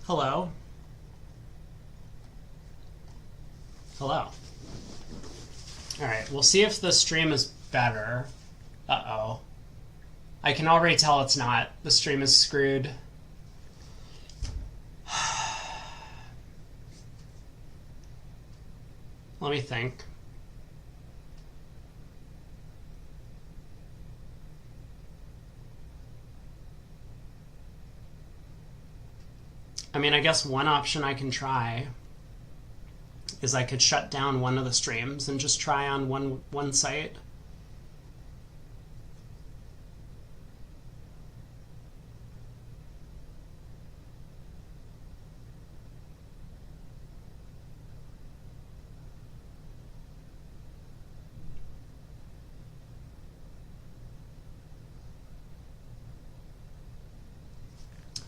Hello. Hello. Alright, we'll see if the stream is better. Uh-oh. I can already tell it's not. The stream is screwed. Let me think. I mean, I guess one option I can try is I could shut down one of the streams and just try on one site.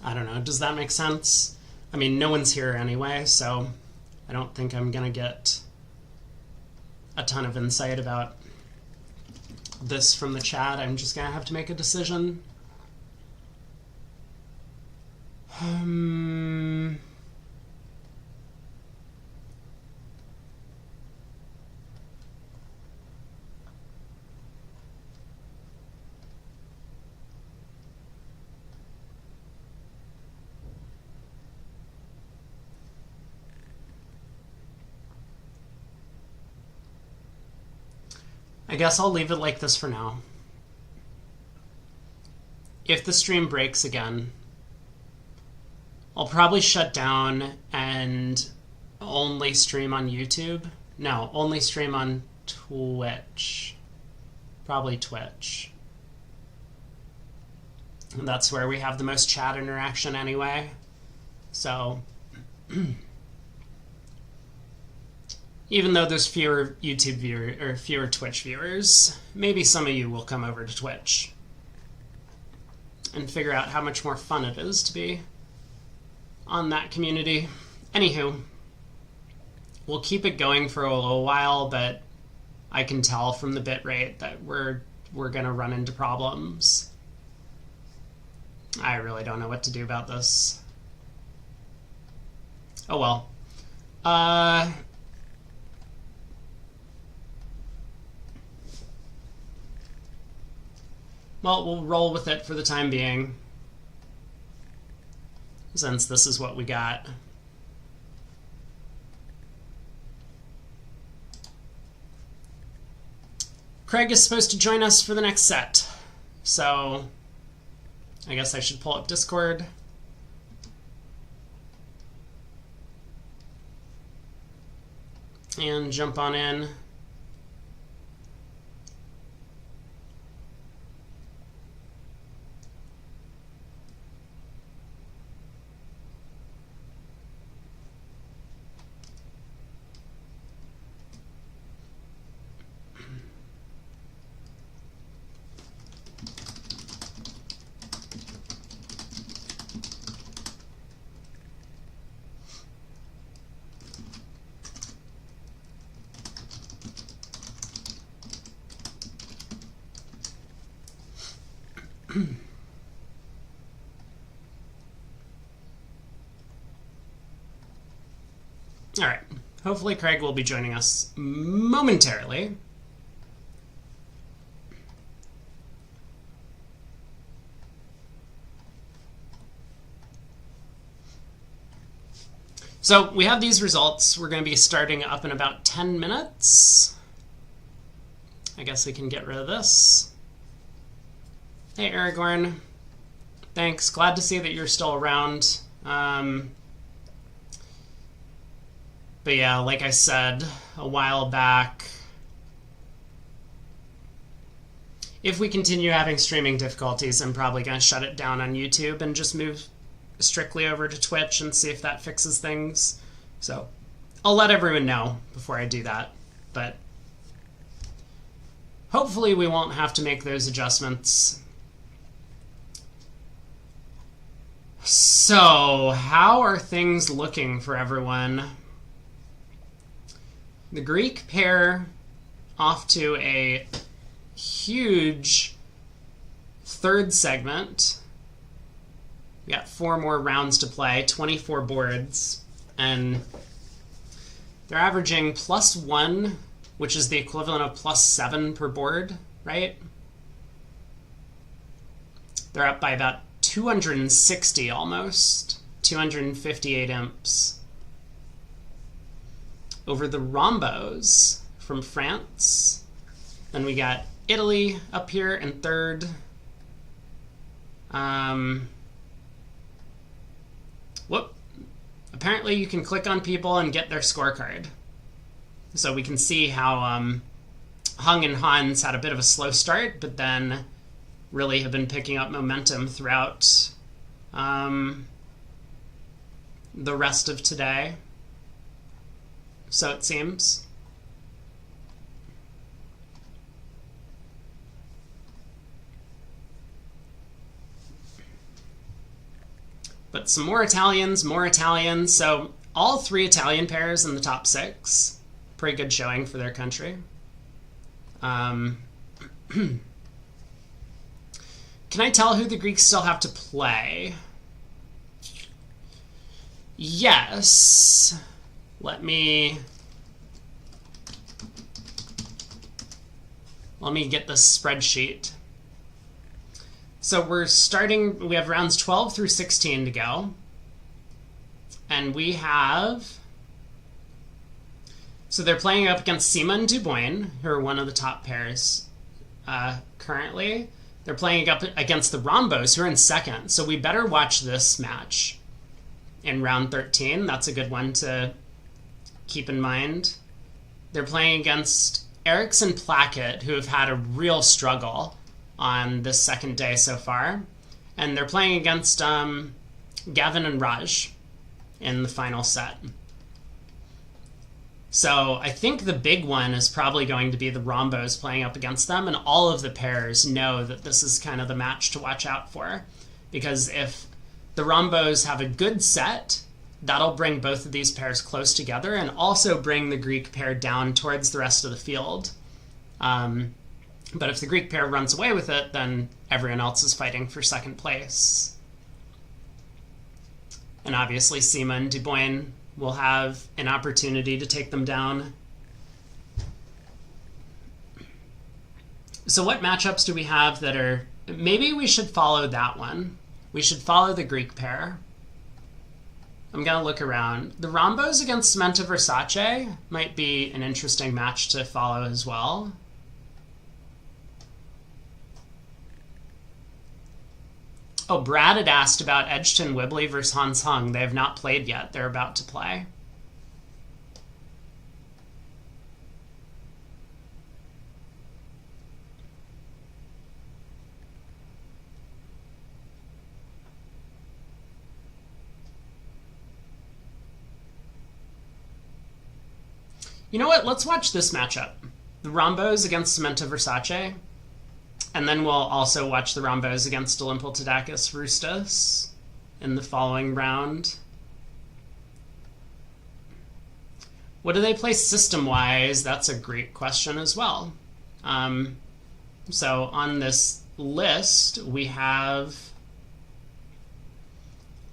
I don't know. Does that make sense? I mean, no one's here anyway, so I don't think I'm going to get a ton of insight about this from the chat. I'm just going to have to make a decision. I guess I'll leave it like this for now. If the stream breaks again, I'll probably shut down and only stream on YouTube. No, only stream on Twitch. Probably Twitch. And that's where we have the most chat interaction anyway. So even though there's fewer YouTube viewers or fewer Twitch viewers, maybe some of you will come over to Twitch and figure out how much more fun it is to be on that community. Anywho, we'll keep it going for a little while, but I can tell from the bitrate that we're gonna run into problems. I really don't know what to do about this. Oh well. Well, we'll roll with it for the time being, since this is what we got. Craig is supposed to join us for the next set, so I guess I should pull up Discord. And jump on in. All right. Hopefully Craig will be joining us momentarily. So we have these results. We're going to be starting up in about 10 minutes. I guess we can get rid of this. Hey, Aragorn. Thanks. Glad to see that you're still around. But yeah, like I said a while back, if we continue having streaming difficulties, I'm probably going to shut it down on YouTube and just move strictly over to Twitch and see if that fixes things. So I'll let everyone know before I do that. But hopefully we won't have to make those adjustments. So, how are things looking for everyone? The Greek pair off to a huge third segment. We got 4 more rounds to play, 24 boards, and they're averaging +1, which is the equivalent of +7 per board, right? They're up by about 260 almost, 258 imps. Over the Rombos from France. Then we got Italy up here in third. Whoop. Apparently you can click on people and get their scorecard. So we can see how Hung and Hans had a bit of a slow start, but then really have been picking up momentum throughout the rest of today. So it seems. But some more Italians, more Italians. So all 3 Italian pairs in the top 6. Pretty good showing for their country. Can I tell who the Greeks still have to play? Yes. Let me get this spreadsheet. So we're starting, we have rounds 12 through 16 to go. And we have, so they're playing up against Sima and Dubois, who are one of the top pairs currently. They're playing up against the Rombos, who are in second. So we better watch this match in round 13. That's a good one to keep in mind. They're playing against Ericsson Plackett, who have had a real struggle on this second day so far. And they're playing against Gavin and Raj in the final set. So I think the big one is probably going to be the Rombos playing up against them, and all of the pairs know that this is kind of the match to watch out for. Because if the Rombos have a good set, that'll bring both of these pairs close together and also bring the Greek pair down towards the rest of the field. But if the Greek pair runs away with it, then everyone else is fighting for second place. And obviously Sima and Dubois will have an opportunity to take them down. So what matchups do we have that are... Maybe we should follow that one. We should follow the Greek pair. I'm going to look around. The Rombos against Samantha Versace might be an interesting match to follow as well. Oh, Brad had asked about Edgerton Wibley versus Hans Hung. They have not played yet. They're about to play. You know what? Let's watch this matchup. The Rombos against Samantha Versace. And then we'll also watch the Rombos against Olympiotidakis Roustas in the following round. What do they play system-wise? That's a great question as well. So on this list, we have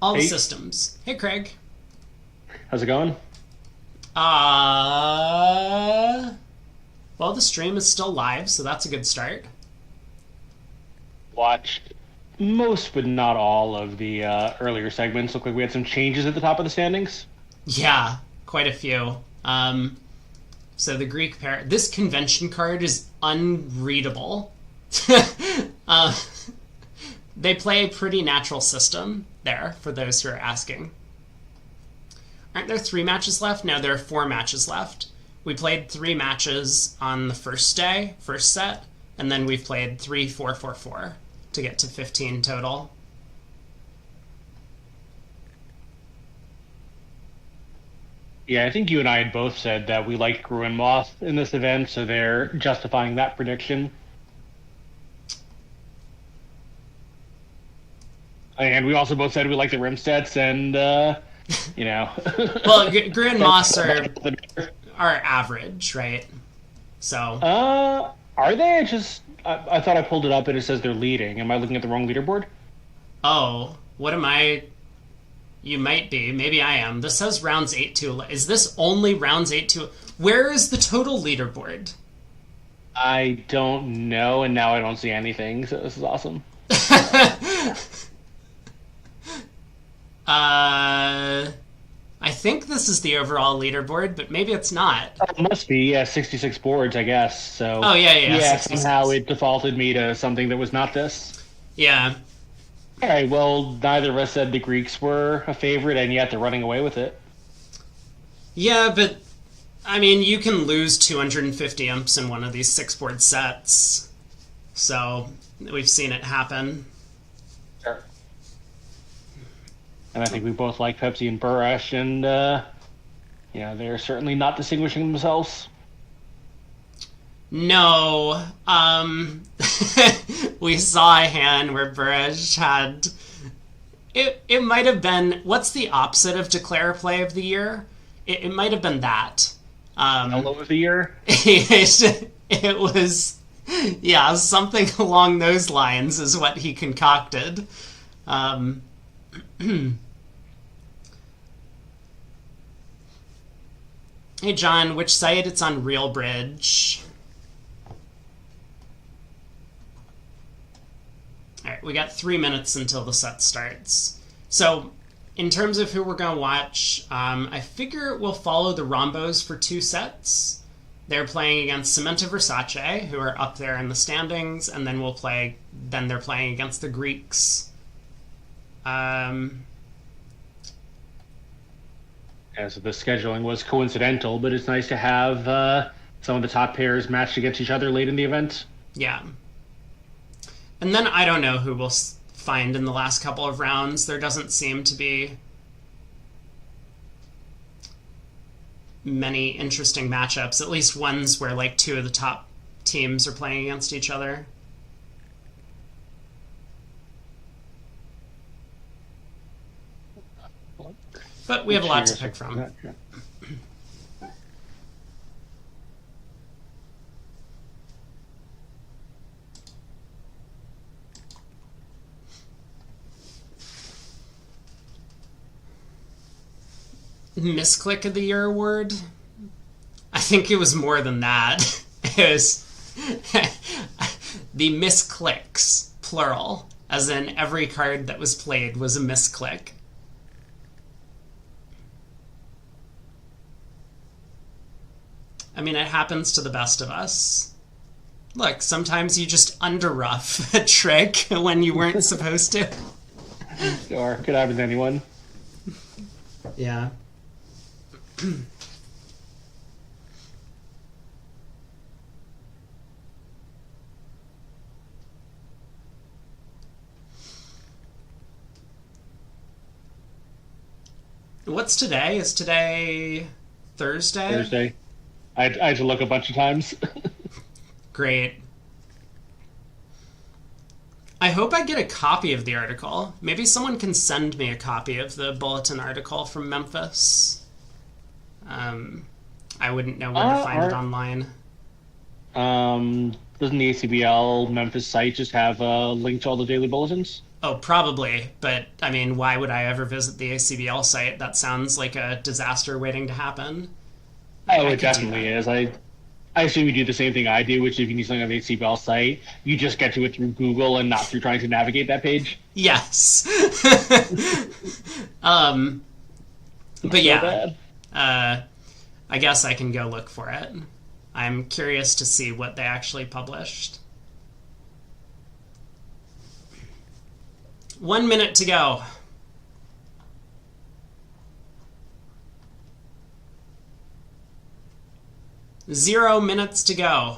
all the systems. Hey, Craig. How's it going? Well, the stream is still live, so that's a good start. Watched most, but not all, of the earlier segments. Looked like we had some changes at the top of the standings. Yeah, quite a few. So the Greek pair... This convention card is unreadable. They play a pretty natural system there, for those who are asking. Aren't there 3 matches left? No, there are 4 matches left. We played 3 matches on the first day, first set, and then we've played 3, 4, 4, 4 to get to 15 total. Yeah, I think you and I had both said that we liked Gruen Moth in this event, so they're justifying that prediction. And we also both said we liked the Rimsteds, and, you know... Well, Gruen Moss are average, right? So... Are they? I thought I pulled it up and it says they're leading. Am I looking at the wrong leaderboard? Oh, What am I? You might be. Maybe I am. This says rounds 8 to... Is this only rounds 8 to... Where is the total leaderboard? I don't know, and now I don't see anything, so this is awesome. I think this is the overall leaderboard, but maybe it's not. Oh, it must be, yeah, 66 boards, I guess. So Oh, yeah. yeah, 66. somehow it defaulted me to something that was not this. Yeah. All right, well, neither of us said the Greeks were a favorite, and yet they're running away with it. Yeah, but, I mean, you can lose 250 imps in one of these 6-board sets. So, we've seen it happen. Sure. And I think we both like Pepsi and Burrush, and, they're certainly not distinguishing themselves. No, we saw a hand where Burrush had... It might have been... What's the opposite of Declare Play of the Year? It might have been that. Hello of the year? It was... Yeah, something along those lines is what he concocted. Hey, John, which site? It's on Real Bridge. Alright, we got 3 minutes until the set starts. So, in terms of who we're going to watch, I figure we'll follow the Rombos for 2 sets. They're playing against Cementa Versace, who are up there in the standings, and then they're playing against the Greeks. So the scheduling was coincidental, but it's nice to have some of the top pairs matched against each other late in the event. Yeah. And then I don't know who we'll find in the last couple of rounds. There doesn't seem to be many interesting matchups, at least ones where like 2 of the top teams are playing against each other. But we have a lot to pick from. Misclick of the Year award? I think it was more than that. It was the misclicks, plural, as in every card that was played was a misclick. I mean, it happens to the best of us. Look, sometimes you just underruff a trick when you weren't supposed to. Sure, could happen to anyone. Yeah. What's today? Is today Thursday? Thursday. I had to look a bunch of times. Great. I hope I get a copy of the article. Maybe someone can send me a copy of the bulletin article from Memphis. I wouldn't know where to find it online. Doesn't the ACBL Memphis site just have a link to all the daily bulletins? Oh, probably. But, I mean, why would I ever visit the ACBL site? That sounds like a disaster waiting to happen. Oh, it definitely is. I assume you do the same thing I do, which if you need something on the ACBL site, you just get to it through Google and not through trying to navigate that page. Yes. But yeah, I guess I can go look for it. I'm curious to see what they actually published. 1 minute to go. Zero minutes to go.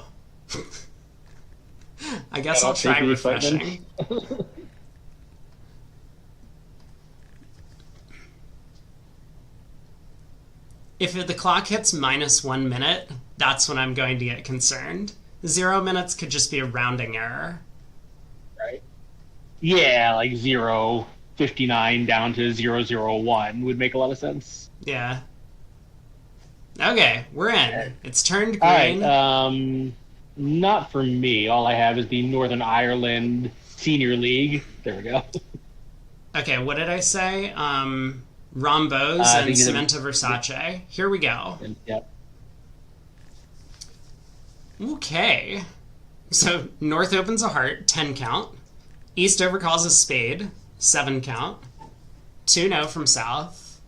I guess I'll try refreshing. If the clock hits -1 minute, that's when I'm going to get concerned. 0 minutes could just be a rounding error. Right. Yeah, like 0:59 down to 0:01 would make a lot of sense. Yeah. Okay, we're in. It's turned All green. right, not for me. All I have is the Northern Ireland Senior League. There we go. Okay, what did I say? Rombos I and think Cementa Versace. Here we go. yep. Okay. So North opens a heart, 10 count. East overcalls a spade, 7 count. 2 no from South.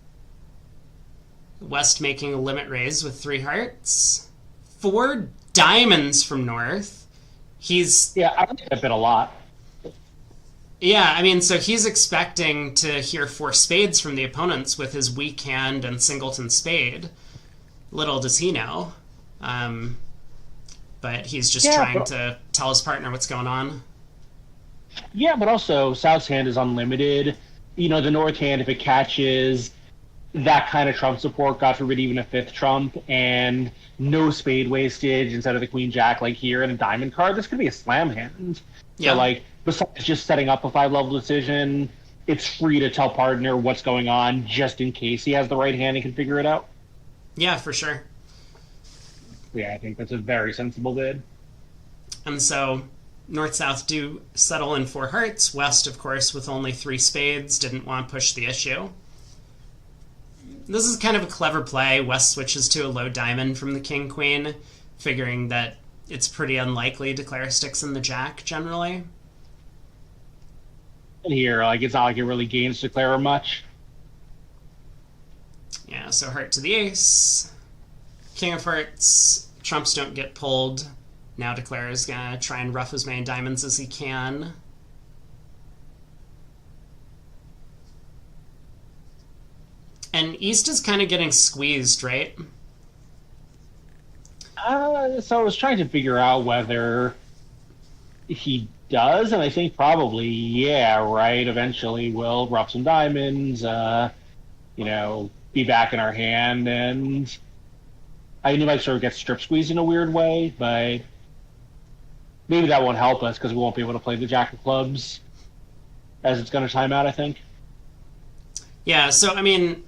West making a limit raise with 3 hearts. 4 diamonds from North. Yeah, I like that bit a lot. Yeah, I mean, so he's expecting to hear 4 spades from the opponents with his weak hand and singleton spade. Little does he know. But he's just trying to tell his partner what's going on. Yeah, but also South's hand is unlimited. The North hand, if it catches that kind of trump support, God forbid even a 5th trump, and no spade wastage instead of the queen jack like here and a diamond card, this could be a slam hand. Yeah. So besides just setting up a 5-level decision, it's free to tell partner what's going on just in case he has the right hand and can figure it out. Yeah, for sure. Yeah, I think that's a very sensible bid. And so North-South do settle in 4 hearts. West, of course, with only 3 spades, didn't want to push the issue. This is kind of a clever play. West switches to a low diamond from the king-queen, figuring that it's pretty unlikely Declare sticks in the jack, generally. And here, it's not like it really gains Declare much. Yeah, so heart to the ace. King of hearts. Trumps don't get pulled. Now Declare is going to try and rough as many diamonds as he can. And East is kind of getting squeezed, right? So I was trying to figure out whether he does, and I think probably, yeah, right. Eventually we'll rough some diamonds, be back in our hand, and I knew I'd sort of get strip squeezed in a weird way, but maybe that won't help us because we won't be able to play the jack of clubs as it's going to time out, I think. Yeah, so, I mean,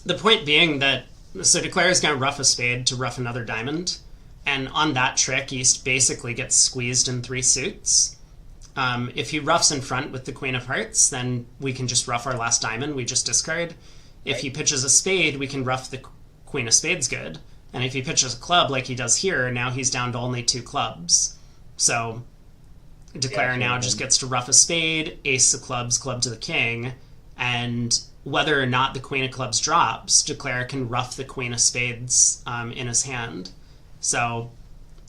the point being that, so Declare is going to rough a spade to rough another diamond, and on that trick, East basically gets squeezed in 3 suits. If he roughs in front with the Queen of Hearts, then we can just rough our last diamond, we just discard. If he pitches a spade, we can rough the Queen of Spades good. And if he pitches a club like he does here, now he's down to only 2 clubs. So Declare now just gets to rough a spade, ace of clubs, club to the king, and whether or not the Queen of Clubs drops, Declare can rough the Queen of Spades in his hand. So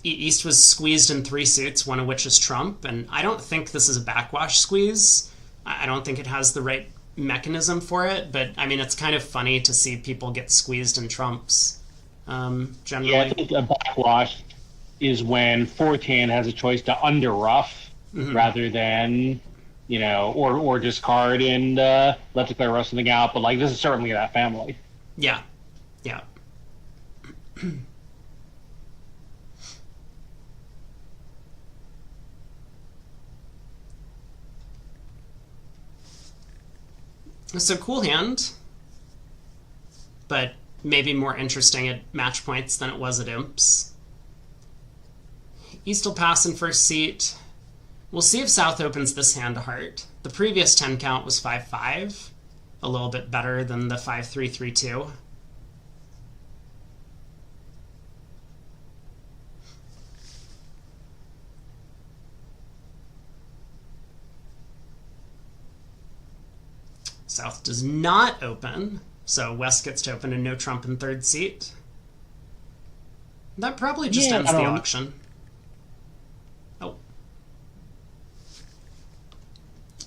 East was squeezed in 3 suits, one of which is trump, and I don't think this is a backwash squeeze. I don't think it has the right mechanism for it, but I mean, it's kind of funny to see people get squeezed in trumps, generally. Yeah, I think a backwash is when 4th hand has a choice to under rough rather than, or discard and let Declare rough something out, but this is certainly that family. Yeah. Yeah. So cool hand, but maybe more interesting at match points than it was at imps. East will pass in first seat. We'll see if South opens this hand to heart. The previous 10 count was 5-5, a little bit better than the 5-3-3-2. South does not open, so West gets to open a no trump in third seat. That probably just ends the auction. Oh.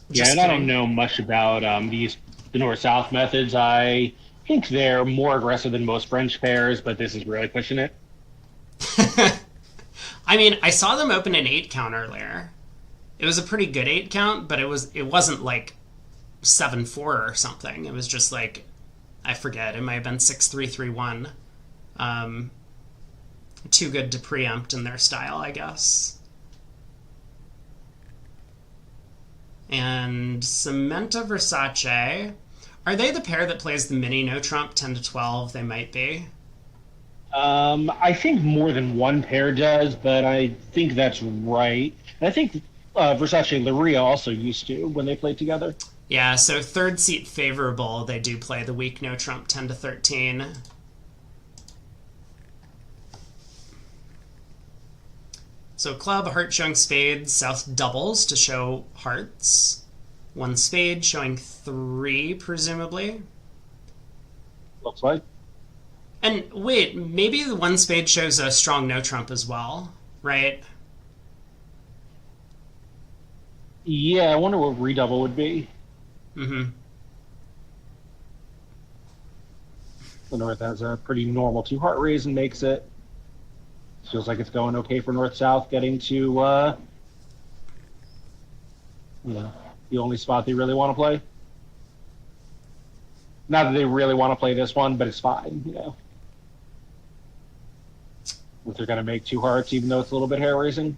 Yeah, and I don't know much about the north-south methods. I think they're more aggressive than most French pairs, but this is really pushing it. I mean, I saw them open an 8 count earlier. It was a pretty good 8 count, but it wasn't like 7-4 or something. It was just I forget, it might have been 6-3-3-1. Too good to preempt in their style, I guess. And Cementa Versace, are they the pair that plays the mini no trump 10-12? They might be. I think more than one pair does, but I think that's right. And I think Versace and Luria also used to when they played together. Yeah, so third seat favorable, they do play the weak no trump 10 to 13. So club, heart showing spades, south doubles to show hearts. One spade showing 3, presumably. Looks like. And wait, maybe the one spade shows a strong no trump as well, right? Yeah, I wonder what redouble would be. Mm-hmm. The North has a pretty normal 2-heart raise and makes it. Feels like it's going okay for North-South, getting to, the only spot they really want to play. Not that they really want to play this one, but it's fine, If they're going to make 2 hearts, even though it's a little bit hair-raising.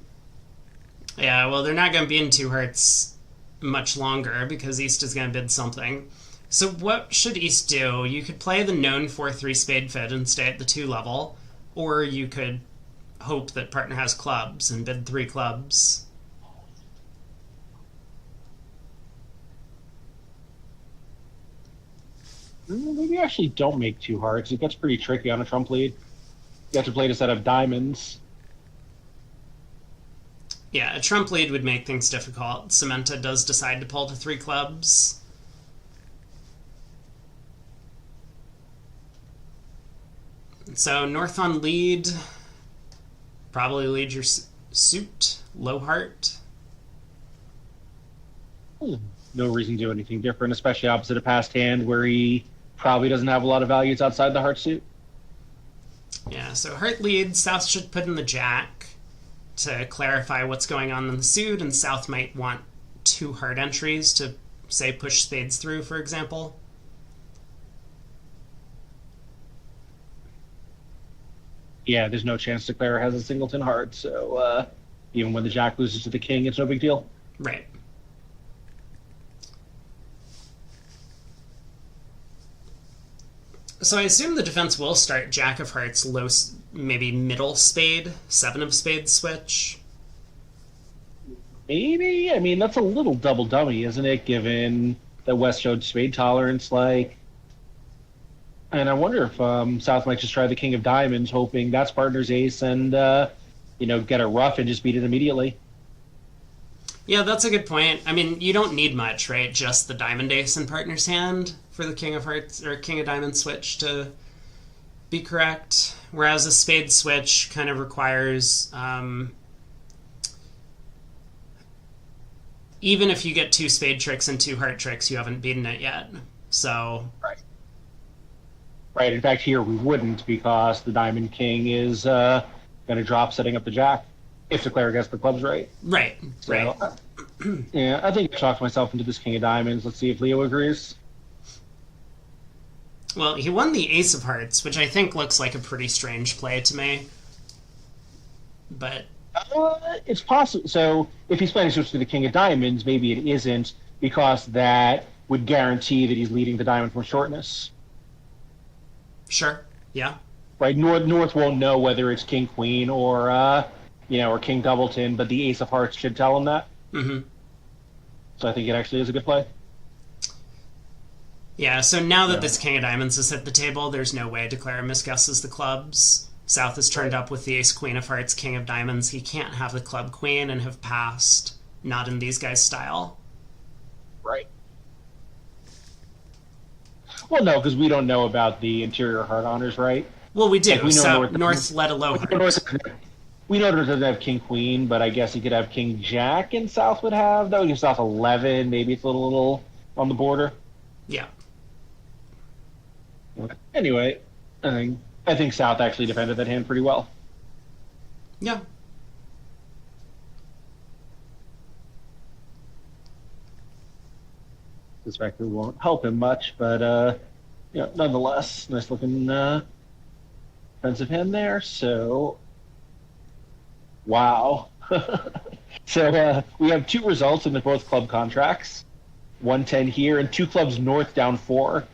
Yeah, well, they're not going to be in 2 hearts much longer because East is going to bid something. So what should East do? You could play the known 4-3 spade fit and stay at the 2 level, or you could hope that partner has clubs and bid 3 clubs. Maybe actually don't make 2 hearts. It gets pretty tricky on a trump lead. You have to play to set up diamonds. Yeah, a trump lead would make things difficult. Samantha does decide to pull to 3 clubs. So North on lead. Probably lead your suit. Low heart. No reason to do anything different, especially opposite a past hand where he probably doesn't have a lot of values outside the heart suit. Yeah, so heart lead. South should put in the jack to clarify what's going on in the suit, and South might want 2 heart entries to, say, push spades through, for example. Yeah, there's no chance Declare has a singleton heart, so even when the jack loses to the king, it's no big deal. Right. So I assume the defense will start jack of hearts, low, maybe middle spade, 7 of spades switch. Maybe? I mean, that's a little double dummy, isn't it, given that West showed spade tolerance, And I wonder if South might just try the king of diamonds, hoping that's partner's ace and, get a rough and just beat it immediately. Yeah, that's a good point. I mean, you don't need much, right? Just the diamond ace in partner's hand for the king of hearts or king of diamonds switch to be correct. Whereas a spade switch kind of requires, even if you get 2 spade tricks and 2 heart tricks, you haven't beaten it yet. So Right. Right. In fact, here we wouldn't because the diamond king is going to drop setting up the jack if Declare gets the clubs right. Right. So, Right. Yeah, I think I talked myself into this king of diamonds. Let's see if Leo agrees. Well, he won the ace of hearts, which I think looks like a pretty strange play to me. But It's possible. So if he's planning to switch to the king of diamonds, maybe it isn't because that would guarantee that he's leading the diamond from shortness. sure. Yeah. Right, North won't know whether it's king queen or or king doubleton, but the ace of hearts should tell him that. Mm-hmm. So I think it actually is a good play. Yeah, so now that this king of diamonds has hit the table, there's no way Declare misguesses the clubs. South is turned up with the ace queen of hearts, king of diamonds. He can't have the club queen and have passed. Not in these guys' style. Right. Well, no, because we don't know about the interior heart honors, right? Well, we do. Like, we know so North- North led a low heart. We know North doesn't have king queen, but I guess he could have king jack, and South would have. That would give South 11. Maybe it's a little on the border. Yeah. Anyway, I think South actually defended that hand pretty well. Yeah. This factor won't help him much, but nonetheless, nice looking defensive hand there. So, wow. So we have 2 results in the both club contracts. 110 here and 2 clubs north down 4.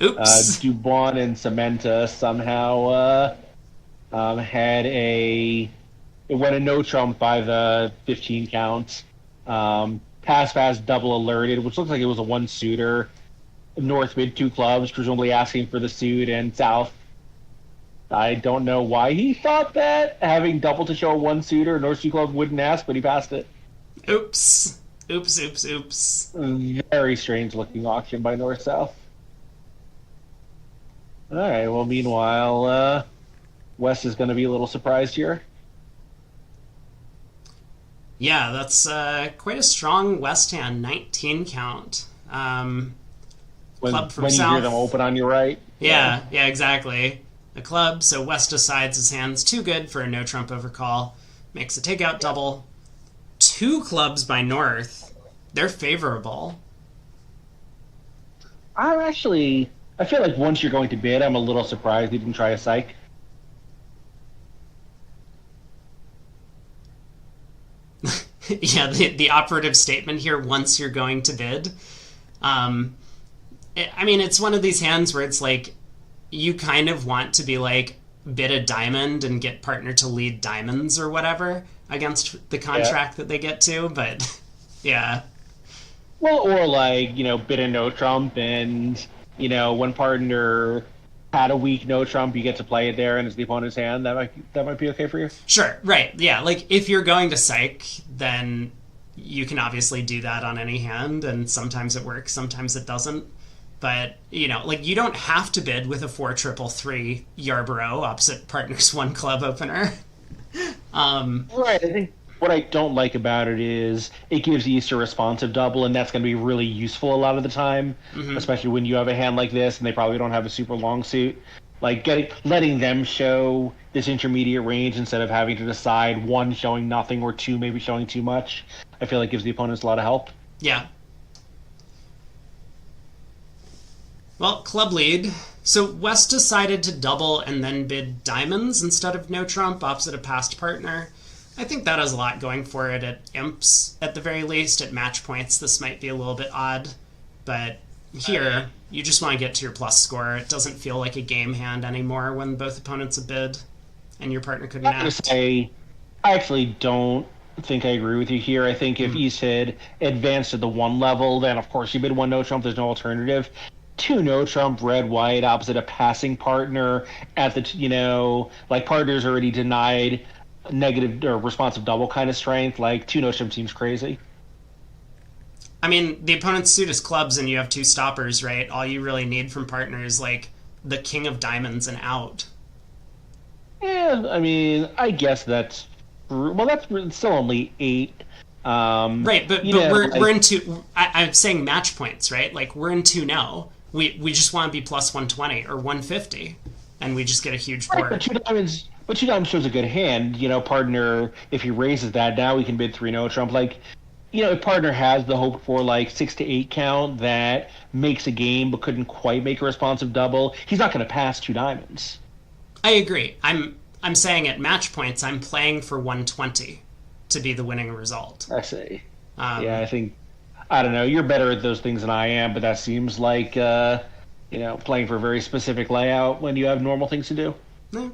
Oops. Dubois and Samantha somehow Had it went a no trump by the 15 counts. Pass fast double alerted, which looks like it was a one suitor. North mid two clubs, presumably asking for the suit, and South. I don't know why he thought that having double to show a one suitor, North two club wouldn't ask, but he passed it. Oops. Oops, oops, oops. Very strange looking auction by North South. All right. Well, meanwhile, West is going to be a little surprised here. Yeah, that's quite a strong West hand, 19 count. Club from when you South. hear them open on your right. Yeah, exactly. A club, so West decides his hand's too good for a no trump overcall. Makes a takeout double. Two clubs by North. They're favorable. I feel like once you're going to bid, I'm a little surprised he didn't try a psych. Yeah, the operative statement here, once you're going to bid. It's one of these hands where it's like, you kind of want to be like, bid a diamond and get partner to lead diamonds or whatever against the contract that they get to, but yeah. Well, or like, bid a no trump and, when partner had a weak no trump, you get to play it there and it's the opponent's hand. That might be okay for you. Sure, right. Yeah, like if you're going to psych, then you can obviously do that on any hand, and sometimes it works, sometimes it doesn't. But, you don't have to bid with a 4-3-3 Yarborough opposite partner's one club opener. Right. I think what I don't like about it is it gives East a responsive double, and that's going to be really useful a lot of the time, especially when you have a hand like this and they probably don't have a super long suit. Like letting them show this intermediate range instead of having to decide one showing nothing or two maybe showing too much, I feel like gives the opponents a lot of help. Yeah. Well, club lead. So West decided to double and then bid diamonds instead of no trump opposite a past partner. I think that has a lot going for it at imps, at the very least. At match points, this might be a little bit odd. But here, you just want to get to your plus score. It doesn't feel like a game hand anymore when both opponents a bid and your partner couldn't act. I'm going to say, I actually don't think I agree with you here. I think if East had advanced to the one level, then of course you bid one no trump, there's no alternative. Two no trump, red white opposite a passing partner at the partners already denied negative or responsive double kind of strength. Like two no trump seems crazy. I mean, the opponent's suit is clubs and you have two stoppers, right? All you really need from partner is like the king of diamonds and out. Yeah, I mean, I guess that's well. That's still only 8. Right, but we're in 2. I'm saying match points, right? Like we're in 2 now. We just want to be plus 120 or 150, and we just get a huge board. Right, but two diamonds shows a good hand. Partner, if he raises that, now we can bid 3 no trump. Like, if partner has the hope for like 6 to 8 count that makes a game but couldn't quite make a responsive double, he's not going to pass 2 diamonds. I agree. I'm saying at match points, I'm playing for 120 to be the winning result. I see. Yeah, I think. I don't know. You're better at those things than I am, but that seems like playing for a very specific layout when you have normal things to do. Yeah,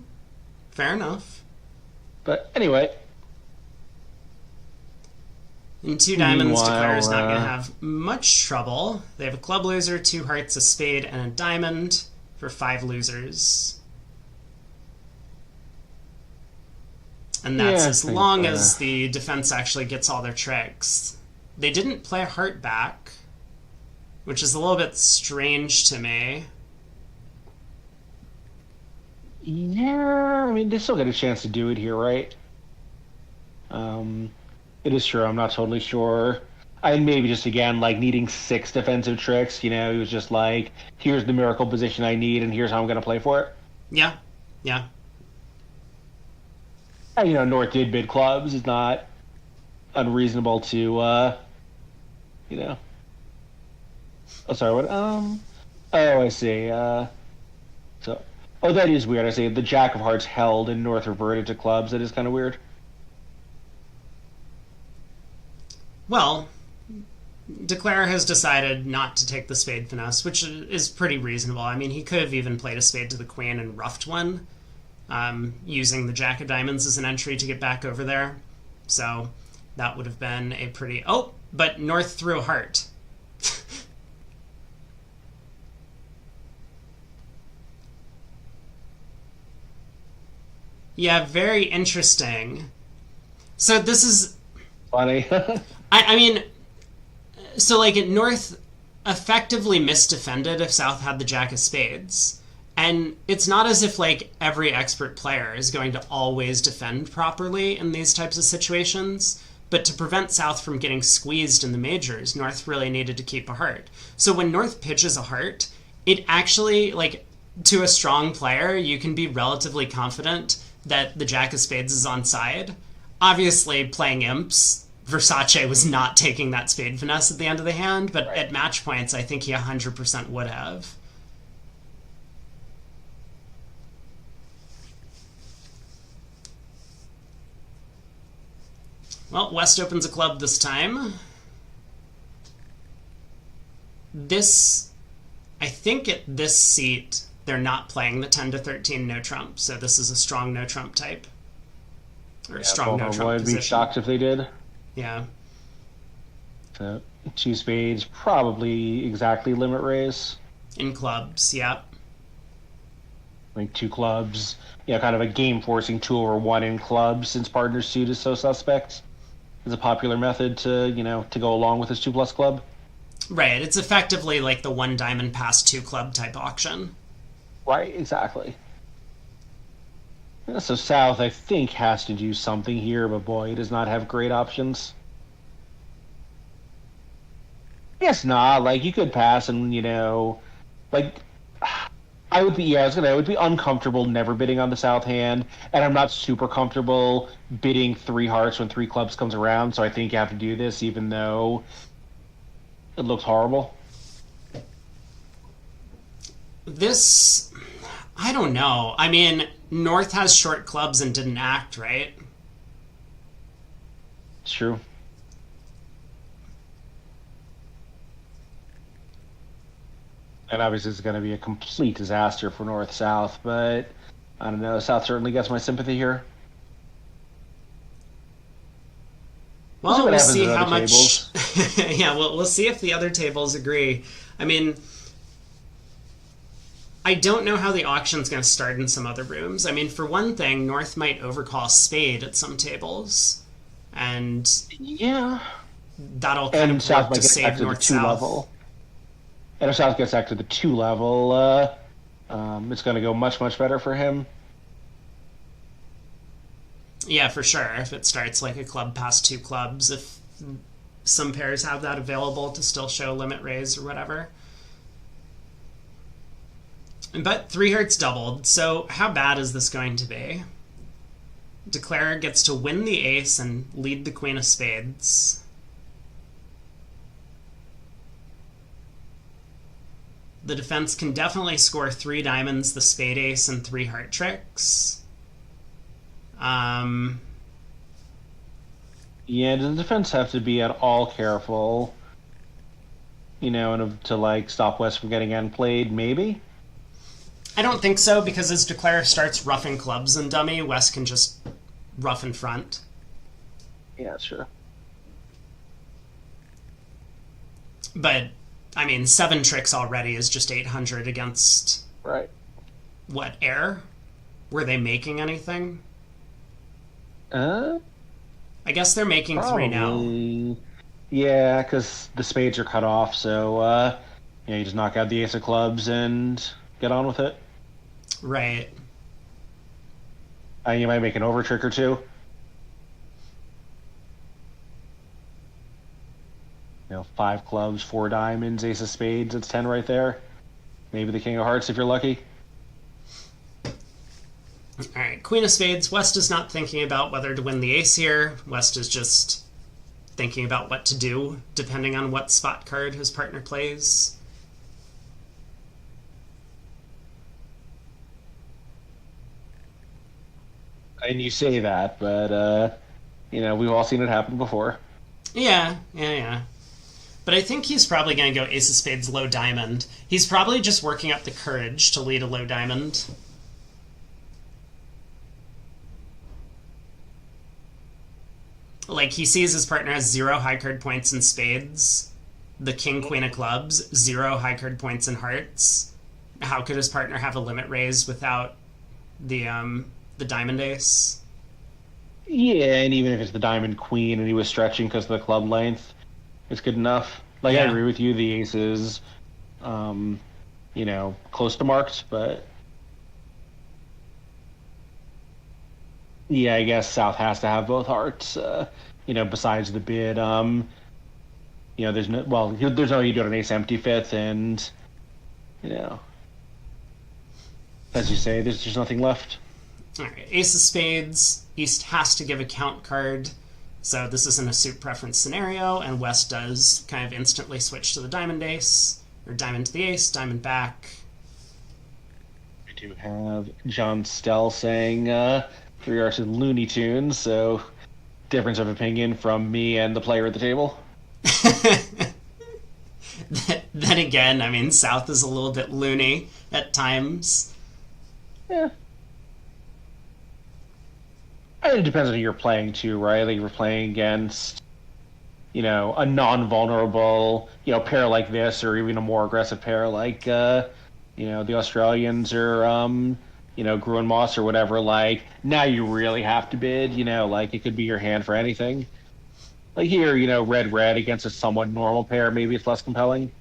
fair enough. But anyway. In 2 diamonds, Declare's not going to have much trouble. They have a club loser, 2 hearts, a spade, and a diamond for 5 losers. And that's as long as the defense actually gets all their tricks. They didn't play a heart back, which is a little bit strange to me. Yeah, I mean, they still get a chance to do it here, right? It is true. I'm not totally sure. Maybe just, again, like needing 6 defensive tricks. He was just like, here's the miracle position I need, and here's how I'm going to play for it. Yeah. And, North did bid clubs. It's not unreasonable to, Oh, sorry, what? Oh, I see. That is weird. I see the Jack of Hearts held and North reverted to clubs. That is kind of weird. Well, Declare has decided not to take the spade finesse, which is pretty reasonable. I mean, he could have even played a spade to the queen and roughed one. using the Jack of Diamonds as an entry to get back over there. So that would have been a pretty... Oh, but North threw a heart. Yeah, very interesting. So this is... Funny. I mean, so like North effectively misdefended if South had the Jack of Spades. And it's not as if like every expert player is going to always defend properly in these types of situations. But to prevent South from getting squeezed in the majors, North really needed to keep a heart. So when North pitches a heart, it actually, like, to a strong player, you can be relatively confident that the Jack of Spades is on side. Obviously, playing imps, Versace was not taking that spade finesse at the end of the hand, but at match points, I think he 100% would have. Well, West opens a club this time. I think at this seat, they're not playing the 10 to 13 no trump, so this is a strong no trump type. Or strong no trump position. I'd be shocked if they did. Yeah. So, 2 spades, probably exactly limit raise. In clubs, yeah. Like 2 clubs. Yeah, kind of a game forcing 2/1 in clubs, since partner suit is so suspect. Is a popular method to, to go along with this 2+ club. Right, it's effectively like the 1 diamond past 2 club type auction. Right, exactly. Yeah, so South, I think, has to do something here, but boy, it does not have great options. I guess not. Like, you could pass and, like, I would be uncomfortable never bidding on the South hand, and I'm not super comfortable bidding 3 hearts when 3 clubs comes around, so I think you have to do this, even though it looks horrible. This, I don't know. I mean, North has short clubs and didn't act, right? It's true. And obviously it's going to be a complete disaster for North-South, but I don't know. South certainly gets my sympathy here. Well, we'll see how much... Yeah, we'll see if the other tables agree. I mean, I don't know how the auction's going to start in some other rooms. I mean, for one thing, North might overcall spade at some tables. And... yeah. That'll kind of work to save North-South. And if South gets back to the 2 level, it's going to go much, much better for him. Yeah, for sure. If it starts like a club past 2 clubs, if some pairs have that available to still show limit raise or whatever. But 3 hearts doubled, so how bad is this going to be? Declarer gets to win the ace and lead the queen of spades. The defense can definitely score 3 diamonds, the spade ace, and 3 heart tricks. Yeah, does the defense have to be at all careful, to like stop West from getting end played? Maybe. I don't think so, because as Declarer starts roughing clubs and dummy, West can just rough in front. Yeah, sure. But I mean, 7 tricks already is just 800 against... Right. What, air? Were they making anything? I guess they're making probably. 3 now. Yeah, because the spades are cut off, so you just knock out the ace of clubs and get on with it. Right. You might make an over trick or 2. 5 clubs, 4 diamonds, ace of spades, it's 10 right there. Maybe the king of hearts if you're lucky. Alright, queen of spades. West is not thinking about whether to win the ace here. West is just thinking about what to do, depending on what spot card his partner plays. And you say that, but, we've all seen it happen before. Yeah. But I think he's probably going to go ace of spades, low diamond. He's probably just working up the courage to lead a low diamond. Like, he sees his partner has 0 high card points in spades, the king, queen of clubs, 0 high card points in hearts. How could his partner have a limit raise without the diamond ace? Yeah, and even if it's the diamond queen and he was stretching because of the club length, it's good enough. Like, I Yeah. agree with you, the ace is, close to marked, but yeah, I guess South has to have both hearts, besides the bid. There's no you do an ace empty fifth, and, you know, as you say, there's just nothing left. All right, ace of spades. East has to give a count card, so this isn't a suit preference scenario, and West does kind of instantly switch to the diamond ace, or diamond to the ace, diamond back. I do have John Stell saying 3 arcs in Looney Tunes, so difference of opinion from me and the player at the table. Then again, I mean, South is a little bit loony at times. Yeah. I mean, it depends on who you're playing too, right? Like, if you're playing against, a non-vulnerable, pair like this, or even a more aggressive pair like, the Australians or, Gruen Moss or whatever, like, now you really have to bid, like, it could be your hand for anything. Like here, red-red against a somewhat normal pair, maybe it's less compelling.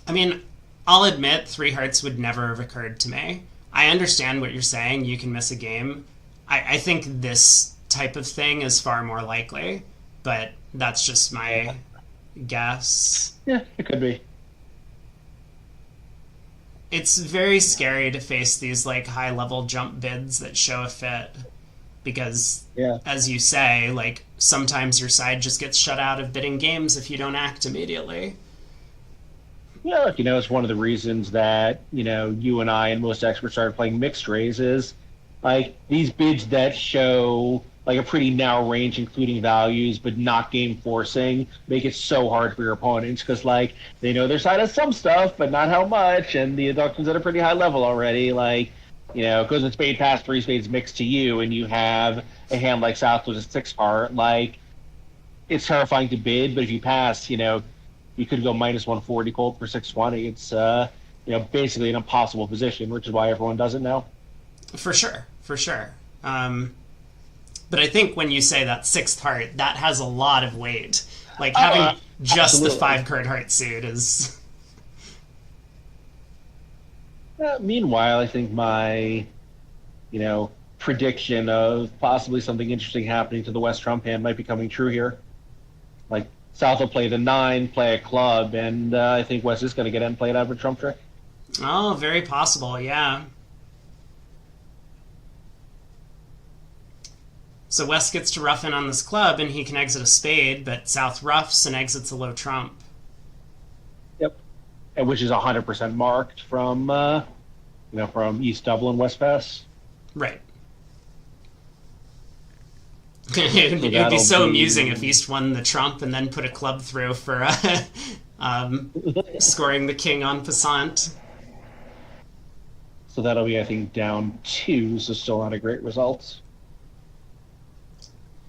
I mean, I'll admit 3 hearts would never have occurred to me. I understand what you're saying. You can miss a game. I think this type of thing is far more likely, but that's just my guess. Yeah, it could be. It's very scary to face these like high-level jump bids that show a fit because, Yeah. as you say, like sometimes your side just gets shut out of bidding games if you don't act immediately. Yeah, look, it's one of the reasons that, you and I and most experts started playing mixed raises. Like, these bids that show, like, a pretty narrow range, including values, but not game forcing, make it so hard for your opponents, because, like, they know their side has some stuff, but not how much, and the induction's at a pretty high level already. Like, it goes in spade pass, 3 spades mixed to you, and you have a hand like South with a 6 heart, like, it's terrifying to bid, but if you pass, you could go minus 140 cold for 620. It's, basically an impossible position, which is why everyone does it now. For sure, for sure. But I think when you say that 6th heart, that has a lot of weight. Like having just absolutely. the 5-card heart suit is. Meanwhile, I think my, prediction of possibly something interesting happening to the West Trump hand might be coming true here. Like, South will play the 9, play a club, and I think West is going to get end played out of a trump trick. Oh, very possible, yeah. So West gets to rough in on this club, and he can exit a spade, but South roughs and exits a low trump. Yep. And which is 100% marked from, from East Dublin, West Pass. Right. It would be so amusing if East won the trump and then put a club through for scoring the king en passant. So that'll be, I think, down 2, so still not a great result.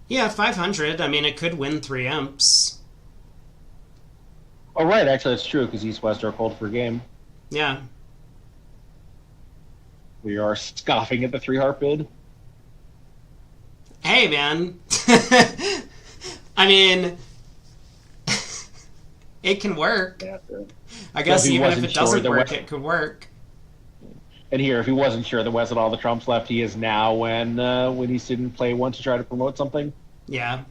Yeah, 500. I mean, it could win 3 imps. Oh, right, actually, that's true, because East-West are cold for game. Yeah. We are scoffing at the 3-heart bid. Hey, man. I mean, it can work. Yeah, I guess if even if it doesn't sure, work, it could work. And here, if he wasn't sure that West had all the trumps left, he is now when he didn't play one to try to promote something. Yeah.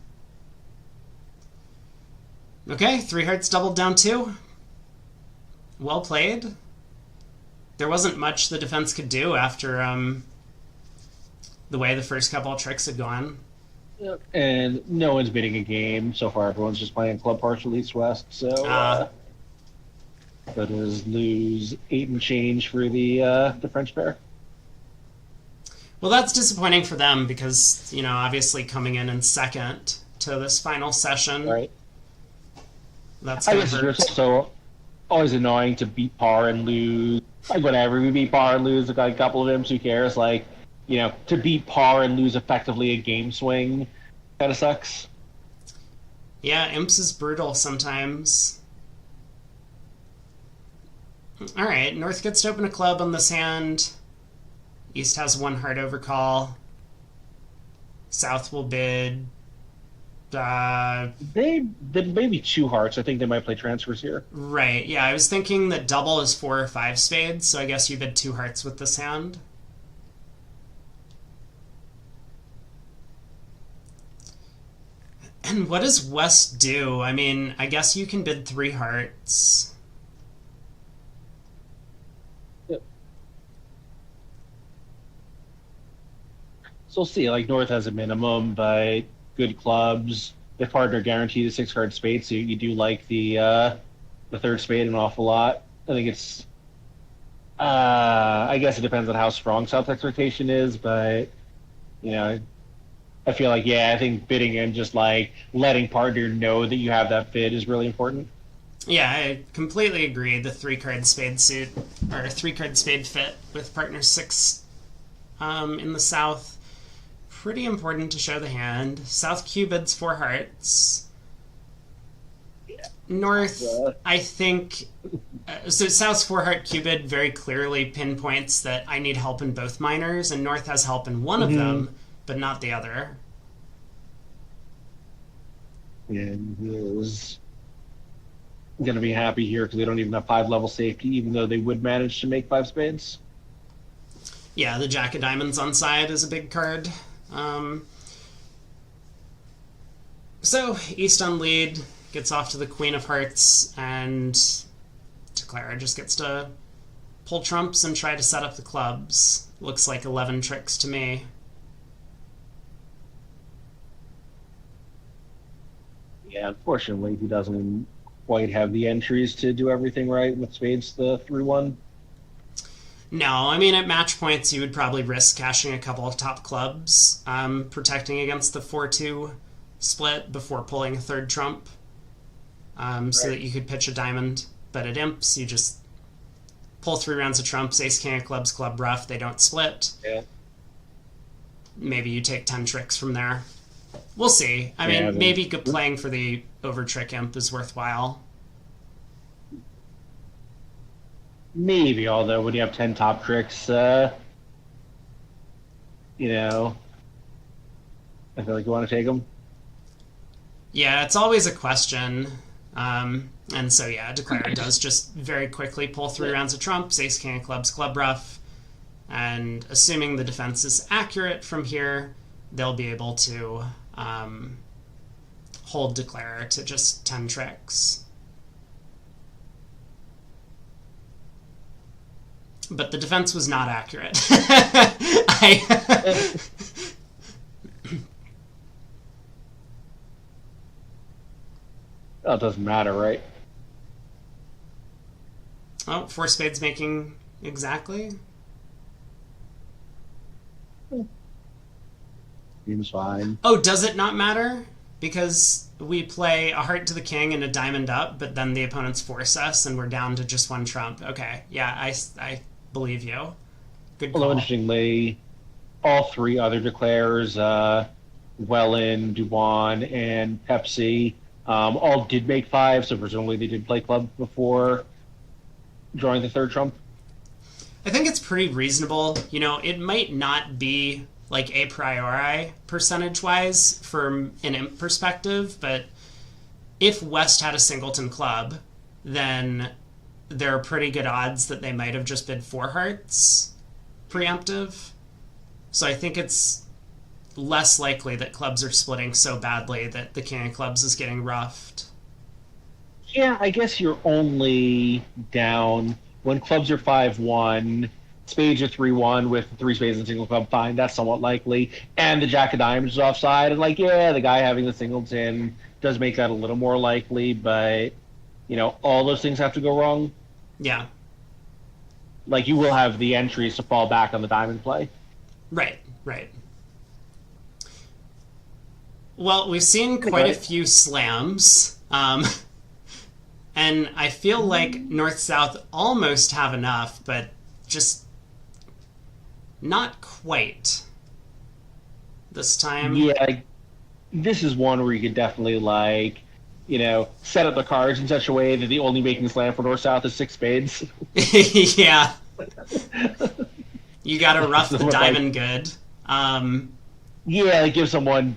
Okay, 3 hearts doubled down 2. Well played. There wasn't much the defense could do after the way the first couple of tricks had gone. And no one's bidding a game so far. Everyone's just playing club partial East-West. So that is lose 8 and change for the French pair. Well, that's disappointing for them because, obviously coming in second to this final session. Right. That's going to hurt. It's so always annoying to beat par and lose. Like, whatever, we beat par and lose, got a couple of imps, who cares? Like, to beat par and lose effectively a game swing kind of sucks. Yeah, Imps is brutal sometimes. Alright, North gets to open a club on this hand. East has one heart overcall. South will bid. They maybe two hearts. I think they might play transfers here. Right, yeah, I was thinking that double is 4 or 5 spades, so I guess you bid 2 hearts with this hand. And what does West do? I mean, I guess you can bid 3 hearts. Yep. So we'll see. Like North has a minimum, but good clubs. The partner guaranteed a 6-card spade, so you do like the third spade an awful lot. I think it's. I guess it depends on how strong South's expectation is, but I feel like I think bidding and just like letting partner know that you have that bid is really important. Yeah, I completely agree. The 3-card spade suit or 3-card spade fit with partner 6 in the South. Pretty important to show the hand. South Q bids 4 hearts. North, I think. So South's 4-heart Q bid very clearly pinpoints that I need help in both minors, and North has help in one of them, but not the other. And he is going to be happy here because they don't even have 5-level safety, even though they would manage to make 5 spades. Yeah, the Jack of Diamonds on side is a big card. So East on lead gets off to the Queen of Hearts, and Clara just gets to pull trumps and try to set up the clubs. Looks like 11 tricks to me. Yeah, unfortunately, he doesn't quite have the entries to do everything right with spades, the 3-1. No, I mean, at match points, you would probably risk cashing a couple of top clubs, protecting against the 4-2 split before pulling a third trump, so that you could pitch a diamond. But at Imps, you just pull 3 rounds of trumps, ace, king of clubs, club rough, they don't split. Yeah. Maybe you take 10 tricks from there. We'll see. I mean, maybe playing for the over trick Imp is worthwhile. Maybe, although when you have 10 top tricks, I feel like you want to take them. Yeah, it's always a question. And so, Declare does just very quickly pull 3 rounds of trumps, ace, king of clubs, club rough. And assuming the defense is accurate from here, they'll be able to hold Declare to just 10 tricks. But the defense was not accurate. Well, it doesn't matter, right? Oh, 4 spades making exactly. Seems fine. Oh, does it not matter? Because we play a heart to the king and a diamond up, but then the opponents force us and we're down to just 1 trump. Okay, yeah, I believe you. Good call. Although, interestingly, all 3 other declares, Wellen, Duan, and Pepsi, all did make 5, so presumably they did play club before drawing the 3rd trump. I think it's pretty reasonable. It might not be like a priori percentage-wise from an Imp perspective, but if West had a singleton club, then there are pretty good odds that they might have just bid 4 hearts preemptive. So I think it's less likely that clubs are splitting so badly that the king of clubs is getting roughed. Yeah, I guess you're only down when clubs are 5-1, spades are 3-1 with 3 spades and single club, fine, that's somewhat likely. And the Jack of Diamonds is offside, and the guy having the singleton does make that a little more likely, but, all those things have to go wrong. Yeah. You will have the entries to fall back on the diamond play. Right. Well, we've seen quite a few slams, and I feel like North-South almost have enough, but just Not quite. This time. Yeah, this is one where you could definitely set up the cards in such a way that the only making slam for north south is six spades. Yeah. You gotta rough the Someone diamond good. give someone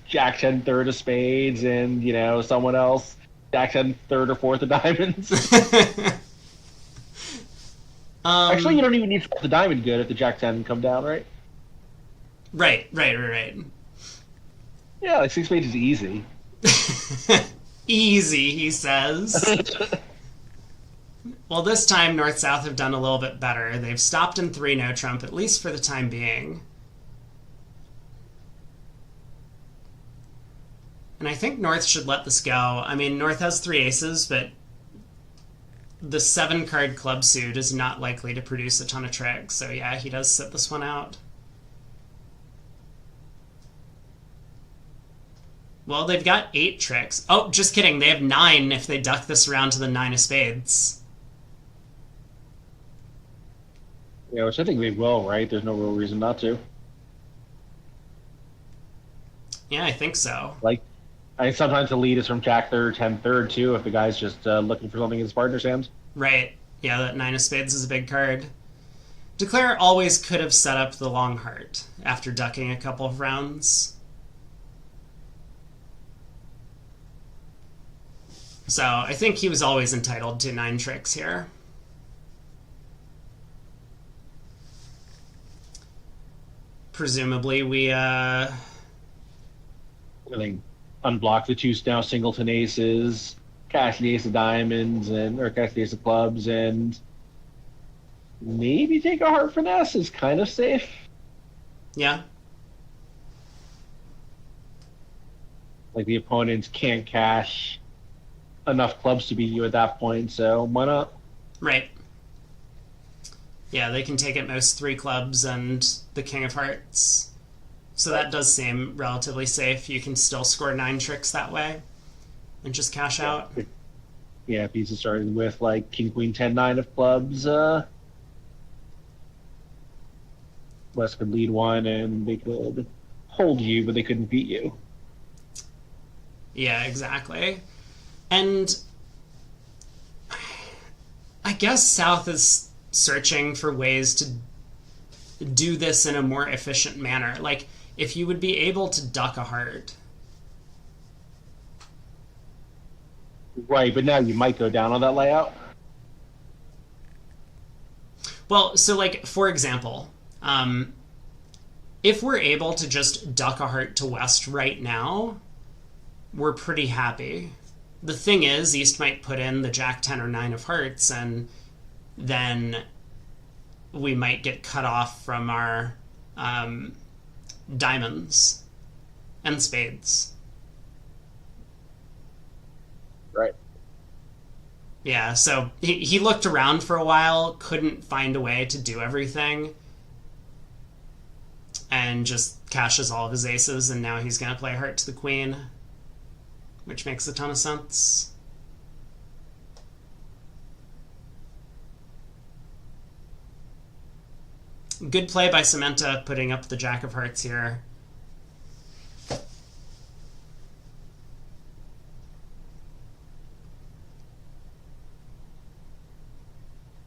jack 10 third of spades, and someone else jack 10 third or fourth of diamonds. Actually, you don't even need to rough the diamond good if the jack 10 come down, right? Right. Yeah, like six spades is easy. Easy, he says. Well, this time North-South have done a little bit better. They've stopped in 3 no trump, at least for the time being. And I think North should let this go. I mean, North has 3 aces, but the 7-card club suit is not likely to produce a ton of tricks. So yeah, he does sit this one out. Well, they've got 8 tricks. Oh, just kidding. They have 9 if they duck this around to the 9 of spades. Yeah, which I think they will, right? There's no real reason not to. Yeah, I think so. Sometimes the lead is from jack third, 10 third, too, if the guy's just looking for something in his partner's hands. Right. Yeah, that 9 of spades is a big card. Declare always could have set up the long heart after ducking a couple of rounds. So I think he was always entitled to 9 tricks here. Presumably we I think unblock the 2 now singleton aces, cash the ace of diamonds, or cash the ace of clubs, and maybe take a heart finesse is kind of safe. Yeah. Like the opponents can't cash enough clubs to beat you at that point, so why not? Right. Yeah, they can take at most 3 clubs and the king of hearts. So that does seem relatively safe. You can still score 9 tricks that way and just cash out. Yeah, if he's starting with like king, queen, 10, 9 of clubs, West could lead one and they could hold you, but they couldn't beat you. Yeah, exactly. And I guess South is searching for ways to do this in a more efficient manner. Like, if you would be able to duck a heart. Right, but now you might go down on that layout. Well, so, like, for example, if we're able to just duck a heart to West right now, we're pretty happy. The thing is, East might put in the jack 10 or 9 of hearts, and then we might get cut off from our diamonds and spades. Right. Yeah, so he looked around for a while, couldn't find a way to do everything, and just cashes all of his aces, and now he's going to play heart to the queen, which makes a ton of sense. Good play by Samantha, putting up the jack of hearts here.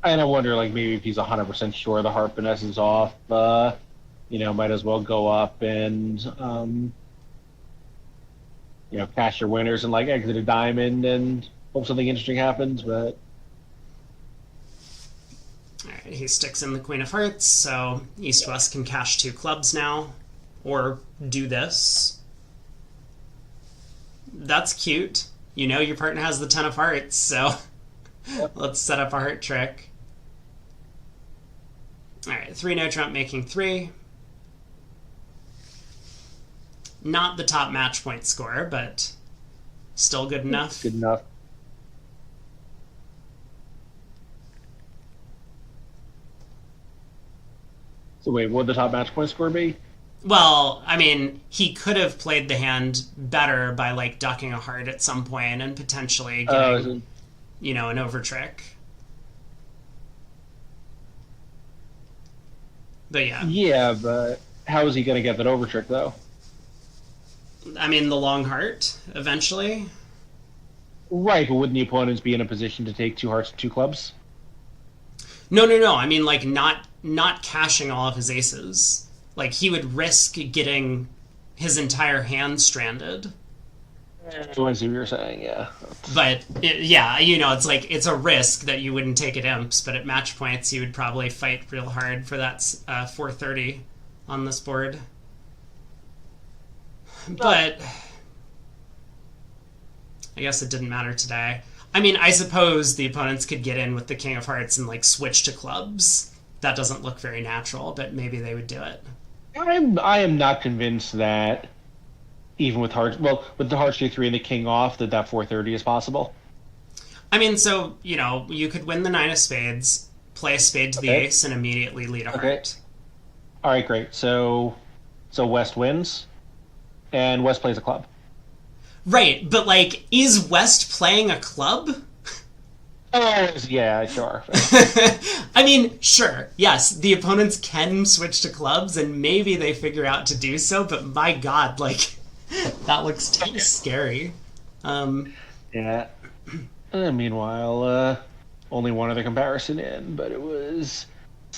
And I wonder, like, maybe if he's 100% sure the heart finesse is off, might as well go up and, cash your winners and, like, exit a diamond and hope something interesting happens, but... Alright, he sticks in the queen of hearts, so East-West can cash 2 clubs now, or do this. That's cute. You know your partner has the 10 of hearts, so let's set up a heart trick. Alright, 3 no trump making 3. Not the top match point score, but still good enough. Good enough. So wait, what would the top match point score be? Well, I mean, he could have played the hand better by, like, ducking a heart at some point and potentially getting, an over trick. But yeah, Yeah, but how is he going to get that over trick, though? I mean, the long heart, eventually. Right, but wouldn't the opponents be in a position to take two hearts and two clubs? No, no, no. I mean, like, not cashing all of his aces. Like, he would risk getting his entire hand stranded. So I see what you're saying, yeah. But, yeah, it's like, it's a risk that you wouldn't take at imps, but at match points, you would probably fight real hard for that 430 on this board. But I guess it didn't matter today. I mean, I suppose the opponents could get in with the King of Hearts and, like, switch to clubs. That doesn't look very natural, but maybe they would do it. I am not convinced that even with hearts, well, with the hearts J3 and the king off, that 430 is possible. I mean, so, you could win the nine of spades, play a spade to the Okay. ace, and immediately lead a Okay. heart. All right, great. So West wins, and West plays a club. Right, but, like, is West playing a club? Oh, yeah, sure. I mean, sure, yes, the opponents can switch to clubs, and maybe they figure out to do so, but my god, like, that looks scary. Yeah. Meanwhile, only one other comparison in, but it was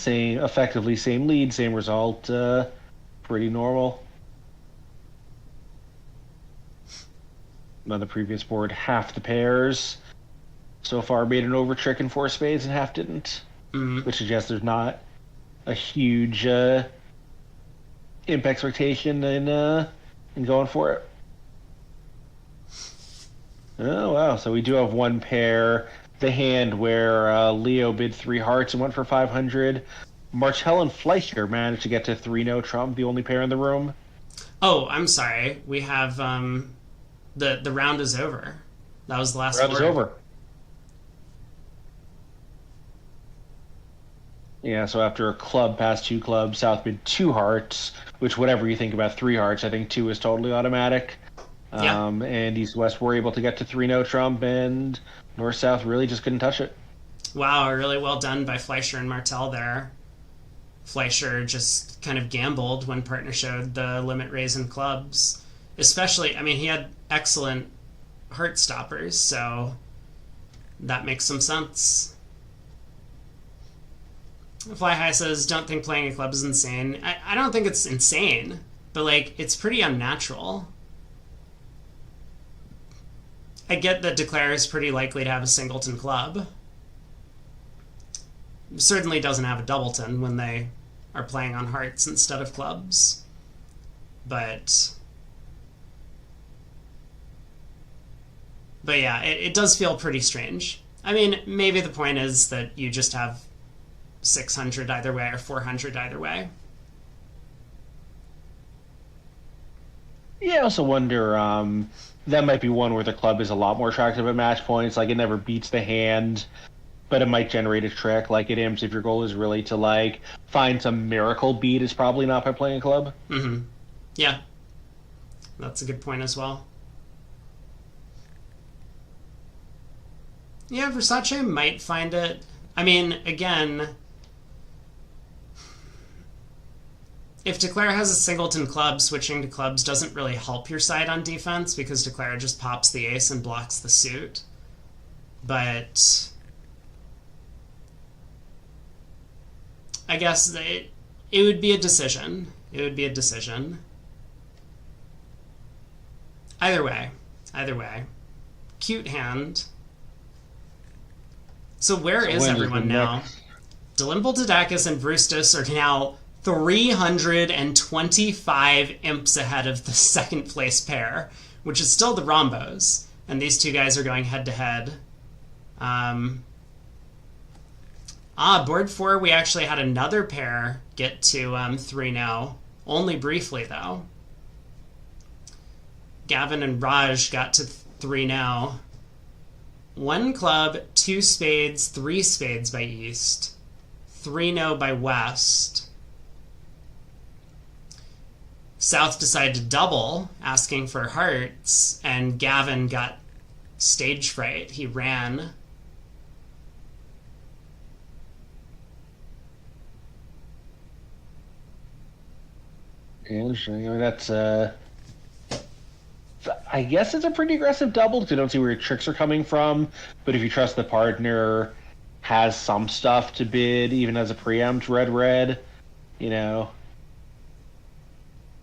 effectively same lead, same result. Pretty normal. On the previous board, half the pairs so far made an over trick in four spades and half didn't, which suggests there's not a huge imp expectation in going for it. Oh wow! So we do have one pair, the hand where Leo bid three hearts and went for 500. Martell and Fleischer managed to get to 3-no trump, the only pair in the room. Oh, I'm sorry. We have the round is over. That was the last Round is board. over. Yeah, so after a club past two clubs, South bid two hearts, which whatever you think about three hearts, I think two is totally automatic. Yeah. And East West were able to get to 3-no trump, and North South really just couldn't touch it. Wow, really well done by Fleischer and Martell there. Fleischer just kind of gambled when partner showed the limit raise in clubs. Especially, I mean, he had excellent heart stoppers, so that makes some sense. Fly High says, don't think playing a club is insane. I don't think it's insane, but, like, it's pretty unnatural. I get that Declare is pretty likely to have a singleton club. Certainly doesn't have a doubleton when they are playing on hearts instead of clubs. But yeah, it does feel pretty strange. I mean, maybe the point is that you just have 600 either way or 400 either way. Yeah, I also wonder, that might be one where the club is a lot more attractive at match points. Like, it never beats the hand, but it might generate a trick. Like, at imps, if your goal is really to, like, find some miracle beat, it's probably not by playing a club. Mm-hmm. Yeah. That's a good point as well. Yeah, Versace might find it. I mean, again, if Declare has a singleton club, switching to clubs doesn't really help your side on defense because Declare just pops the ace and blocks the suit. But I guess it would be a decision. It would be a decision. Either way. Cute hand. So where is everyone now? Delimple, Didakis, and Brustus are now 325 imps ahead of the second place pair, which is still the Rombos. And these two guys are going head to head. Board 4, we actually had another pair get to 3-0. Only briefly, though. Gavin and Raj got to 3-0. One club, two spades, three spades by East. 3-0 by West. South decided to double, asking for hearts, and Gavin got stage fright. He ran. Interesting. I mean, I guess it's a pretty aggressive double because you don't see where your tricks are coming from. But if you trust the partner has some stuff to bid, even as a preempt, red, you know,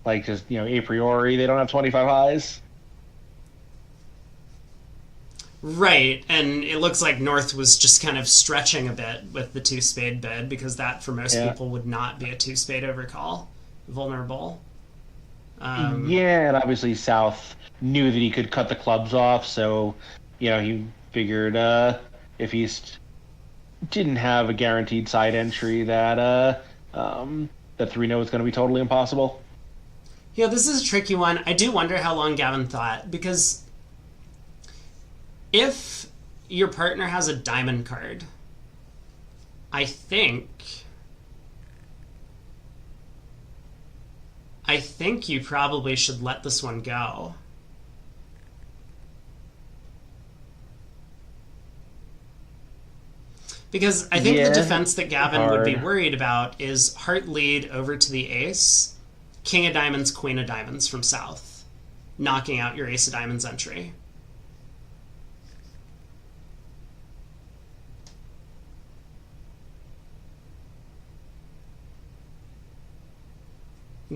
like just, a priori, they don't have 25 highs. Right, and it looks like North was just kind of stretching a bit with the two spade bid because that for most Yeah. people would not be a two spade overcall. Vulnerable. Yeah, and obviously South knew that he could cut the clubs off, so, he figured if East didn't have a guaranteed side entry that 3-0 was going to be totally impossible. Yeah, this is a tricky one. I do wonder how long Gavin thought, because if your partner has a diamond card, I think you probably should let this one go. Because I think the defense that Gavin would be worried about is heart lead over to the ace, king of diamonds, queen of diamonds from South, knocking out your ace of diamonds entry.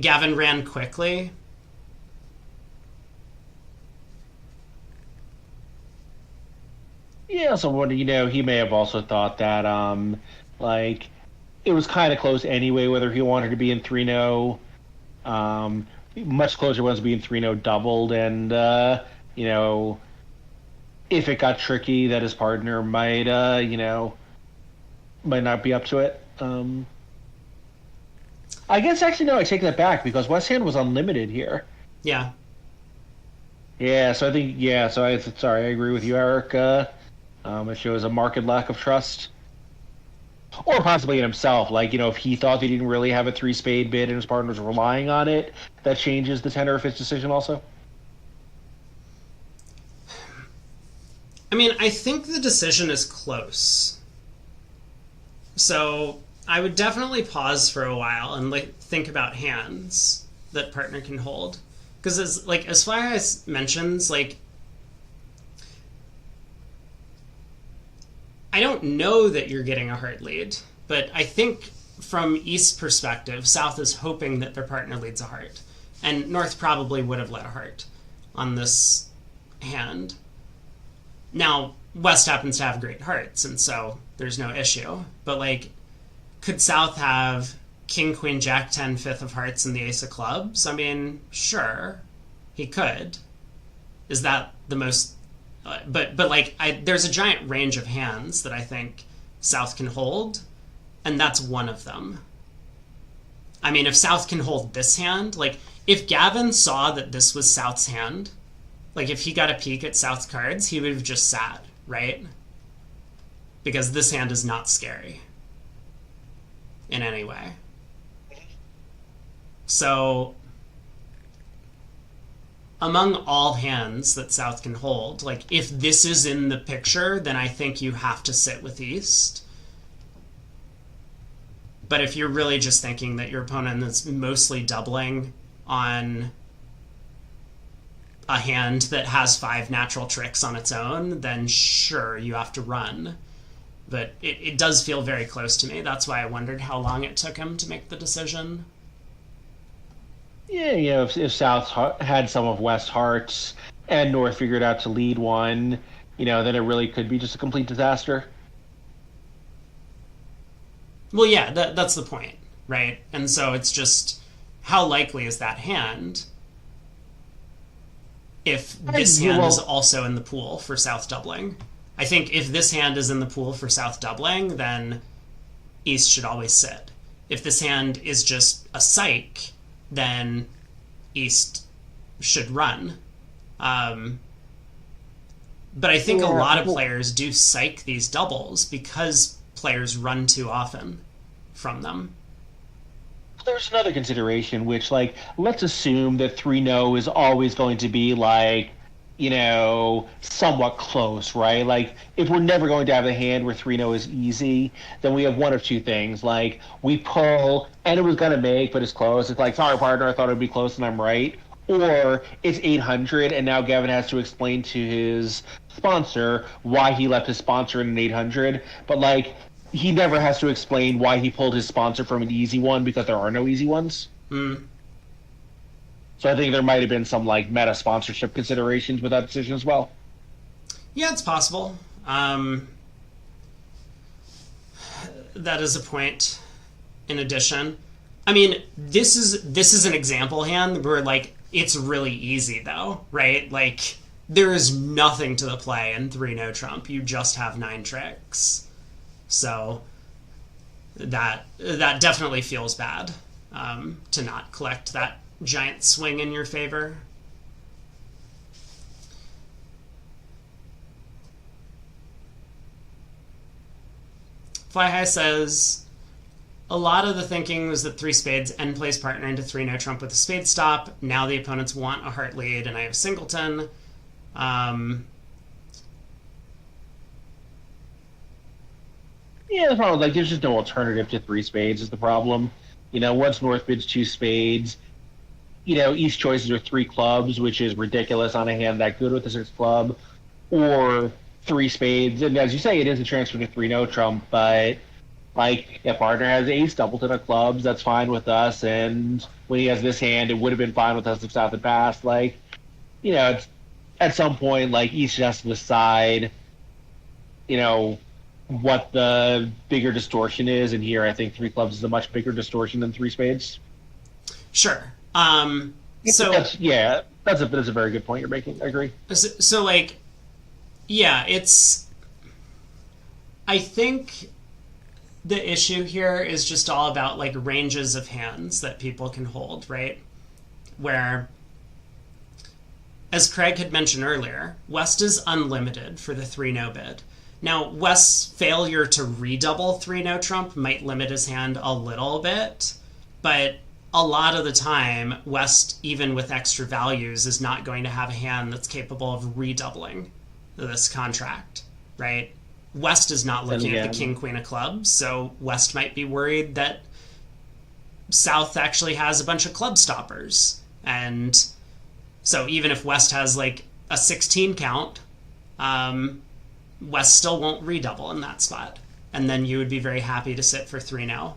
Gavin ran quickly. Yeah, so what he may have also thought that like it was kind of close anyway whether he wanted to be in 3-0. Much closer was being 3-0 doubled, and if it got tricky that his partner might might not be up to it. I guess actually no, I take that back because West Hand was unlimited here. Yeah. Yeah, so I think sorry, I agree with you, Eric. It shows a marked lack of trust. Or possibly in himself. Like, if he thought he didn't really have a 3-spade bid and his partner was relying on it, that changes the tenor of his decision also. I mean, I think the decision is close. So I would definitely pause for a while and think about hands that partner can hold. Because as far as mentions, I don't know that you're getting a heart lead, but I think from East's perspective, South is hoping that their partner leads a heart. And North probably would have led a heart on this hand. Now, West happens to have great hearts, and so there's no issue. But, could South have King, Queen, Jack, 10, fifth of hearts, and the ace of clubs? I mean, sure, he could. Is that the most... But there's a giant range of hands that I think South can hold, and that's one of them. I mean, if South can hold this hand, if Gavin saw that this was South's hand, if he got a peek at South's cards, he would have just sat, right? Because this hand is not scary in any way. So among all hands that South can hold, if this is in the picture, then I think you have to sit with East. But if you're really just thinking that your opponent is mostly doubling on a hand that has 5 natural tricks on its own, then sure, you have to run. But it does feel very close to me. That's why I wondered how long it took him to make the decision. Yeah, if South had some of West hearts and North figured out to lead one, then it really could be just a complete disaster. Well, yeah, that's the point, right? And so it's just, how likely is that hand if this hand is also in the pool for South doubling? I think if this hand is in the pool for South doubling, then East should always sit. If this hand is just a psych, then East should run. But I think a lot of players do psych these doubles because players run too often from them. There's another consideration, which, let's assume that 3-0 is always going to be, somewhat close, right? Like, if we're never going to have a hand where 3-0 is easy, then we have one of two things. Like, we pull, and it was going to make, but it's close. It's like, sorry, partner, I thought it would be close, and I'm right. Or it's 800, and now Gavin has to explain to his sponsor why he left his sponsor in an 800. But, like, he never has to explain why he pulled his sponsor from an easy one because there are no easy ones. Mm. So I think there might have been some like meta sponsorship considerations with that decision as well. Yeah, it's possible. That is a point. In addition, I mean, this is an example hand where like it's really easy though, right? Like there is nothing to the play in 3-no trump. You just have 9 tricks, so that definitely feels bad to not collect that giant swing in your favor. Fly High says, a lot of the thinking was that 3 spades end plays partner into 3-no trump with a spade stop. Now the opponents want a heart lead, and I have singleton. Yeah, the problem like there's just no alternative to 3 spades is the problem. Once North bids 2 spades, East choices are 3 clubs, which is ridiculous on a hand that good with a 6 club, or 3 spades. And as you say, it is a transfer to 3-no trump, but like if partner has ace doubleton of clubs, that's fine with us. And when he has this hand, it would have been fine with us if South had passed. Like, it's, at some point, like East has to decide, what the bigger distortion is. And here, I think 3 clubs is a much bigger distortion than 3 spades. Sure. That's a very good point you're making. I agree. So like, yeah, I think the issue here is just all about like ranges of hands that people can hold, right? Where, as Craig had mentioned earlier, West is unlimited for the 3-no bid. Now, West's failure to redouble 3-no trump might limit his hand a little bit, but a lot of the time, West, even with extra values, is not going to have a hand that's capable of redoubling this contract, right? West is not looking at the king, queen of clubs, so West might be worried that South actually has a bunch of club stoppers. And so even if West has like a 16 count, West still won't redouble in that spot. And then you would be very happy to sit for 3-0.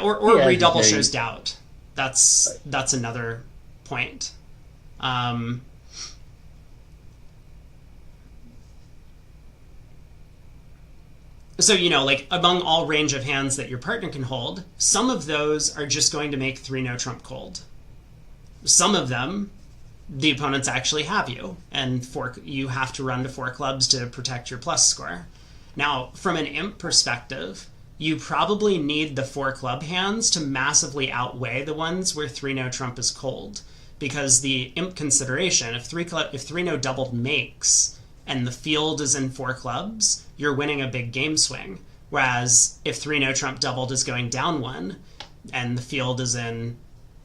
Or redouble shows doubt. That's another point. So, like among all range of hands that your partner can hold, some of those are just going to make 3-no trump cold. Some of them, the opponents actually have you, and you have to run to 4 clubs to protect your plus score. Now, from an imp perspective, you probably need the 4 club hands to massively outweigh the ones where 3-no trump is cold, because the imp consideration, if 3-no doubled makes and the field is in 4 clubs, you're winning a big game swing. Whereas if 3-no trump doubled is going down 1 and the field is in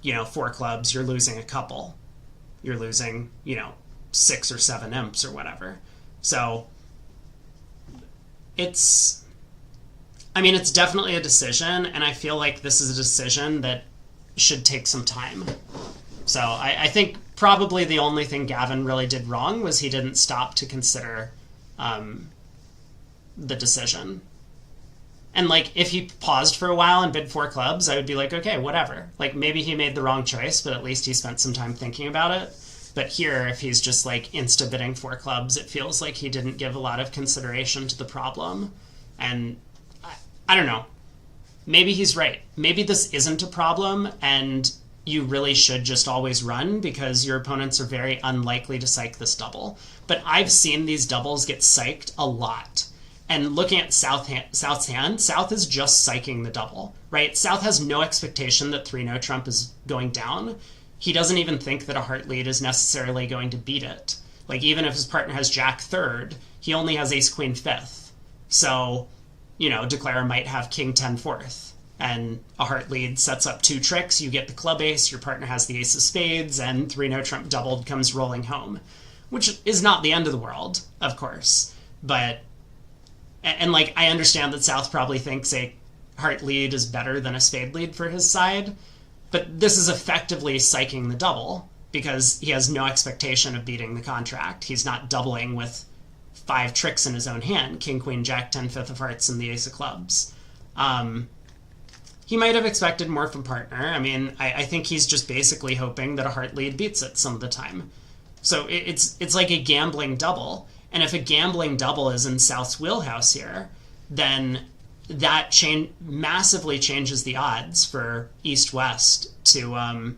4 clubs, you're losing a couple. You're losing 6 or 7 imps or whatever. So it's definitely a decision, and I feel like this is a decision that should take some time. So I think probably the only thing Gavin really did wrong was he didn't stop to consider the decision. And like if he paused for a while and bid 4 clubs, I would be like, okay, whatever. Like maybe he made the wrong choice, but at least he spent some time thinking about it. But here, if he's just like insta bidding 4 clubs, it feels like he didn't give a lot of consideration to the problem. And I don't know. Maybe he's right. Maybe this isn't a problem, and you really should just always run because your opponents are very unlikely to psych this double. But I've seen these doubles get psyched a lot. And looking at South's hand, South is just psyching the double, right? South has no expectation that 3-no trump is going down. He doesn't even think that a heart lead is necessarily going to beat it. Like, even if his partner has jack third, he only has ace queen fifth. So, Declare might have king 10 fourth. and a heart lead sets up 2 tricks. You get the club ace, your partner has the ace of spades, and 3 no trump doubled comes rolling home, which is not the end of the world, of course. But, and like, I understand that South probably thinks a heart lead is better than a spade lead for his side, but this is effectively psyching the double because he has no expectation of beating the contract. He's not doubling with 5 tricks in his own hand: king, queen, jack, 10, 5th of hearts, and the ace of clubs. He might have expected more from partner. I mean, I think he's just basically hoping that a heart lead beats it some of the time. So it's like a gambling double. And if a gambling double is in South's wheelhouse here, then that massively changes the odds for East-West to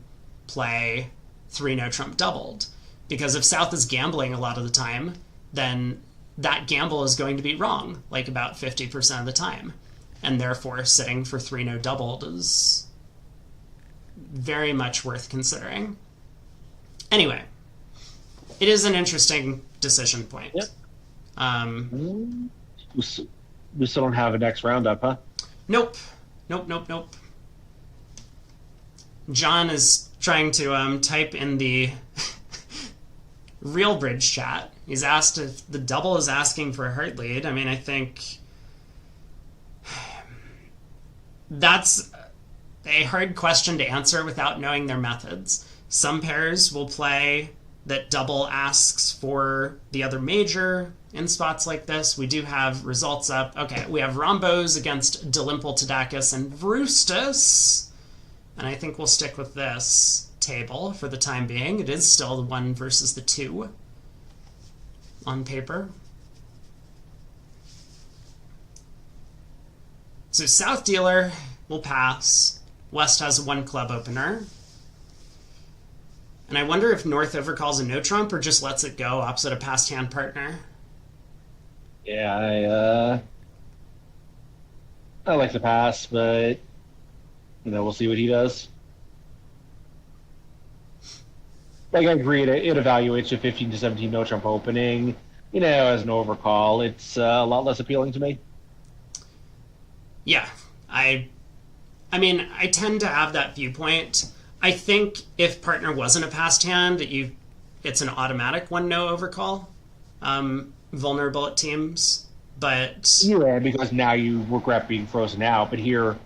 play 3 no trump doubled. Because if South is gambling a lot of the time, then that gamble is going to be wrong, like about 50% of the time. And therefore, sitting for 3 no doubled is very much worth considering. Anyway, it is an interesting decision point. Yep. We still don't have a next roundup, huh? Nope. John is trying to type in the real bridge chat. He's asked if the double is asking for a heart lead. I mean, I think that's a hard question to answer without knowing their methods. Some pairs will play that double asks for the other major in spots like this. We do have results up. Okay, we have Rombos against Delimple, Tadakis, and Vrustus. And I think we'll stick with this table for the time being. It is still the 1 versus the 2 on paper. So South dealer will pass. West has a 1 club opener. And I wonder if North overcalls a no trump or just lets it go opposite a passed hand partner. Yeah, I like the pass, but we'll see what he does. Like, I agree, it evaluates a 15 to 17 no trump opening. As an overcall, it's a lot less appealing to me. Yeah, I mean, I tend to have that viewpoint. I think if partner wasn't a passed hand, it's an automatic 1 no overcall, vulnerable at teams. But yeah, because now you regret being frozen out. But here,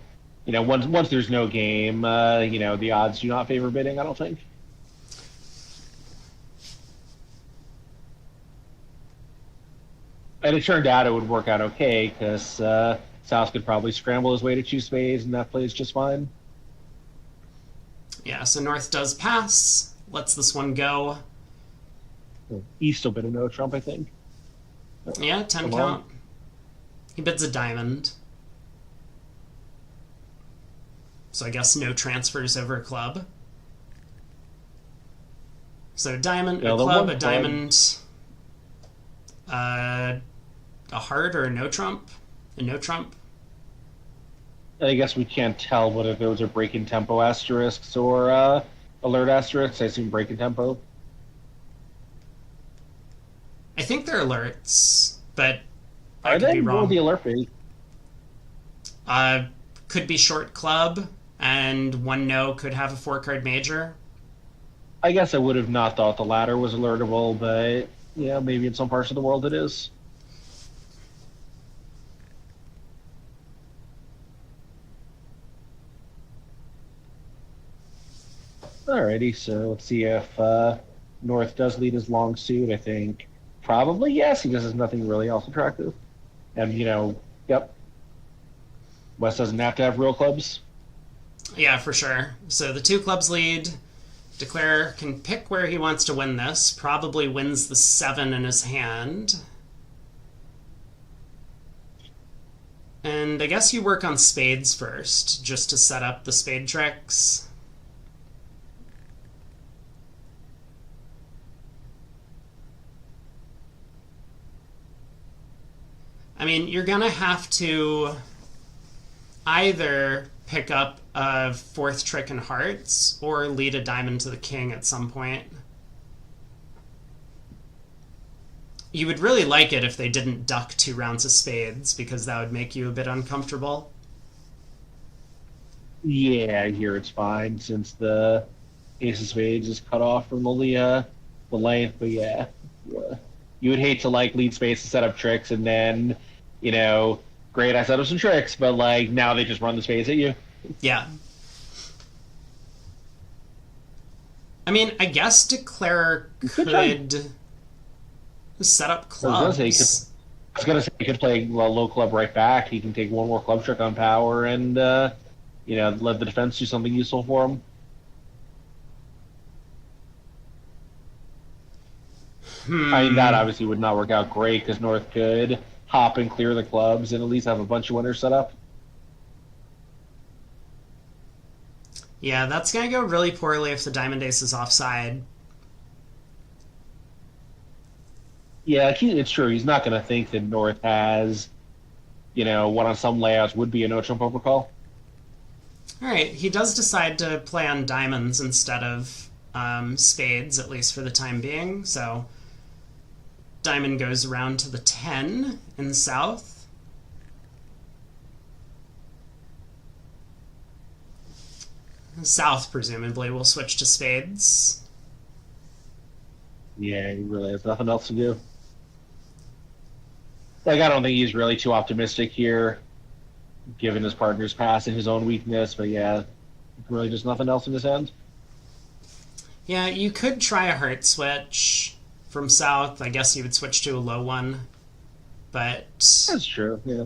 once there's no game, the odds do not favor bidding, I don't think. And it turned out it would work out okay because South could probably scramble his way to 2 spades, and that plays just fine. Yeah, so North does pass, lets this one go. East will bid a no trump, I think. Yeah, 10 count. He bids a diamond. So I guess no transfers over a club. So diamond, a club, a diamond, a heart or a no trump? A no trump? I guess we can't tell whether those are break-in tempo asterisks or alert asterisks. I assume break-in tempo. I think they're alerts, but I could be wrong. What would the alert be? Could be short club, and 1 no could have a 4-card major. I guess I would have not thought the latter was alertable, but yeah, maybe in some parts of the world it is. Alrighty, so let's see if North does lead his long suit. I think probably yes, he just has nothing really else attractive. And, yep. West doesn't have to have real clubs. Yeah, for sure. So the 2 clubs lead. Declare can pick where he wants to win this. Probably wins the 7 in his hand. And I guess you work on spades first, just to set up the spade tricks. I mean, you're going to have to either pick up a 4th trick in hearts or lead a diamond to the king at some point. You would really like it if they didn't duck 2 rounds of spades, because that would make you a bit uncomfortable. Yeah, here it's fine since the ace of spades is cut off from the length. But yeah, you would hate to like lead space to set up tricks and then, you know, great, I set up some tricks, but like now they just run the space at you. Yeah. I mean, I guess Declare Good try. could set up I was gonna say, clubs. he could play low club right back. He can take one more club trick on power and let the defense do something useful for him. I mean, that Hmm. obviously would not work out great because North could hop and clear the clubs and at least have a bunch of winners set up. Yeah, that's gonna go really poorly if the Diamond Ace is offside. Yeah, it's true. He's not going to think that North has, what on some layouts would be a no trump overcall. Alright, he does decide to play on diamonds instead of spades, at least for the time being. So diamond goes around to the 10 in south. South, presumably, will switch to spades. Yeah, he really has nothing else to do. Like, I don't think he's really too optimistic here, given his partner's past and his own weakness. But yeah, really just nothing else in his hand. Yeah, you could try a heart switch from south. I guess you would switch to a low one. But That's true. Yeah,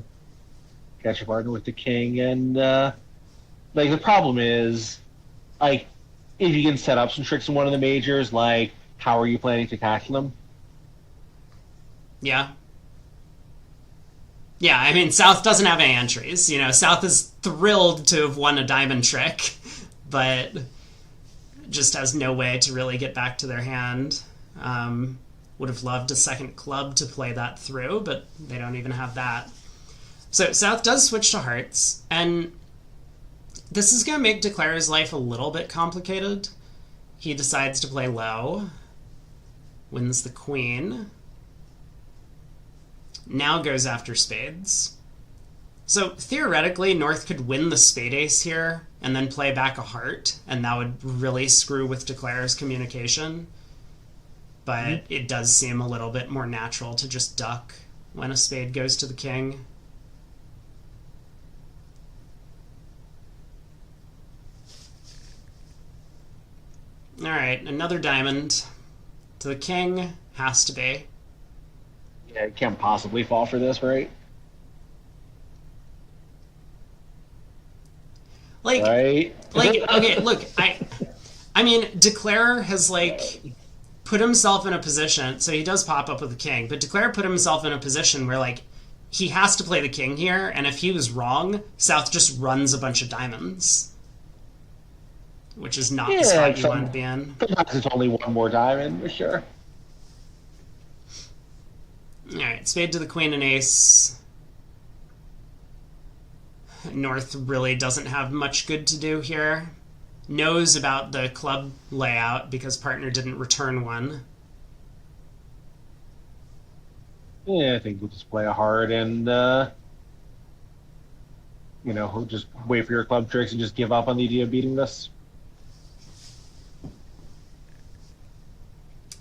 catch a partner with the king, and like the problem is, like, if you can set up some tricks in one of the majors, like, how are you planning to catch them? yeah. Yeah, I mean, South doesn't have any entries. South is thrilled to have won a diamond trick, but just has no way to really get back to their hand. Would have loved a second club to play that through, but they don't even have that. So South does switch to hearts, and this is going to make Declare's life a little bit complicated. He decides to play low, wins the queen, now goes after spades. So theoretically, North could win the spade ace here and then play back a heart, and that would really screw with Declare's communication. But it does seem a little bit more natural to just duck when a spade goes to the king. Alright, another diamond to the king. Has to be. Yeah, you can't possibly fall for this, right? Like, Right? okay, look, I mean, Declare has, put himself in a position, so he does pop up with the king, but Declare put himself in a position where, he has to play the king here, and if he was wrong, South just runs a bunch of diamonds, which is not the Yeah, spot you want to be in. sometimes it's only one more diamond for sure. Alright, spade to the queen and ace. North really doesn't have much good to do here. Knows about the club layout because partner didn't return one. Yeah, I think we'll just play a hard and just wait for your club tricks and just give up on the idea of beating this.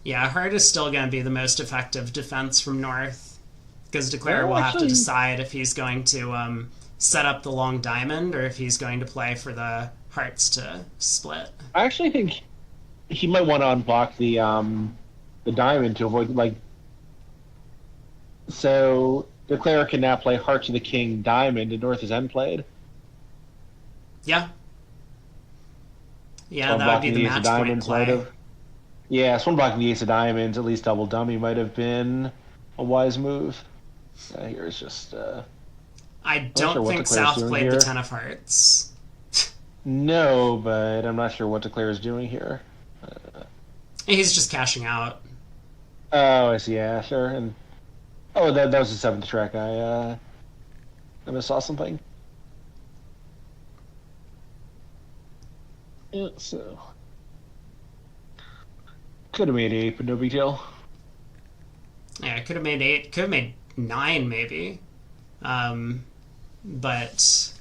Yeah, hard is still going to be the most effective defense from North because Declare will have to Actually, decide if he's going to set up the long diamond or if he's going to play for the hearts to split. I actually think he might want to unblock the diamond to avoid so Declare can now play heart to the king diamond and North is end played. Yeah. Yeah, So that would be unblocking the the ace of match point diamonds might play. have. Yeah, so unblocking the ace of diamonds, at least double dummy, might have been a wise move. Here's just. I I'm not sure don't what think Declare's South doing played the here. 10 of hearts. No, but I'm not sure what Declare is doing here. He's just cashing out. Oh, I see. Yeah, sure. And that was the seventh track. I missed saw something. Yeah, so could have made eight, but no big deal. Yeah, could have made 8, could have made 9 maybe. But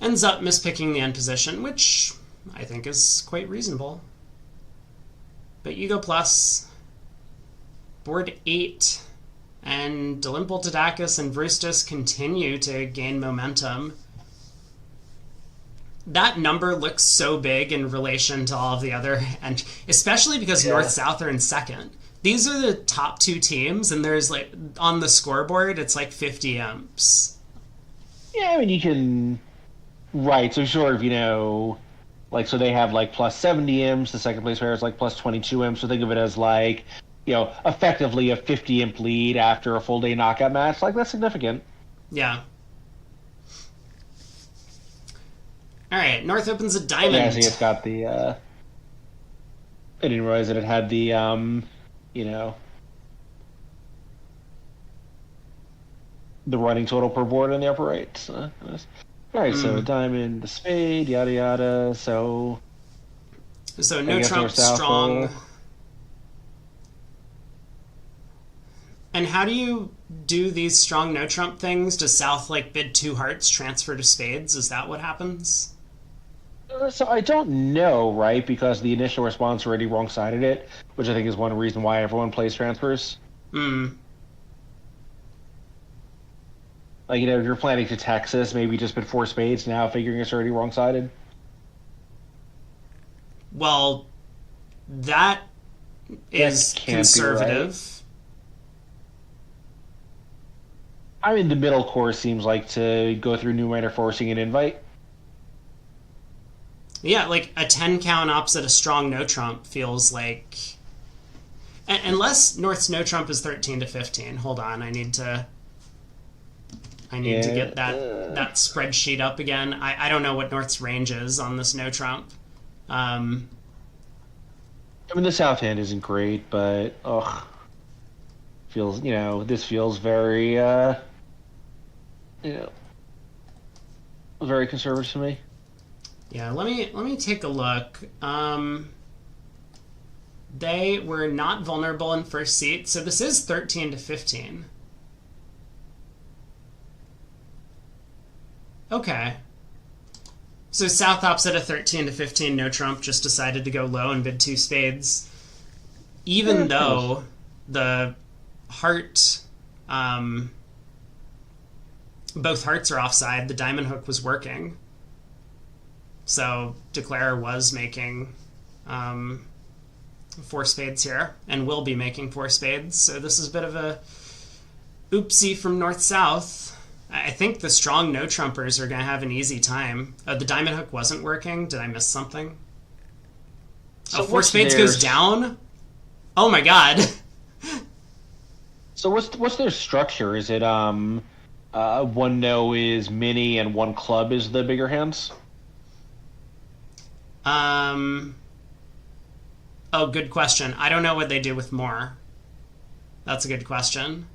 ends up mispicking the end position, which I think is quite reasonable. But you go plus, board 8, and Delimpal, Tadakis, and Brustus continue to gain momentum. That number looks so big in relation to all of the other, and especially because North-South are in second. These are the top two teams, and there's like, on the scoreboard, it's like 50 imps. Yeah, I mean, you can... Right, so sort of, like, so they have like plus 70 imps, the second place pair is like plus 22 imps, so think of it as like, effectively a 50 imp lead after a full day knockout match. Like, that's significant. Yeah. Alright, North opens a diamond. Yeah, see, it's got the, I didn't realize that it had the, the running total per board in the upper right. So, alright, so diamond, the spade, yada yada, so no trump, strong. And how do you do these strong no trump things? Does South like bid 2 hearts, transfer to spades? Is that what happens? So I don't know, right? Because the initial response already wrong-sided it, which I think is one reason why everyone plays transfers. Like, if you're planning to Texas, maybe just put 4 spades now, figuring it's already wrong-sided. Well, that is conservative. I mean, the middle course seems like to go through numerator forcing an invite. Yeah, like a 10 count opposite a strong no trump feels like... Unless North's no trump is 13 to 15. Hold on, I need to get that spreadsheet up again. I don't know what North's range is on this no trump. I mean, the south hand isn't great, but feels this feels very very conservative to me. Yeah, let me take a look. They were not vulnerable in first seat, so this is 13 to 15. Okay. So South opposite a 13 to 15 no trump just decided to go low and bid 2 spades. Even though the heart, both hearts are offside, the diamond hook was working. So Declare was making 4 spades here, and will be making 4 spades. So this is a bit of a oopsie from North-South. I think the strong no-trumpers are going to have an easy time. The diamond hook wasn't working. Did I miss something? So 4 spades goes down? Oh my god. So what's their structure? Is it one no is mini and 1 club is the bigger hands? Oh, good question. I don't know what they do with more. That's a good question.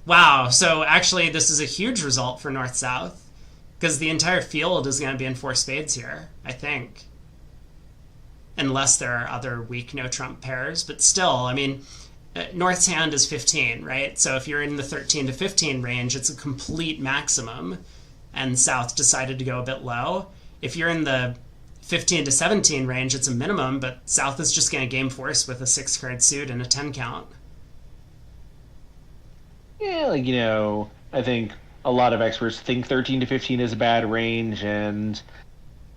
Wow, so actually this is a huge result for North-South, because the entire field is going to be in 4 spades here, I think. Unless there are other weak no-trump pairs, but still, I mean, North's hand is 15, right? So if you're in the 13 to 15 range, it's a complete maximum, and South decided to go a bit low. If you're in the 15 to 17 range, it's a minimum, but South is just going to game force with a 6-card suit and a 10 count. Yeah, like, I think a lot of experts think 13 to 15 is a bad range, and,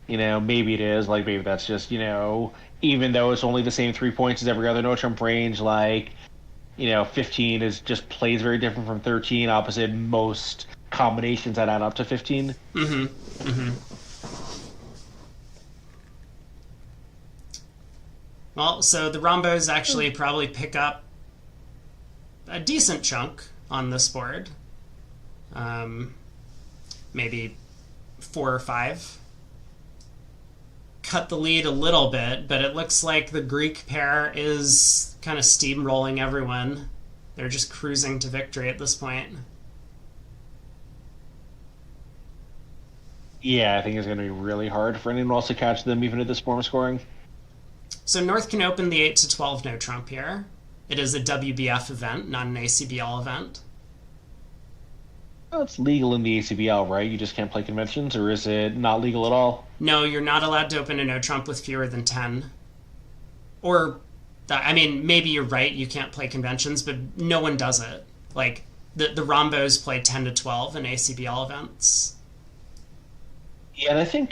maybe it is. Like, maybe that's just, even though it's only the same 3 points as every other no-trump range, like, 15 just plays very different from 13, opposite most combinations that add up to 15. Mm-hmm. Mm-hmm. Well, so the Rombos actually probably pick up a decent chunk on this board. Maybe 4 or 5. Cut the lead a little bit, but it looks like the Greek pair is kind of steamrolling everyone. They're just cruising to victory at this point. Yeah, I think it's going to be really hard for anyone else to catch them, even at this form of scoring. So North can open the 8 to 12 no trump here. It is a WBF event, not an ACBL event. Well, it's legal in the ACBL, right? You just can't play conventions, or is it not legal at all? No, you're not allowed to open a no trump with fewer than 10. Or, I mean, maybe you're right, you can't play conventions, but no one does it. Like, the Rombos play 10 to 12 in ACBL events. Yeah, and I think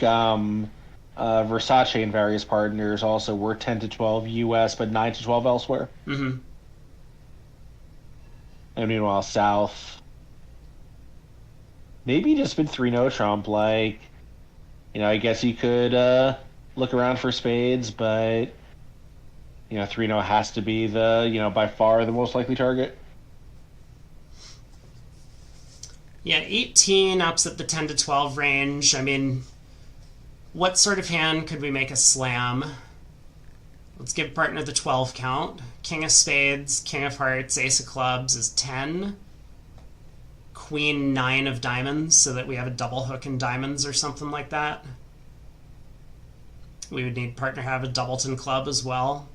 Versace and various partners also were 10 to 12 US, but 9 to 12 elsewhere. Mm-hmm. And meanwhile, South, maybe just been 3 no Trump. Like, I guess you could look around for spades, but, 3 no has to be by far the most likely target. Yeah, 18 ups at the 10 to 12 range. I mean, what sort of hand could we make a slam? Let's give partner the 12 count. King of spades, king of hearts, ace of clubs is 10. Queen 9 of diamonds, so that we have a double hook in diamonds or something like that. We would need partner have a doubleton club as well.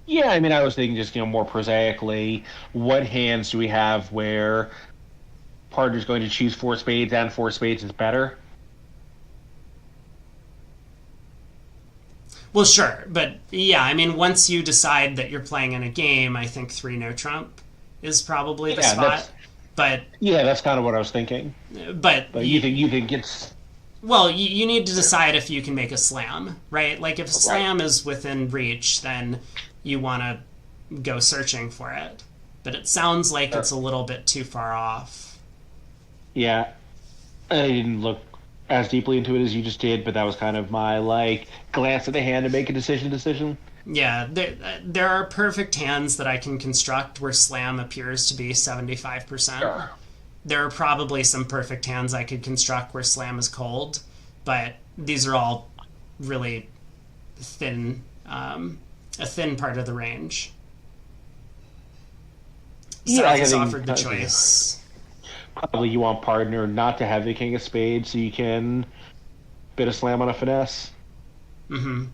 Yeah, I mean, I was thinking just, more prosaically, what hands do we have where partner's going to choose 4 spades and 4 spades is better? Well, sure, but yeah, I mean, once you decide that you're playing in a game, I think 3 no trump is probably the spot. But yeah, that's kind of what I was thinking. But you think it's... Well, you need to decide if you can make a slam, right? Like, if a slam is within reach, then you want to go searching for it. But it sounds like it's a little bit too far off. Yeah. I didn't look as deeply into it as you just did, but that was kind of my, glance at the hand to make a decision. Yeah, there are perfect hands that I can construct where slam appears to be 75%. Sure. There are probably some perfect hands I could construct where slam is cold, but these are all really thin, a thin part of the range. So I just offered the choice. Probably you want partner not to have the king of spades so you can bid a slam on a finesse. Mm-hmm.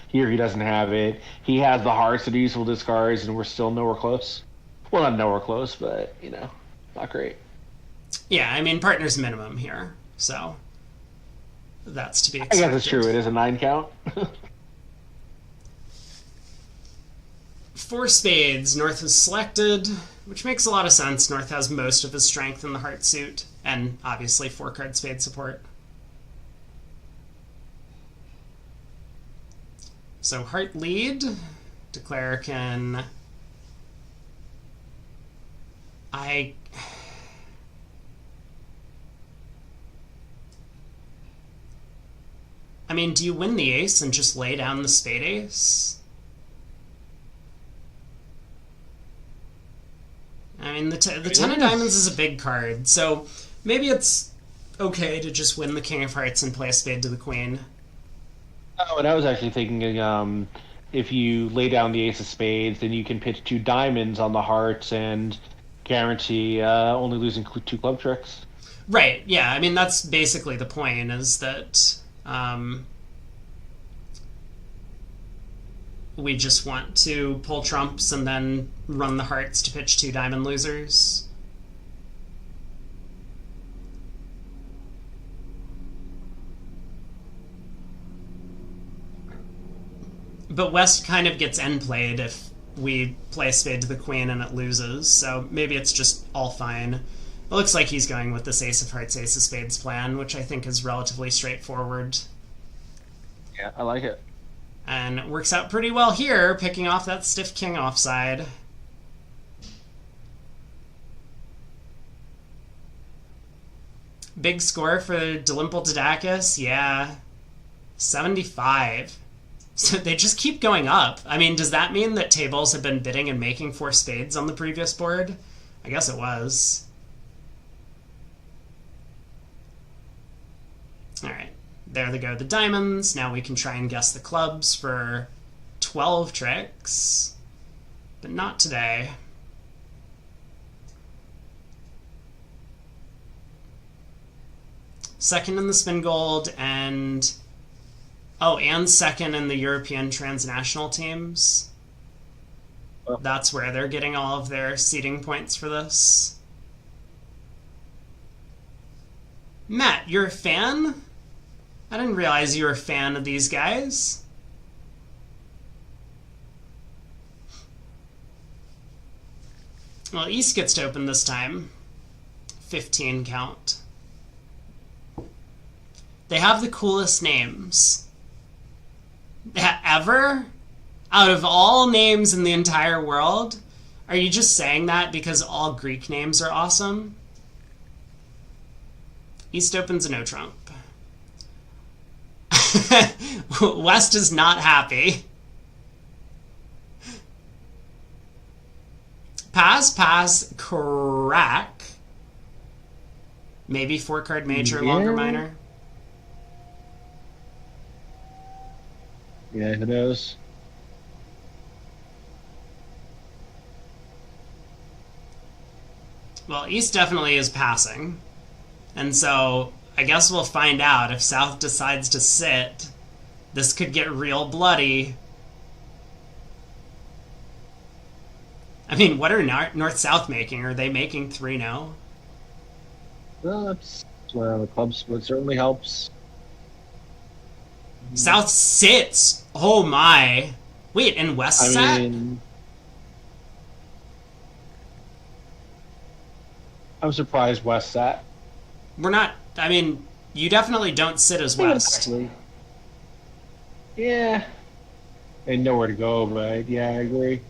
Here he doesn't have it. He has the hearts that he useful discards, and we're still nowhere close. Well, not nowhere close, but, not great. Yeah, I mean, partner's minimum here, so that's to be expected. I guess it's true. It is a 9 count. 4 spades. North is selected, which makes a lot of sense. North has most of his strength in the heart suit, and obviously 4-card spade support. So heart lead. Declare can... I mean, do you win the ace and just lay down the spade ace? I mean, the 10 of diamonds is a big card, so maybe it's okay to just win the king of hearts and play a spade to the queen. Oh, and I was actually thinking, if you lay down the ace of spades, then you can pitch 2 diamonds on the hearts and guarantee only losing 2 club tricks. Right, yeah. I mean, that's basically the point, is that we just want to pull trumps and then run the hearts to pitch 2 diamond losers. But West kind of gets end played if we play a spade to the queen and it loses, so maybe it's just all fine. It looks like he's going with this ace of hearts, ace of spades plan, which I think is relatively straightforward. Yeah, I like it. And it works out pretty well here, picking off that stiff king offside. Big score for Delimple Didakis, yeah. 75. So they just keep going up. I mean, does that mean that tables have been bidding and making 4 spades on the previous board? I guess it was. Alright, there they go, the diamonds. Now we can try and guess the clubs for 12 tricks. But not today. Second in the spin gold, and... oh, and second in the European transnational teams. That's where they're getting all of their seeding points for this. Matt, you're a fan? I didn't realize you were a fan of these guys. Well, East gets to open this time. 15 count. They have the coolest names. Ever? Out of all names in the entire world? Are you just saying that because all Greek names are awesome? East opens a no trump. West is not happy. Pass, crack. Maybe 4-card major, longer minor. Yeah, who knows? Well, East definitely is passing. And so I guess we'll find out if South decides to sit. This could get real bloody. I mean, what are North-South making? Are they making 3-0? Well, the club split certainly helps. South sits. Oh my. Wait, and West sat? I'm surprised West sat. We're not. I mean, you definitely don't sit as West. Actually. Yeah. And nowhere to go, but yeah, I agree.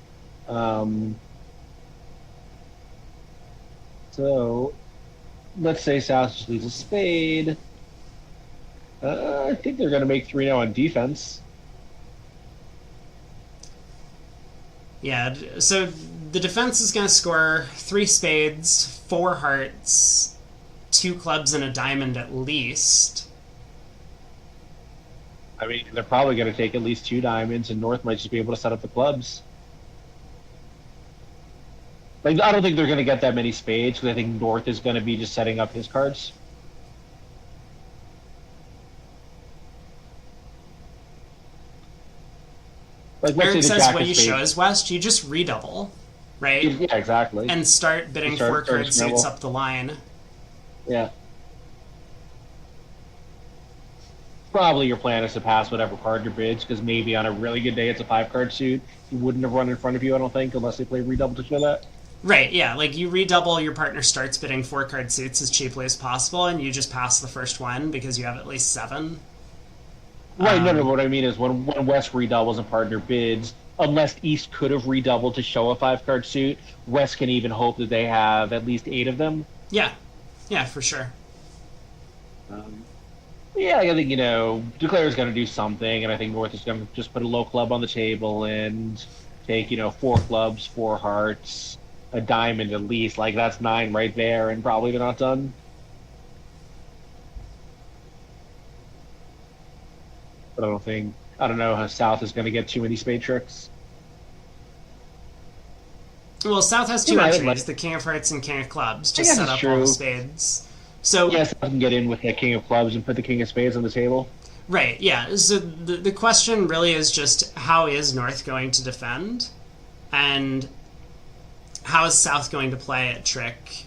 So, let's say South just leaves a spade. I think they're going to make 3-0 on defense. Yeah, so the defense is going to score 3 spades, 4 hearts, 2 clubs, and a diamond at least. I mean, they're probably going to take at least 2 diamonds, and North might just be able to set up the clubs. Like, I don't think they're going to get that many spades, because I think North is going to be just setting up his cards. Like, Eric says what you show is West, you just redouble, right? Yeah, exactly. And start bidding 4-card suits up the line. Yeah. Probably your plan is to pass whatever card your bids, because maybe on a really good day it's a 5-card suit. He wouldn't have run in front of you, I don't think, unless they play redouble to show that. Right, yeah. Like, you redouble, your partner starts bidding 4-card suits as cheaply as possible, and you just pass the first one because you have at least 7. Right, no, what I mean is when West redoubles and partner bids, unless East could have redoubled to show a 5-card suit, West can even hope that they have at least 8 of them. Yeah, for sure. Yeah, I think, Declare's going to do something, and I think North is going to just put a low club on the table and take, 4 clubs, 4 hearts, a diamond at least. Like, that's 9 right there, and probably they're not done. But I don't know how South is going to get too many spade tricks. Well, South has 2 entries, the King of Hearts and King of Clubs, to set up all the spades. So yes, I can get in with the King of Clubs and put the King of Spades on the table. Right, yeah. So the question really is just how is North going to defend? And how is South going to play at trick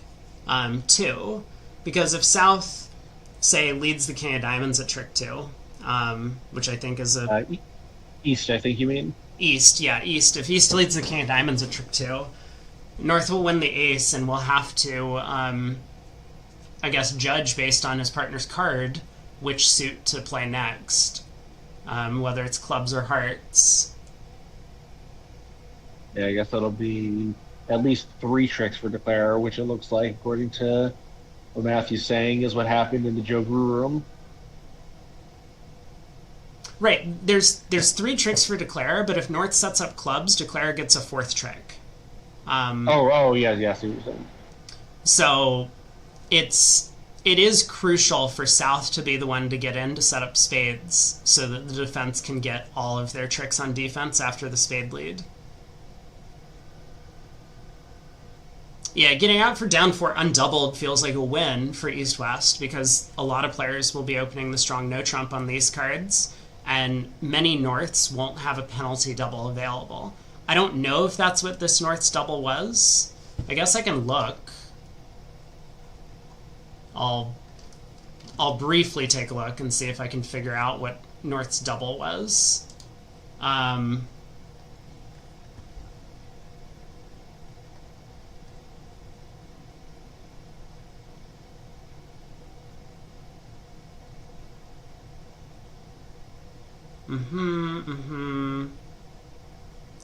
2? Because if South, say, leads the King of Diamonds at trick 2, which I think is a... East, I think you mean? East, yeah, East. If East leads the King of Diamonds at trick 2, North will win the ace and will have to, I guess, judge based on his partner's card which suit to play next, whether it's clubs or hearts. Yeah, I guess that'll be at least 3 tricks for Declare, which it looks like, according to what Matthew's saying, is what happened in the Joe Brewer room. Right. There's 3 tricks for Declare, but if North sets up clubs, Declare gets a 4th trick. Yeah, I see what you're saying. So it is crucial for South to be the one to get in to set up spades so that the defense can get all of their tricks on defense after the spade lead. Yeah, getting out for down 4 undoubled feels like a win for East-West because a lot of players will be opening the strong no-trump on these cards, and many Norths won't have a penalty double available. I don't know if that's what this North's double was. I guess I can look. I'll briefly take a look and see if I can figure out what North's double was.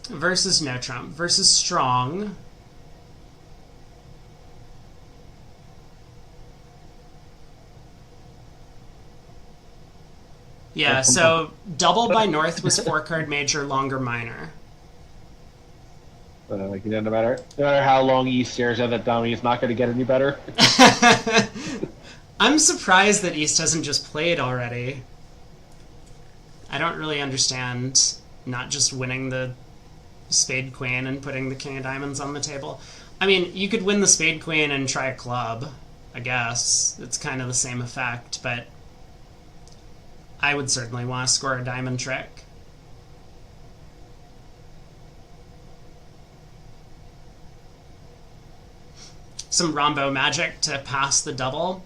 Versus no trump. Versus strong. Yeah, so double by North was 4-card major, longer minor. Like, no matter how long East stares at that dummy, it's not going to get any better. I'm surprised that East hasn't just played already. I don't really understand not just winning the spade queen and putting the king of diamonds on the table. I mean, you could win the spade queen and try a club, I guess. It's kind of the same effect, but I would certainly want to score a diamond trick. Some Rombo magic to pass the double.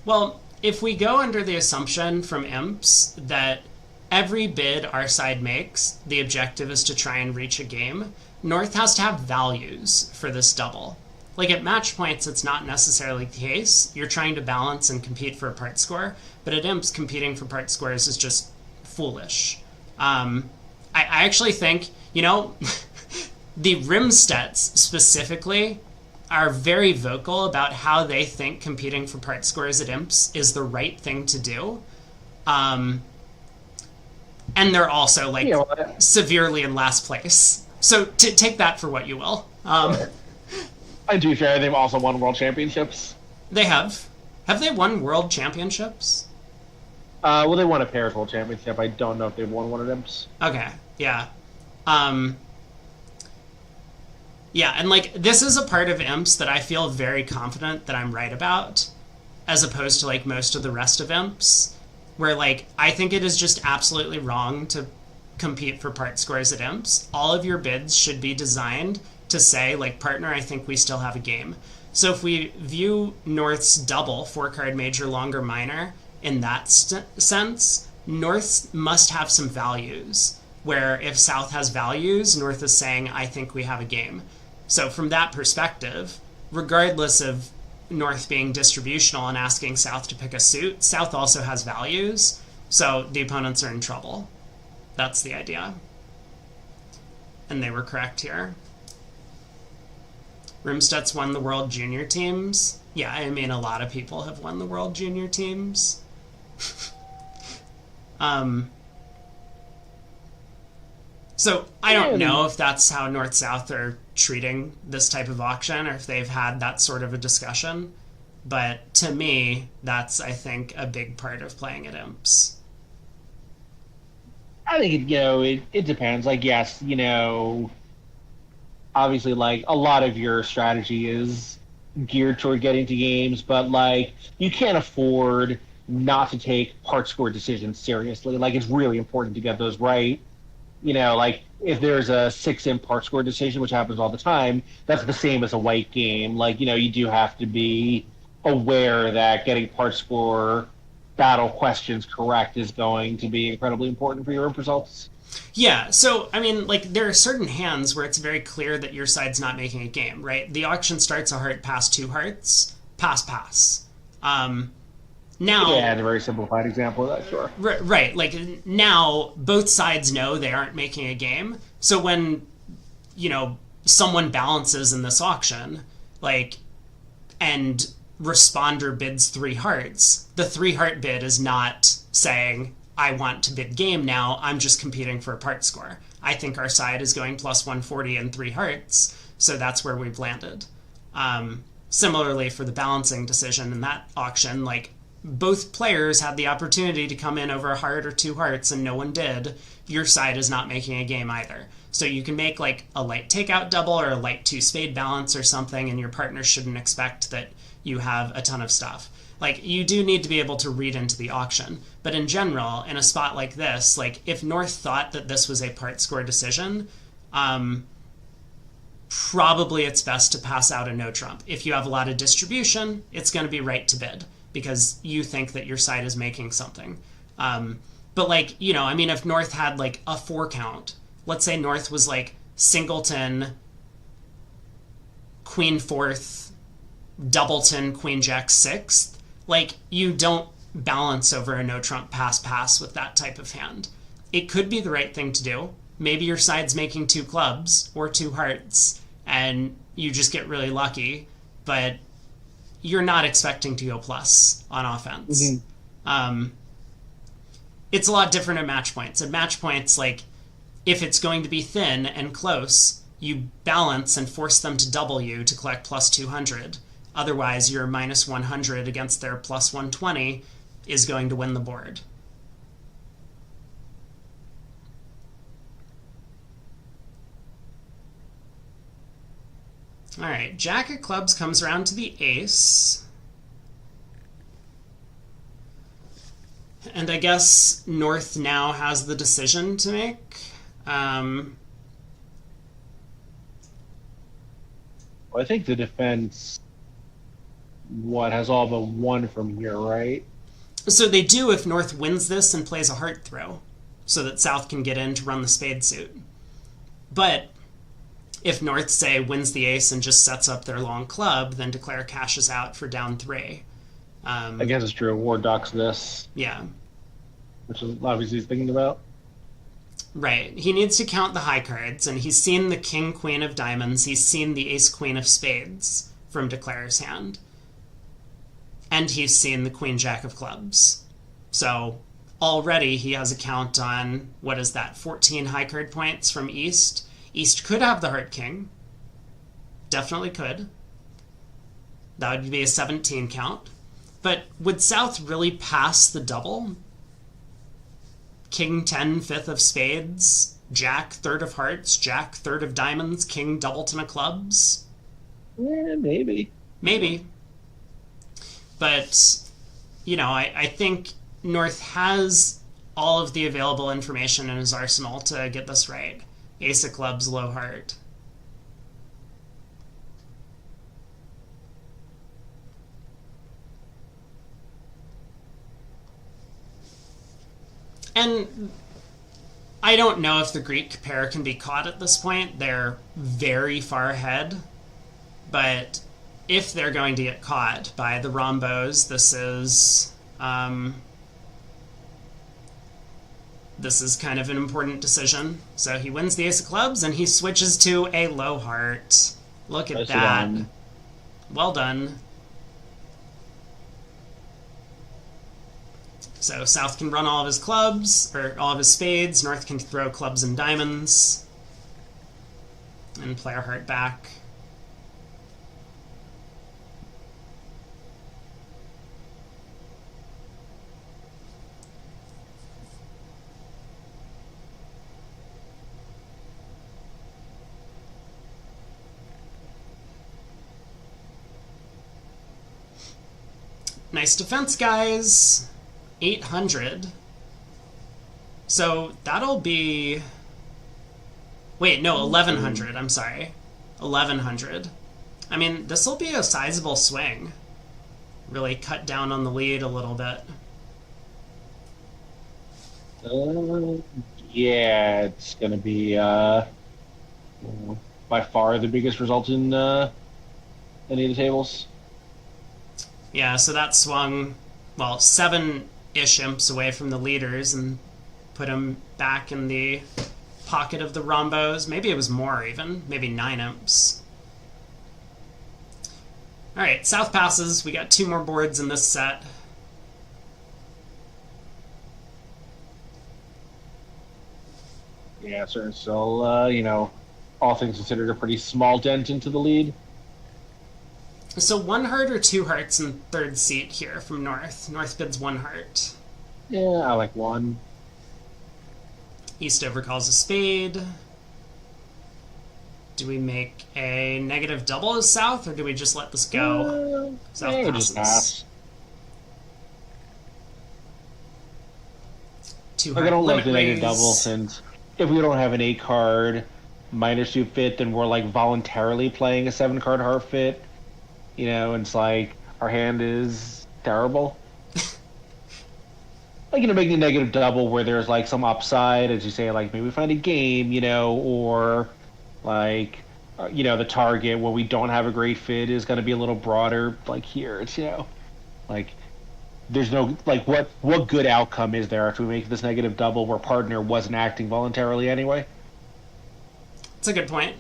Well, if we go under the assumption from imps that every bid our side makes, the objective is to try and reach a game, North has to have values for this double. Like, at match points, it's not necessarily the case. You're trying to balance and compete for a part score, but at imps, competing for part scores is just foolish. I actually think, the Rimstets specifically are very vocal about how they think competing for part scores at imps is the right thing to do. And they're also, severely in last place. So take that for what you will. And to be fair, they've also won world championships. They have. Have they won world championships? Well, they won a pairs world championship. I don't know if they've won one of them. Okay, yeah. Yeah, and, this is a part of imps that I feel very confident that I'm right about, as opposed to, most of the rest of imps, where, I think it is just absolutely wrong to compete for part scores at imps. All of your bids should be designed to say, partner, I think we still have a game. So if we view North's double, 4-card major, longer minor, in that sense, North must have some values, where if South has values, North is saying, I think we have a game. So from that perspective, regardless of North being distributional and asking South to pick a suit, South also has values, so the opponents are in trouble. That's the idea. And they were correct here. Rimstedt's won the World Junior teams. Yeah, I mean, a lot of people have won the World Junior teams. So I don't know if that's how North-South are treating this type of auction, or if they've had that sort of a discussion. But to me, that's, I think, a big part of playing at imps. I think, it depends. Yes, obviously, a lot of your strategy is geared toward getting to games, but, you can't afford not to take part score decisions seriously. It's really important to get those right. If there's a 6-imp part score decision, which happens all the time, that's the same as a white game. You do have to be aware that getting part score battle questions correct is going to be incredibly important for your results. Yeah, so, I mean, there are certain hands where it's very clear that your side's not making a game, right? The auction starts a heart, pass 2 hearts, pass. Now, yeah, a very simplified example of that, sure. Right, now, both sides know they aren't making a game, so when, someone balances in this auction, and responder bids 3 hearts, the 3-heart bid is not saying, I want to bid game now, I'm just competing for a part score. I think our side is going plus 140 and 3 hearts, so that's where we've landed. Similarly, for the balancing decision in that auction, both players had the opportunity to come in over a heart or 2 hearts and no one did. Your side is not making a game either. So you can make a light takeout double or a light 2 spade balance or something, and your partner shouldn't expect that you have a ton of stuff. You do need to be able to read into the auction. But in general, in a spot like this, if North thought that this was a part score decision, probably it's best to pass out a no trump. If you have a lot of distribution, it's going to be right to bid because you think that your side is making something. But like, I mean, if North had like a 4 count, let's say North was like singleton, queen 4th, doubleton, queen jack 6th, like you don't balance over a no trump pass with that type of hand. It could be the right thing to do. Maybe your side's making 2 clubs or 2 hearts and you just get really lucky, but you're not expecting to go plus on offense. It's a lot different at match points. At match points, like, if it's going to be thin and close, you balance and force them to double you to collect plus 200. Otherwise, your minus 100 against their plus 120 is going to win the board. All right, Jack of clubs comes around to the ace. And I guess North now has the decision to make. Well, I think the defense, has all but 1 from here, right? So they do if North wins this and plays a heart throw, so that South can get in to run the spade suit. But if North, say, wins the ace and just sets up their long club, then Declare cashes out for down 3. I guess it's true. War docks this. Yeah. Which is obviously he's thinking about. Right. He needs to count the high cards, and he's seen the king, queen of diamonds. He's seen the ace, queen of spades from Declare's hand. And he's seen the queen, jack of clubs. So already he has a count on, 14 high card points from East. East could have the heart king. Definitely could. That would be a 17 count. But would South really pass the double? King 10, 5th of spades, Jack 3rd of hearts, Jack 3rd of diamonds, King doubleton of clubs? Yeah, maybe. Maybe. But, I think North has all of the available information in his arsenal to get this right. Ace of clubs, low heart. And I don't know if the Greek pair can be caught at this point. They're very far ahead. But if they're going to get caught by the Rombos, this is kind of an important decision. So he wins the ace of clubs and he switches to a low heart. Look at that. Well done. So South can run all of his clubs, or all of his spades. North can throw clubs and diamonds. And play our heart back. Nice defense, guys. 800. So that'll be... Wait, no, 1100. I'm sorry. 1100. I mean, this will be a sizable swing. Really cut down on the lead a little bit. Yeah, it's going to be by far the biggest result in any of the tables. Yeah, so that swung, 7-ish imps away from the leaders and put him back in the pocket of the Rombos. Maybe it was more even. Maybe 9 imps. All right, South passes. We got 2 more boards in this set. Yeah, sir. So, all things considered, a pretty small dent into the lead. So 1 heart or 2 hearts in third seat here from North. North bids 1 heart. Yeah, I like 1. East overcalls a spade. Do we make a negative double as South, or do we just let this go? South passes. Just pass. 2 I heart don't like limit the negative raise. double, since if we don't have an 8 card, minor suit fit, then we're like voluntarily playing a 7 card heart fit. And it's like our hand is terrible. Like, making a negative double where there's like some upside, as you say, like maybe we find a game, or like, the target where we don't have a great fit is going to be a little broader. Like here, it's, like there's no, like, what good outcome is there if we make this negative double where partner wasn't acting voluntarily anyway? That's a good point.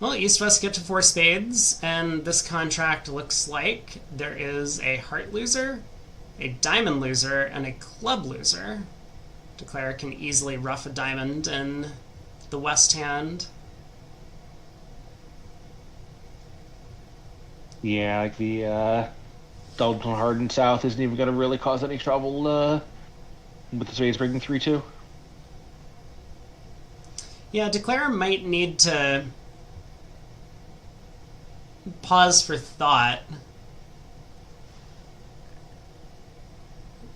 Well, East West get to 4 spades, and this contract looks like there is a heart loser, a diamond loser, and a club loser. Declare can easily ruff a diamond in the West hand. Yeah, like the Dalton Harden South isn't even going to really cause any trouble with the spades breaking 3-2. Yeah, Declare might need to pause for thought,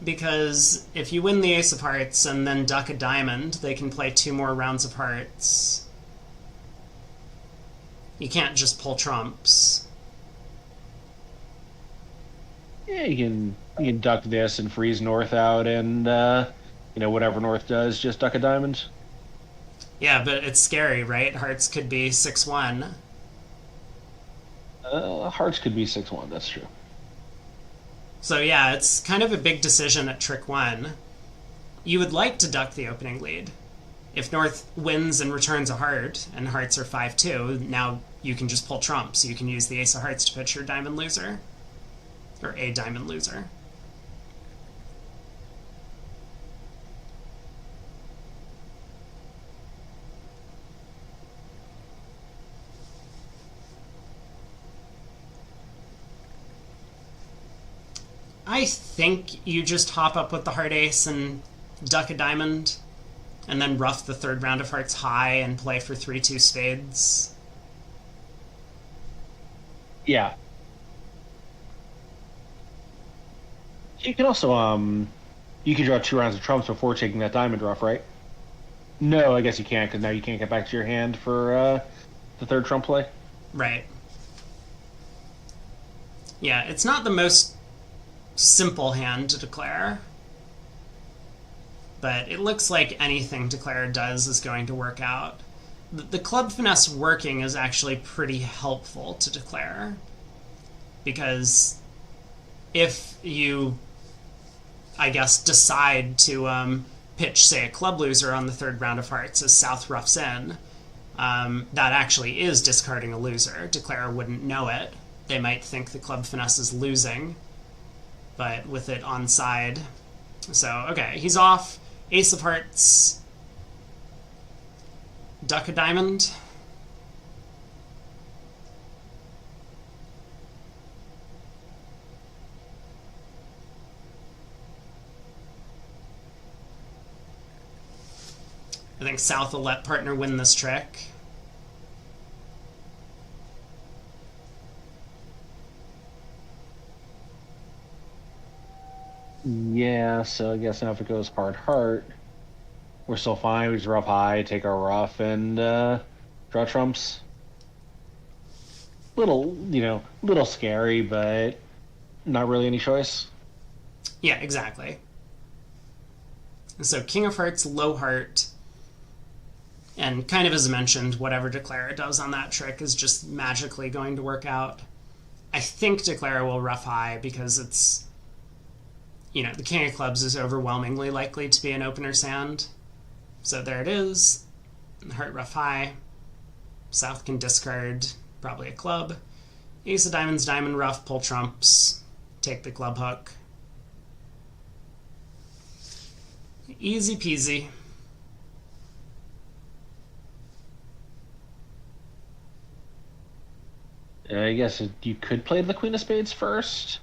because if you win the ace of hearts and then duck a diamond, they can play 2 more rounds of hearts. You can't just pull trumps. Yeah, you can duck this and freeze North out, and whatever North does, just duck a diamond. Yeah, but it's scary, right? Hearts could be 6-1. Hearts could be 6-1, that's true. So yeah, it's kind of a big decision at trick 1. You would like to duck the opening lead. If North wins and returns a heart, and hearts are 5-2, now you can just pull trumps. You can use the ace of hearts to pitch your diamond loser. Or a diamond loser. I think you just hop up with the heart ace and duck a diamond, and then ruff the 3rd round of hearts high and play for 3-2 spades. Yeah. You can also you can draw 2 rounds of trumps before taking that diamond ruff, right? No, I guess you can't, because now you can't get back to your hand for the 3rd trump play. Right. Yeah, it's not the most simple hand to declare, but it looks like anything Declare does is going to work out. The club finesse working is actually pretty helpful to Declare, because if you, I guess, decide to pitch, say, a club loser on the 3rd round of hearts as South roughs in, that actually is discarding a loser. Declare wouldn't know it. They might think the club finesse is losing, but with it onside. So, okay, he's off. Ace of hearts. Duck a diamond. I think South will let partner win this trick. Yeah, so I guess now if it goes hard heart, we're still fine. We just ruff high, take our ruff, and draw trumps. Little scary, but not really any choice. Yeah, exactly. So King of Hearts, low heart, and kind of as mentioned, whatever Declara does on that trick is just magically going to work out. I think Declara will ruff high because it's, the King of Clubs is overwhelmingly likely to be an opener's hand. So there it is. Heart ruff high. South can discard probably a club. Ace of diamonds, diamond ruff, pull trumps, take the club hook. Easy peasy. I guess you could play the Queen of Spades first.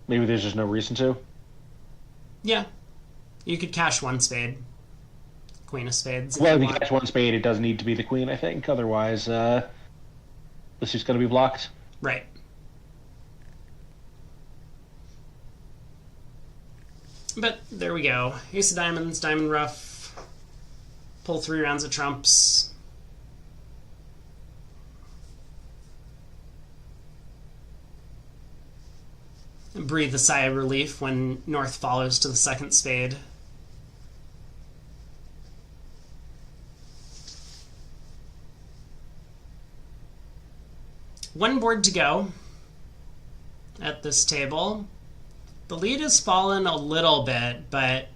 Maybe there's just no reason to. Yeah. You could cash 1 spade. Queen of spades. Well, if you catch 1 spade, it does need to be the queen, I think. Otherwise, this is going to be blocked. Right. But there we go. Ace of diamonds, diamond ruff. Pull 3 rounds of trumps. And breathe a sigh of relief when North follows to the second spade. One board to go at this table. The lead has fallen a little bit, but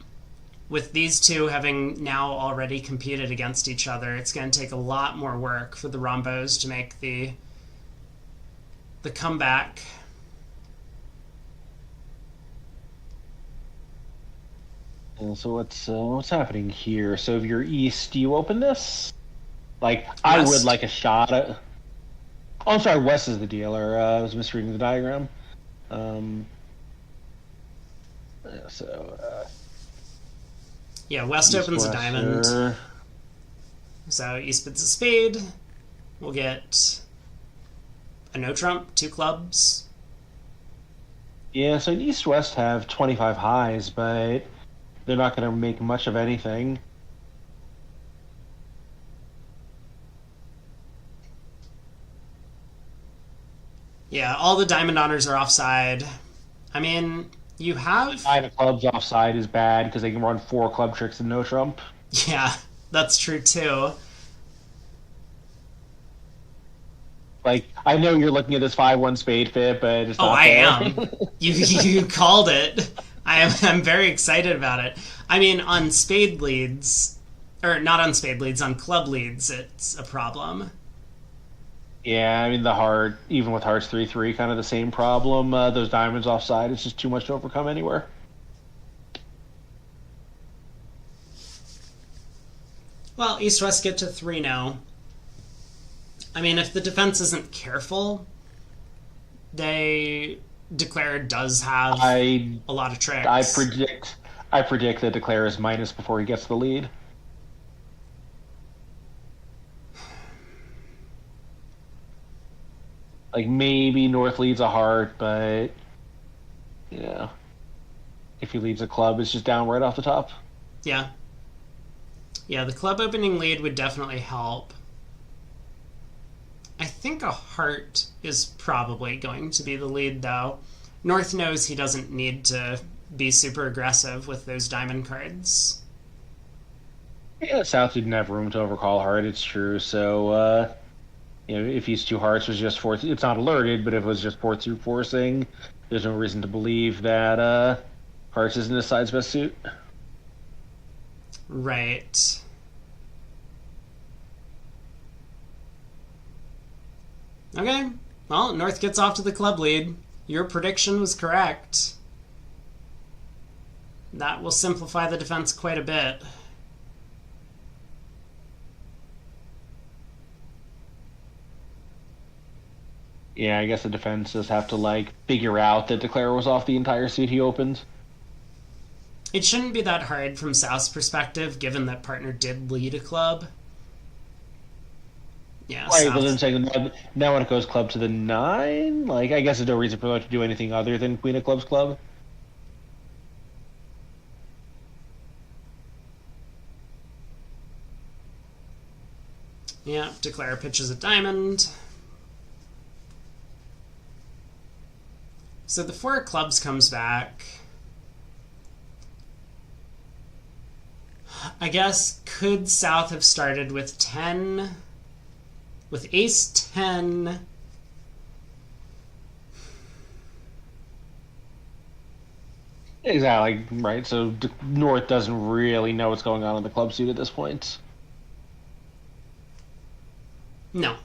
with these two having now already competed against each other, it's going to take a lot more work for the Rombos to make the comeback. So what's happening here? So if you're east, do you open this? Like, I would like a shot at... Oh, I'm sorry, west is the dealer. I was misreading the diagram. Yeah, west opens a diamond. So east bids a spade. We'll get a no trump, 2 clubs. Yeah, so east-west have 25 highs, but they're not going to make much of anything. Yeah, all the diamond honors are offside. I mean, you have... 9 of clubs offside is bad because they can run 4 club tricks and no trump. Yeah, that's true too. Like, I know you're looking at this 5-1 spade fit, but it's not I there. am. You called it. I'm very excited about it. I mean, on spade leads, or not on spade leads, on club leads, it's a problem. Yeah, I mean, the heart, even with hearts 3-3, kind of the same problem. Those diamonds offside, it's just too much to overcome anywhere. Well, east-west get to 3 now. I mean, if the defense isn't careful, Declare does have a lot of tricks. I predict that Declare is minus before he gets the lead. Like, maybe North leads a heart, but, you know, if he leads a club, it's just down right off the top. Yeah. Yeah, the club opening lead would definitely help. I think a heart is probably going to be the lead, though. North knows he doesn't need to be super aggressive with those diamond cards. Yeah, South didn't have room to overcall heart, it's true, so, you know, if these 2 hearts was just force, it's not alerted, but if it was just 4-2 forcing, there's no reason to believe that hearts isn't his side's best suit. Right. Okay. Well, North gets off to the club lead. Your prediction was correct. That will simplify the defense quite a bit. Yeah, I guess the defense does have to, like, figure out that Declare was off the entire suit he opened. It shouldn't be that hard from South's perspective, given that partner did lead a club. Yeah, right, South. but then saying now when it goes club to the 9, like, I guess there's no reason for them to do anything other than Queen of Clubs club. Yeah, Declare pitches a diamond. So the 4 of clubs comes back. I guess, could South have started with 10? With ace 10? Exactly, right. So North doesn't really know what's going on in the club suit at this point. No.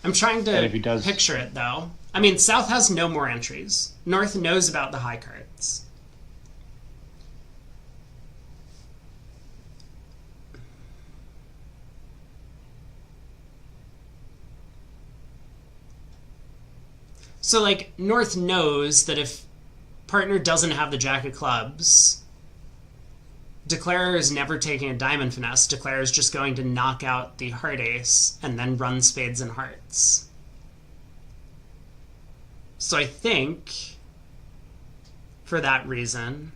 I'm trying to And if he does... picture it, though. I mean, South has no more entries. North knows about the high cards. So, like, North knows that if partner doesn't have the jack of clubs, Declarer is never taking a diamond finesse. Declarer is just going to knock out the heart ace and then run spades and hearts. So I think, for that reason,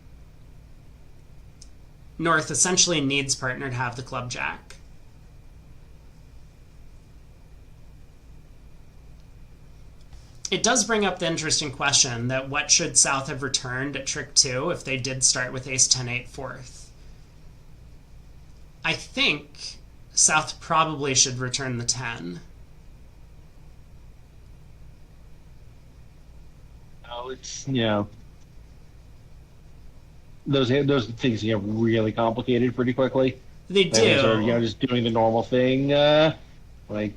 North essentially needs partner to have the club jack. It does bring up the interesting question that what should South have returned at trick 2 if they did start with ace 10 8 fourth? I think South probably should return the 10. Oh, it's, those things get really complicated pretty quickly. They do. Sort of, just doing the normal thing, it's the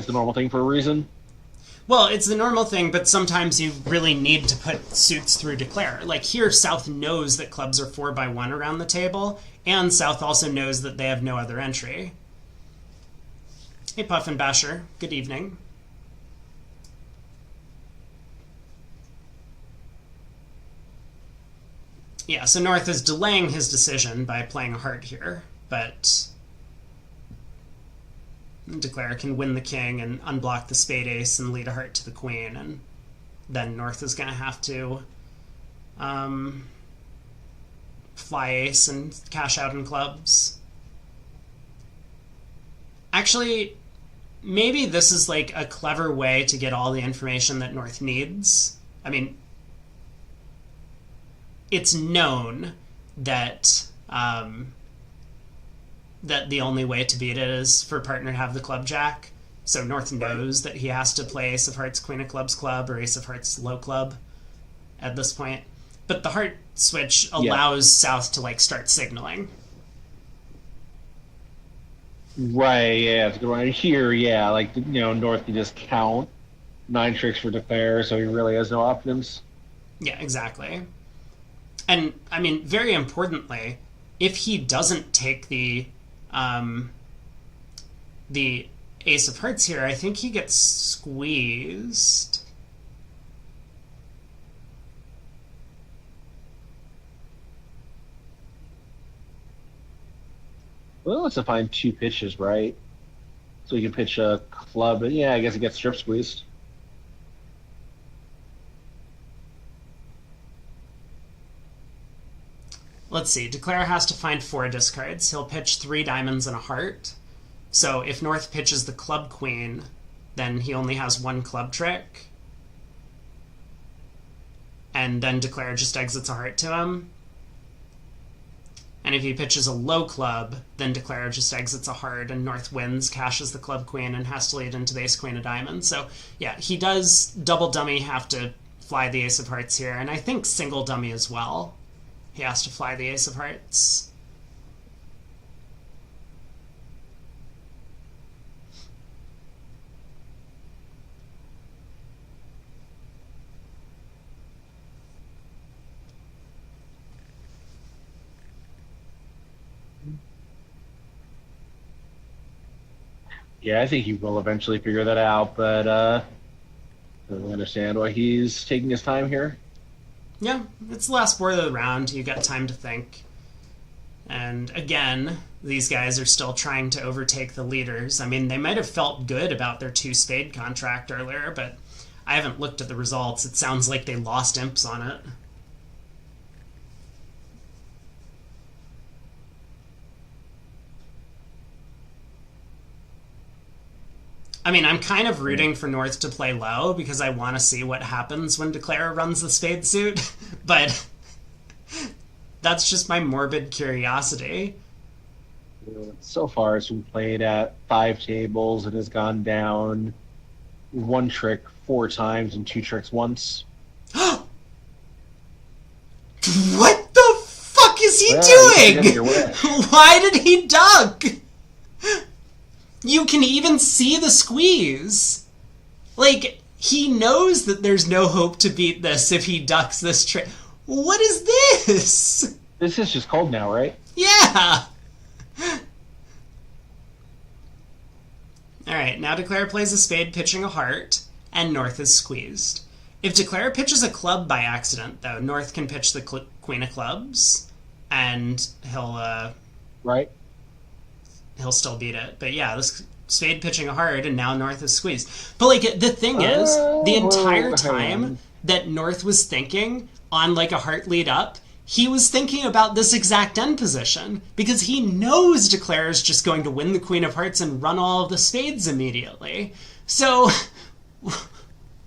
normal thing for a reason. Well, it's the normal thing, but sometimes you really need to put suits through declare. Like here, South knows that clubs are 4x1 around the table, and South also knows that they have no other entry. Hey, Puff and Basher. Good evening. Yeah, so North is delaying his decision by playing a heart here, but declare can win the king and unblock the spade ace and lead a heart to the queen, and then North is going to have to fly ace and cash out in clubs. Actually, maybe this is like a clever way to get all the information that North needs. I mean, it's known that that the only way to beat it is for partner to have the club jack. So North knows that he has to play ace of hearts, queen of clubs club, or ace of hearts low club at this point. But the heart switch allows South to like start signaling. Right, yeah, it's a good one. Here, North can just count 9 tricks for declare, so he really has no options. Yeah, exactly. And, I mean, very importantly, if he doesn't take the ace of hearts here, I think he gets squeezed. Well, let's find 2 pitches, right? So you can pitch a club, and I guess it gets strip squeezed. Let's see. Declare has to find 4 discards. He'll pitch 3 diamonds and a heart. So if North pitches the club queen, then he only has 1 club trick. And then Declare just exits a heart to him. And if he pitches a low club, then Declare just exits a heart, and North wins, cashes the club queen, and has to lead into the ace queen of diamonds. So, yeah, he does double dummy have to fly the ace of hearts here, and I think single dummy as well. He has to fly the ace of hearts. Yeah, I think he will eventually figure that out, but I don't understand why he's taking his time here. Yeah, it's the last board of the round. You got time to think. And again, these guys are still trying to overtake the leaders. I mean, they might have felt good about their 2 spade contract earlier, but I haven't looked at the results. It sounds like they lost imps on it. I mean, I'm kind of rooting for North to play low because I want to see what happens when Declare runs the spade suit, but that's just my morbid curiosity. So far, it's been played at 5 tables and has gone down 1 trick 4 times and 2 tricks once. What the fuck is he doing? Why did he duck? You can even see the squeeze. Like, he knows that there's no hope to beat this if he ducks this trick. What is this? This is just cold now, right? Yeah! Alright, now Declare plays a spade pitching a heart, and North is squeezed. If Declare pitches a club by accident, though, North can pitch the queen of clubs, and he'll, Right. he'll still beat it. But yeah, this spade pitching a heart, and now North is squeezed. But, like, the thing is, the entire time that North was thinking on, like, a heart lead up, he was thinking about this exact end position because he knows Declare is just going to win the Queen of Hearts and run all of the spades immediately. So,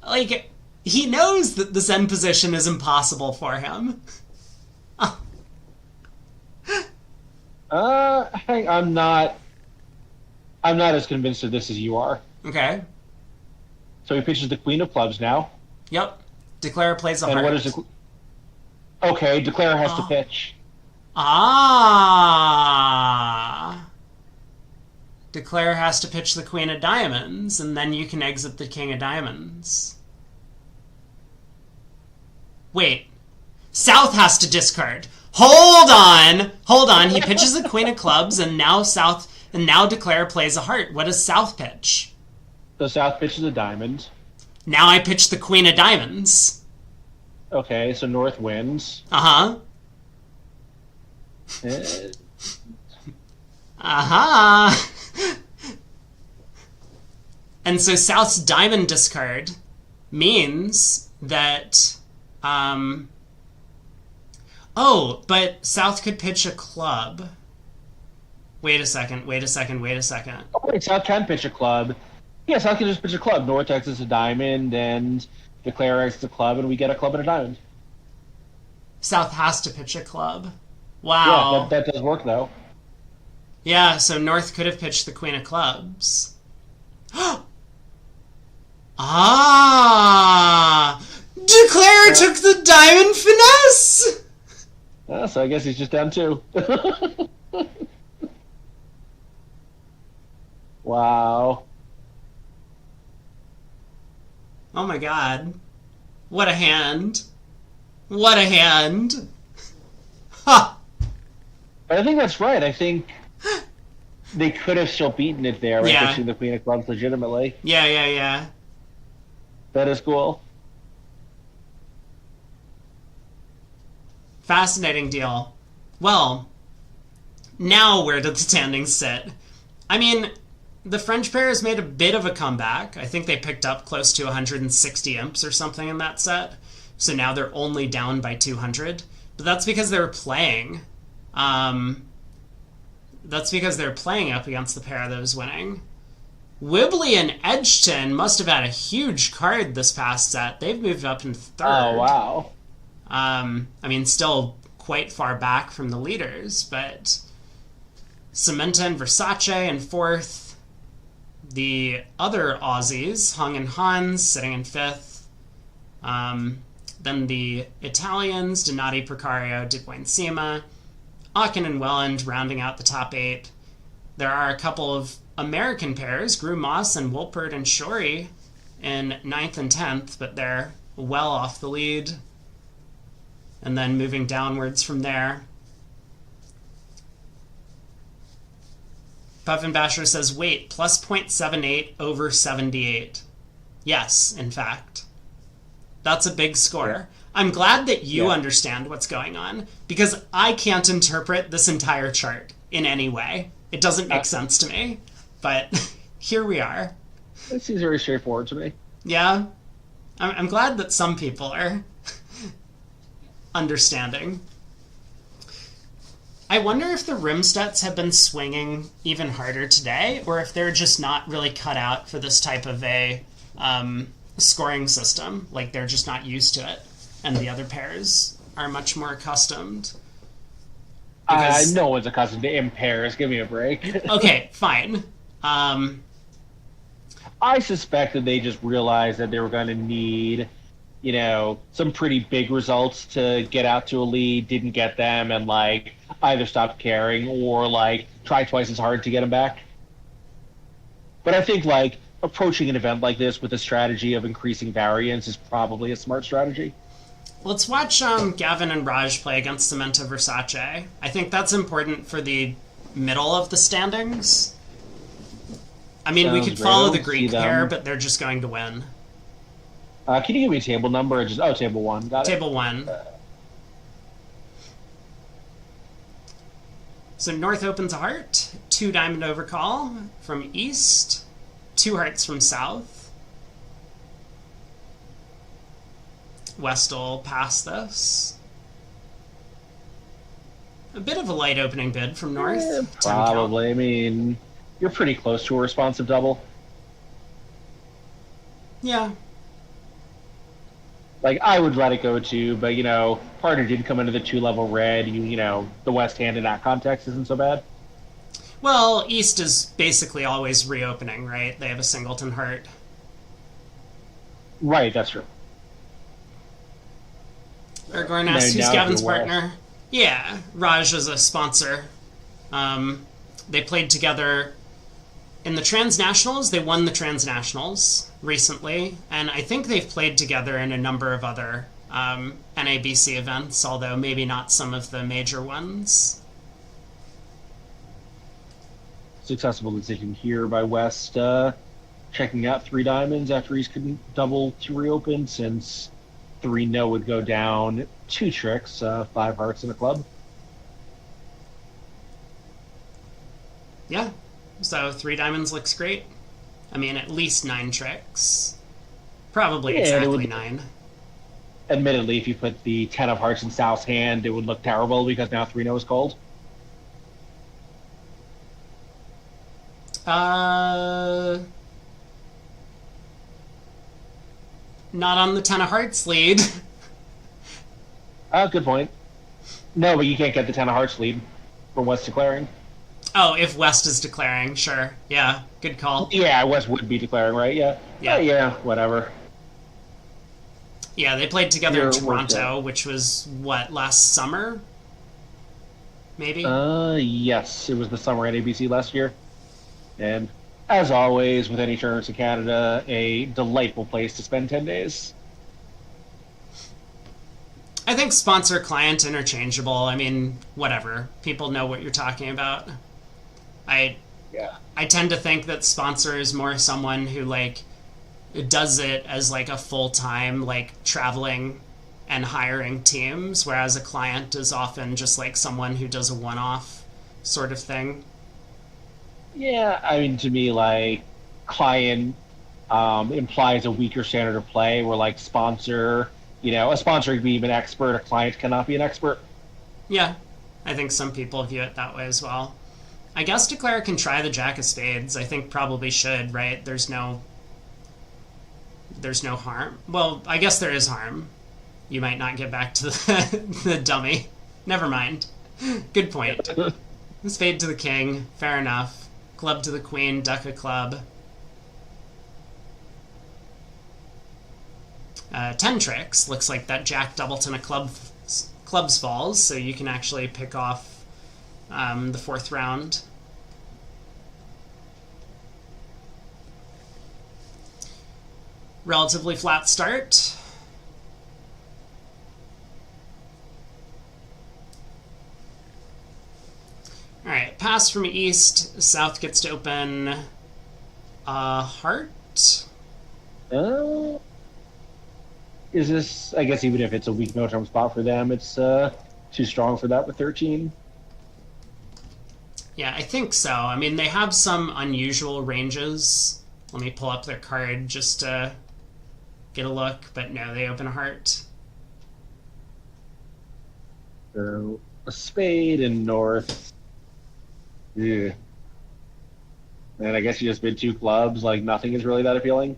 like, he knows that this end position is impossible for him. I'm not as convinced of this as you are. Okay. So he pitches the Queen of Clubs now. Yep. Declare plays a heart. And what is the... Okay, Declare has to pitch. Declare has to pitch the Queen of Diamonds, and then you can exit the King of Diamonds. Wait. South has to discard. Hold on. He pitches the Queen of Clubs, and now Declare plays a heart. What does South pitch? So South pitches a diamond. Now I pitch the Queen of Diamonds. Okay, so North wins. Uh-huh. And so South's diamond discard means that... Oh, but South could pitch a club. Wait a second. Oh, wait, South can pitch a club. Yeah, South can just pitch a club. North exits a diamond, and Declare exits a club, and we get a club and a diamond. South has to pitch a club. Wow. Yeah, that does work, though. Yeah, so North could have pitched the Queen of Clubs. Declare took the diamond finesse! So I guess he's just down 2. Wow. Oh my god. What a hand. Ha! But I think that's right. I think they could have still beaten it there, right? Yeah. Pitching the Queen of Clubs legitimately. Yeah. That is cool. Fascinating deal. Well, now where did the standings sit? I mean, the French pair has made a bit of a comeback. I think they picked up close to 160 imps or something in that set. So now they're only down by 200. But that's because they were playing. That's because they're playing up against the pair that was winning. Wibbly and Edgton must have had a huge card this past set. They've moved up in 3rd. Oh, wow. I mean, still quite far back from the leaders, but Samantha and Versace in 4th. The other Aussies, Hung and Hans, sitting in 5th. Then the Italians, Donati, Precario, Dubois-Sima, Aachen and Welland rounding out the top 8. There are a couple of American pairs, Romos and Wolpert and Shorey in 9th and 10th, but they're well off the lead. And then moving downwards from there. Puffin Basher says, wait, plus 0.78 over 78. Yes, in fact. That's a big score. Yeah. I'm glad that you understand what's going on, because I can't interpret this entire chart in any way. It doesn't make sense to me, but here we are. It seems very straightforward to me. Yeah? I'm glad that some people are understanding. I wonder if the Rimstets have been swinging even harder today, or if they're just not really cut out for this type of a scoring system. Like, they're just not used to it, and the other pairs are much more accustomed. Because... no one's accustomed to imp pairs. Give me a break. Okay, fine. I suspect that they just realized that they were going to need, some pretty big results to get out to a lead, didn't get them, and, either stopped caring or, try twice as hard to get them back. But I think, approaching an event like this with a strategy of increasing variance is probably a smart strategy. Let's watch Gavin and Raj play against Samantha Versace. I think that's important for the middle of the standings. I mean, we could follow the Greek pair, but they're just going to win. Can you give me a table number? Table 1. Got it. Table 1. So North opens a heart, 2 diamond overcall from East, 2 hearts from South. West will pass this. A bit of a light opening bid from North. 10 count. Probably. I mean, you're pretty close to a responsive double. Yeah. Like, I would let it go too, but, partner did come into the 2-level red. The West hand in that context isn't so bad. Well, East is basically always reopening, right? They have a singleton heart. Right, that's true. Aragorn asks, who's Gavin's partner? Yeah, Raj is a sponsor. They played together in the Transnationals. They won the Transnationals recently, and I think they've played together in a number of other NABC events, although maybe not some of the major ones. Successful decision here by West, checking out 3 diamonds after he's couldn't double to reopen, since 3 no would go down 2 tricks, 5 hearts in a club. Yeah, so 3 diamonds looks great. I mean, at least 9 tricks. Probably exactly 9. Admittedly, if you put the 10 of hearts in South's hand, it would look terrible because now 3 no is cold. Not on the 10 of hearts lead. Good point. No, but you can't get the 10 of hearts lead for West declaring. Oh, if West is declaring, sure. Yeah, good call. Yeah, West would be declaring, right? Yeah. Yeah, whatever. Yeah, they played together in Toronto, which was, last summer? Maybe? Yes. It was the summer at ABC last year. And, as always, with any tournaments in Canada, a delightful place to spend 10 days. I think sponsor-client interchangeable. I mean, whatever. People know what you're talking about. I tend to think that sponsor is more someone who, does it as, a full-time, traveling and hiring teams, whereas a client is often just, someone who does a one-off sort of thing. Yeah, I mean, to me, client implies a weaker standard of play, where, sponsor, a sponsor can be an expert, a client cannot be an expert. Yeah, I think some people view it that way as well. I guess Declare can try the Jack of Spades. I think probably should, right? There's no harm. Well, I guess there is harm. You might not get back to the dummy. Never mind. Good point. Spade to the king. Fair enough. Club to the queen. Duck a club. 10 tricks. Looks like that Jack doubleton of clubs falls, so you can actually pick off the 4th round. Relatively flat start. Alright, pass from East. South gets to open heart. Is this, I guess even if it's a weak no-term spot for them, it's too strong for that with 13? Yeah, I think so. I mean, they have some unusual ranges. Let me pull up their card just to get a look, but no, they open a heart. So, a spade in North. Yeah. And I guess you just bid 2 clubs, nothing is really that appealing.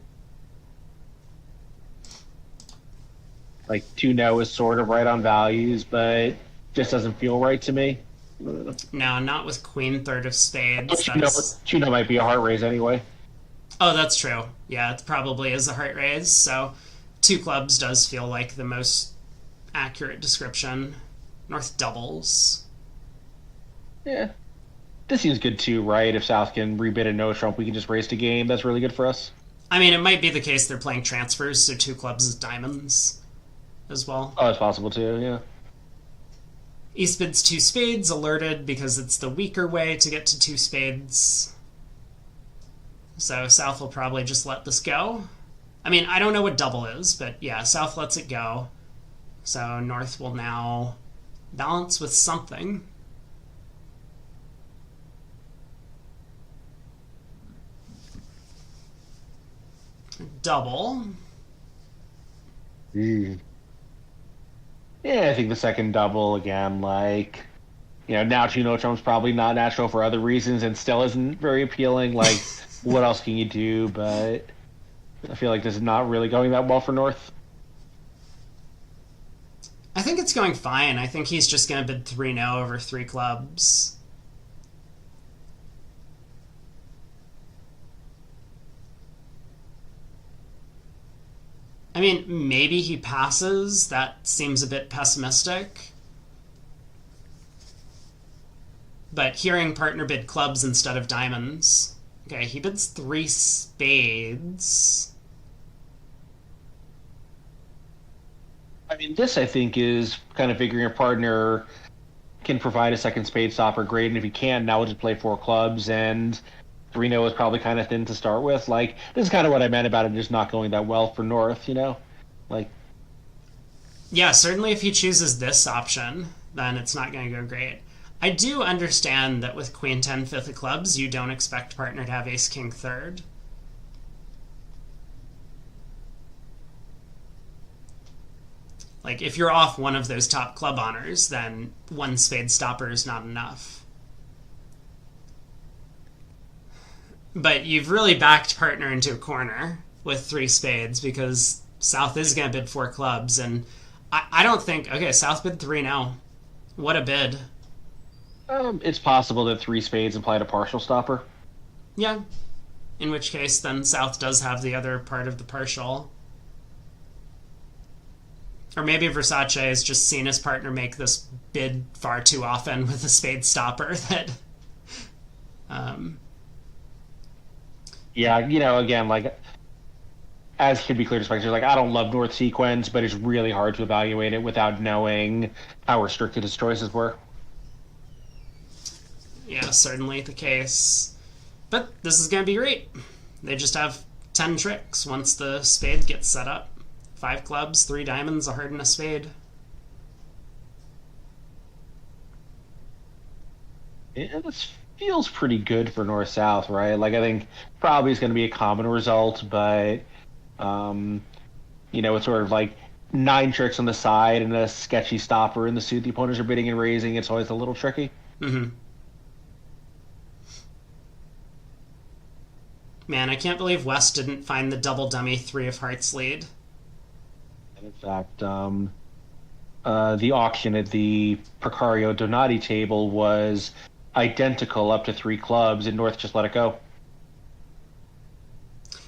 2 no is sort of right on values, but just doesn't feel right to me. No, not with queen 3rd of spades. 2 no might be a heart raise anyway. Oh, that's true. Yeah, it probably is a heart raise, so 2 clubs does feel like the most accurate description. North doubles. Yeah. This seems good too, right? If South can rebid a no trump, we can just raise to game. That's really good for us. I mean, it might be the case they're playing transfers, so 2 clubs is diamonds as well. Oh, it's possible too, yeah. East bids 2 spades, alerted because it's the weaker way to get to 2 spades. So South will probably just let this go. I mean, I don't know what double is, but yeah, South lets it go. So North will now balance with something. Double. Yeah, I think the second double, again, now Trump's probably not natural for other reasons and still isn't very appealing. Like, what else can you do? But I feel like this is not really going that well for North. I think it's going fine. I think he's just going to bid 3-0 over 3 clubs. I mean, maybe he passes. That seems a bit pessimistic. But hearing partner bid clubs instead of diamonds. Okay, he bids 3 spades. I mean, this I think is kind of figuring your partner can provide a second spade stopper, great, and if he can, now we'll just play 4 clubs, and 3-0 is probably kind of thin to start with. Like, this is kind of what I meant about it just not going that well for North. Like, Yeah, certainly if he chooses this option, then it's not going to go great. I do understand that with Queen 10 fifth of clubs, you don't expect partner to have Ace King third. Like, if you're off one of those top club honors, then 1 spade stopper is not enough. But you've really backed partner into a corner with 3 spades because South is going to bid 4 clubs, and I don't think... Okay, South bid 3 now. What a bid. it's possible that 3 spades implied a partial stopper. Yeah. In which case, then South does have the other part of the partial. Or maybe Versace has just seen his partner make this bid far too often with a spade stopper that... Yeah, again, like, as can be clear to spectators, like, I don't love North sequence, but it's really hard to evaluate it without knowing how restricted his choices were. Yeah, certainly the case. But this is going to be great. They just have 10 tricks once the spade gets set up. 5 clubs, 3 diamonds, a heart, and a spade. Yeah, this feels pretty good for North-South, right? Like, I think probably it's going to be a common result, but, it's sort of like 9 tricks on the side and a sketchy stopper in the suit the opponents are bidding and raising. It's always a little tricky. Mm-hmm. Man, I can't believe West didn't find the double dummy 3 of hearts lead. In fact, the auction at the Precario Donati table was identical up to 3 clubs, and North just let it go.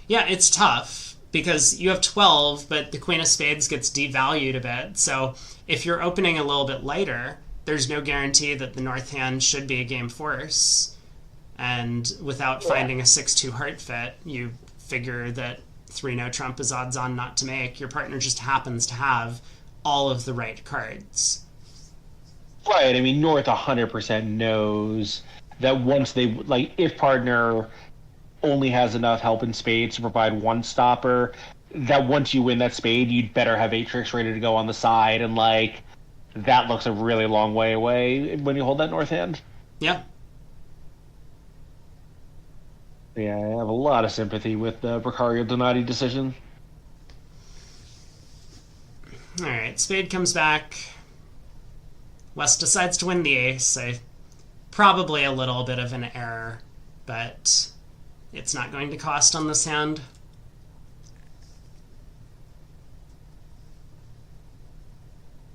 Yeah, it's tough because you have 12, but the Queen of Spades gets devalued a bit. So if you're opening a little bit lighter, there's no guarantee that the North hand should be a game force. And without finding a 6-2 heart fit, you figure that 3-0 trump is odds on not to make. Your partner just happens to have all of the right cards. Right. I mean, North 100% knows that once they, like, if partner only has enough help in spades to provide 1 stopper, that once you win that spade, you'd better have 8 tricks ready to go on the side. And, like, that looks a really long way away when you hold that North hand. Yeah. Yeah, I have a lot of sympathy with the Precario Donati decision. All right, spade comes back. West decides to win the ace. Probably a little bit of an error, but it's not going to cost on this hand.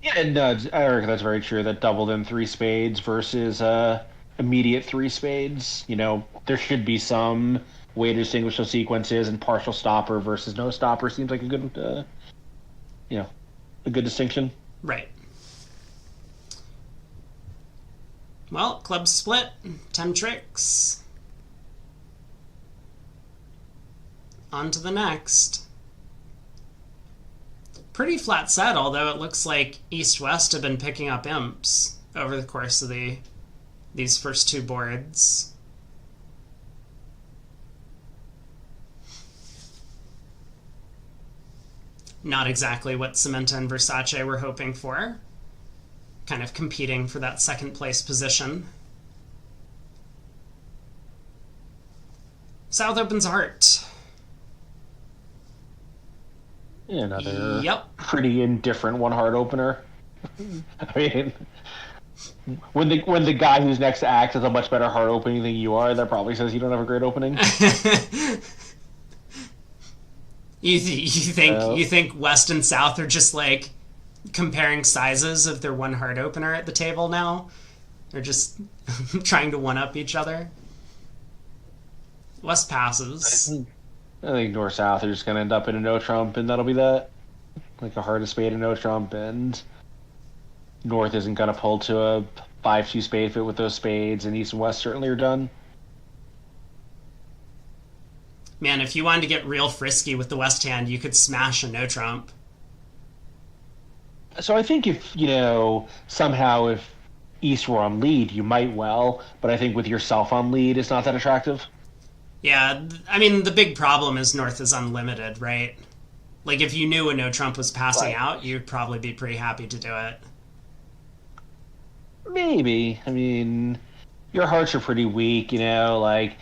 Yeah, and I reckon that's very true. That doubled in 3 spades versus immediate 3 spades. There should be some way to distinguish those sequences, and partial stopper versus no stopper seems like a good, a good distinction. Right. Well, club split, 10 tricks. On to the next. Pretty flat set, although it looks like East-West have been picking up imps over the course of these first 2 boards. Not exactly what Samantha and Versace were hoping for. Kind of competing for that second place position. South opens a heart. Yeah, another Yep. pretty indifferent 1 heart opener. I mean, When the guy who's next to act has a much better heart opening than you are, that probably says you don't have a great opening. You think West and South are just like comparing sizes of their one heart opener at the table now? They're just trying to one up each other. West passes. I think North South are just gonna end up in a no trump, and that'll be that. Like a heart of spade and no trump, and North isn't gonna pull to a 5-2 spade fit with those spades, and East and West certainly are done. Man, if you wanted to get real frisky with the West hand, you could smash a no trump. So I think if somehow if East were on lead, you might well, but I think with yourself on lead, it's not that attractive. Yeah, I mean, the big problem is North is unlimited, right? Like, if you knew a no trump was passing out, you'd probably be pretty happy to do it. Maybe. I mean, your hearts are pretty weak, like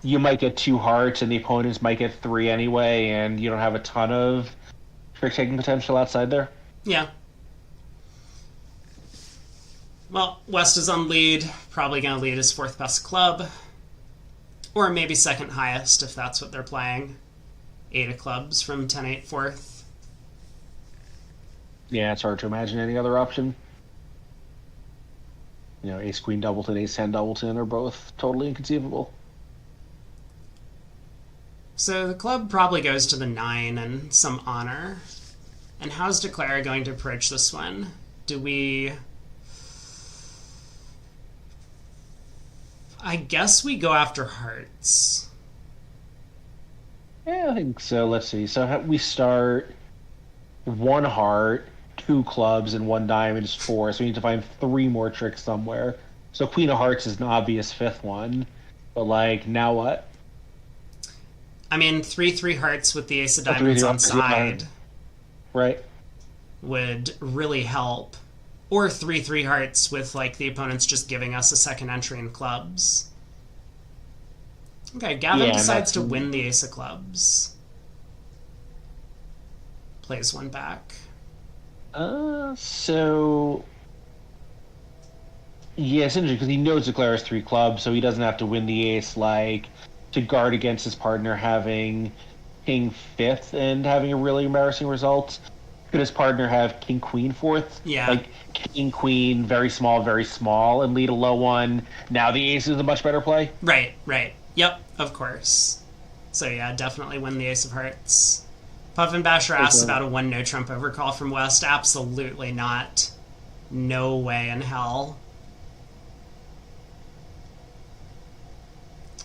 you might get 2 hearts and the opponents might get 3 anyway, and you don't have a ton of trick-taking potential outside there. Yeah. Well, West is on lead, probably going to lead his 4th best club, or maybe 2nd highest if that's what they're playing. 8 of clubs from 10-8 4th. Yeah, it's hard to imagine any other option. Ace Queen Doubleton, Ace 10 Doubleton are both totally inconceivable. So the club probably goes to the 9 and some honor. And how's Declara going to approach this one? Do we... I guess we go after hearts. Yeah, I think so. Let's see. So we start 1 heart, 2 clubs, and 1 diamond is 4. So we need to find 3 more tricks somewhere. So Queen of Hearts is an obvious 5th one. But, now what? I mean, 3 hearts with the Ace of Diamonds on side. Right. Would really help. Or 3 hearts with, the opponents just giving us a 2nd entry in clubs. Okay, Gavin decides to win the Ace of Clubs. Plays 1 back. So... Yeah, it's interesting, because he knows Declara's 3 clubs, so he doesn't have to win the Ace, to guard against his partner having King 5th and having a really embarrassing result. Could his partner have King Queen 4th? Yeah. King Queen, very small, and lead a low one. Now the Ace is a much better play. Right. Yep, of course. So yeah, definitely win the Ace of Hearts. Puffin Basher asks about a 1 no trump overcall from West. Absolutely not. No way in hell.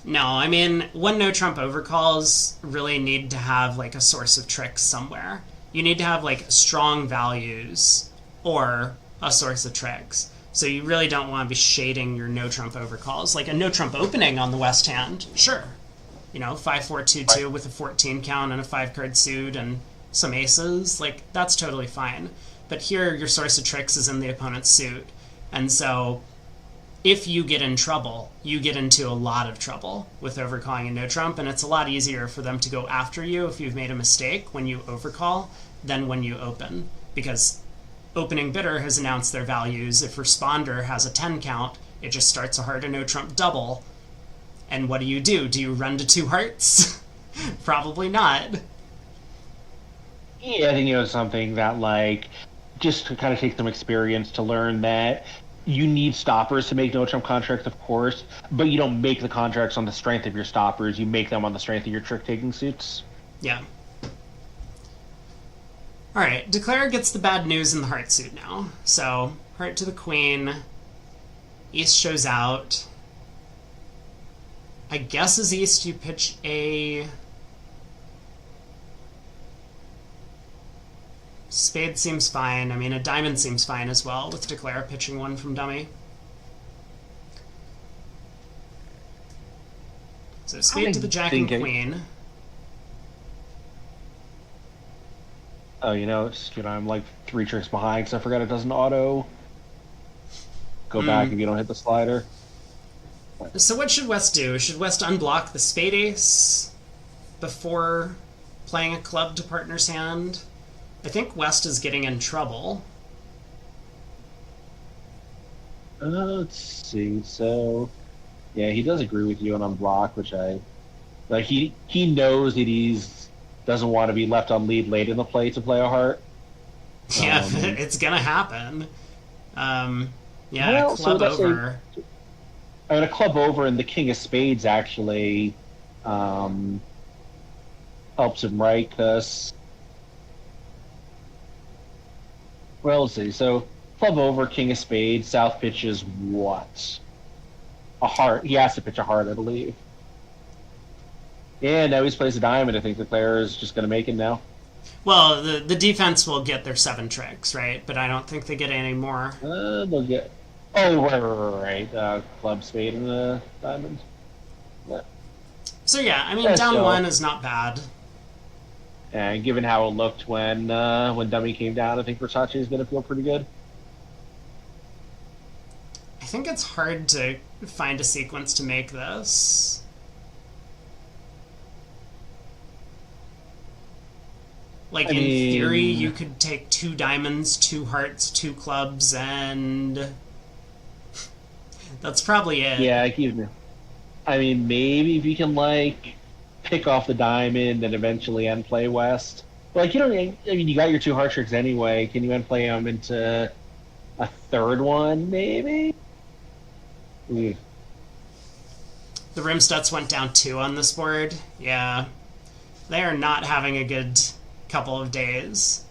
No, I mean, 1 no trump overcalls really need to have a source of tricks somewhere. You need to have strong values or a source of tricks. So you really don't want to be shading your no trump overcalls. Like a no trump opening on the West hand, sure. 5-4-2-2 with a 14 count and a 5-card suit and some aces, that's totally fine. But here your source of tricks is in the opponent's suit. And so if you get in trouble, you get into a lot of trouble with overcalling a no trump, and it's a lot easier for them to go after you if you've made a mistake when you overcall than when you open. Because opening bidder has announced their values. If responder has a 10 count, it just starts a heart or no trump double. And what do? Do you run to 2 hearts? Probably not. Yeah, I think it's something that just to kind of take some experience to learn that you need stoppers to make no trump contracts, of course, but you don't make the contracts on the strength of your stoppers. You make them on the strength of your trick-taking suits. Yeah. All right, Declare gets the bad news in the heart suit now. So, heart to the queen. East shows out. I guess as East you pitch a... Spade seems fine. I mean, a diamond seems fine as well, with Declare pitching 1 from dummy. So spade to the jack and queen. Oh, I'm 3 tricks behind because I forgot it doesn't auto. Go back if you don't hit the slider. So what should West do? Should West unblock the spade ace before playing a club to partner's hand? I think West is getting in trouble. Let's see. So, yeah, he does agree with you on unblock, which I like. He knows that he's doesn't want to be left on lead late in the play to play a heart. Yeah, Um, it's gonna happen. Yeah, well, so club that's a over. I mean, a club over and the king of spades actually um, helps him, right? Because well, let's see. So club over, king of spades, south pitches what? A heart. He has to pitch a heart, I believe. Yeah, now he's plays a diamond. I think the player is just going to make it now. Well, the defense will get their 7 tricks, right? But I don't think they get any more. They'll get. Oh, right. Club, spade, and diamond. Yeah. So yeah, I mean, Yeah, down so, 1 is not bad. and given how it looked when Dummy came down, I think Versace is going to feel pretty good. I think it's hard to find a sequence to make this. Like, in theory, you could take 2 diamonds, 2 hearts, 2 clubs, and that's probably it. Yeah, I mean, maybe if you can like pick off the diamond and eventually end play West. But, like you don't. I mean, you got your 2 heart tricks anyway. Can you end play them into a third one? Maybe. The Rimstuts went down 2 on this board. Yeah, they are not having a good couple of days.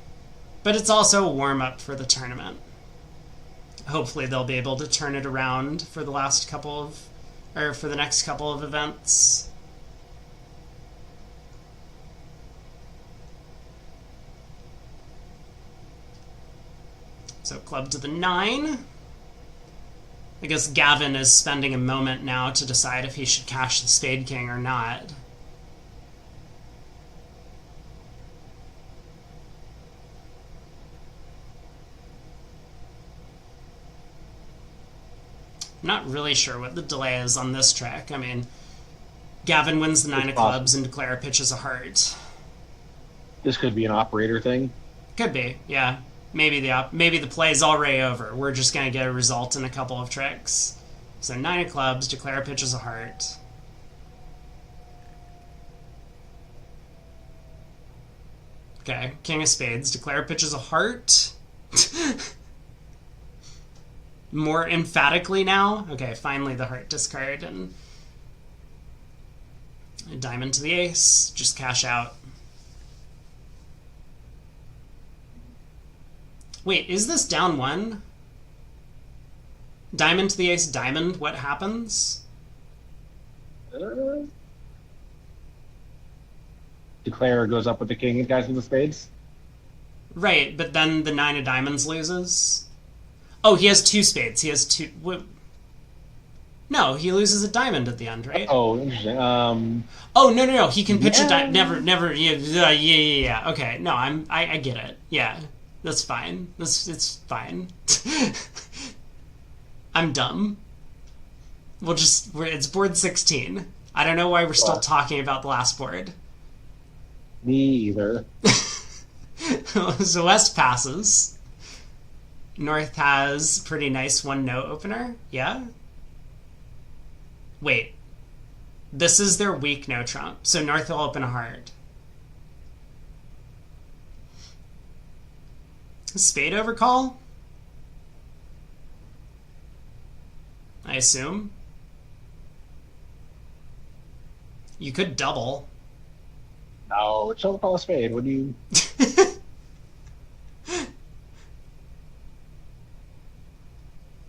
But it's also a warm-up for the tournament. Hopefully they'll be able to turn it around for the next couple of events. So club to the 9. I guess Gavin is spending a moment now to decide if he should cash the Spade King or not. I'm not really sure what the delay is on this trick. I mean, Gavin wins the 9 of clubs and Declare pitches a heart. This could be an operator thing. Could be, yeah. Maybe the play's already over. We're just going to get a result in a couple of tricks. So 9 of clubs, Declare pitches a heart. Okay, King of spades, Declare pitches a heart. More emphatically now. Okay, finally the heart discard and a diamond to the ace. Just cash out. Wait, is this down 1? Diamond to the ace, diamond, what happens? Declare goes up with the king and guys with the spades. Right, but then the 9 of diamonds loses. Oh, he has 2 spades. He has 2. What? No, he loses a diamond at the end, right? Oh, interesting. Oh no! He can pitch a diamond. Never. Yeah. Okay, no, I get it. Yeah, that's fine. It's fine. I'm dumb. It's board 16. I don't know why we're still talking about the last board. Me either. So West passes. North has pretty nice 1-note opener. Yeah? Wait. This is their weak no trump. So North will open a heart. Spade overcall? I assume. You could double. No, it's overcall a spade. What do you...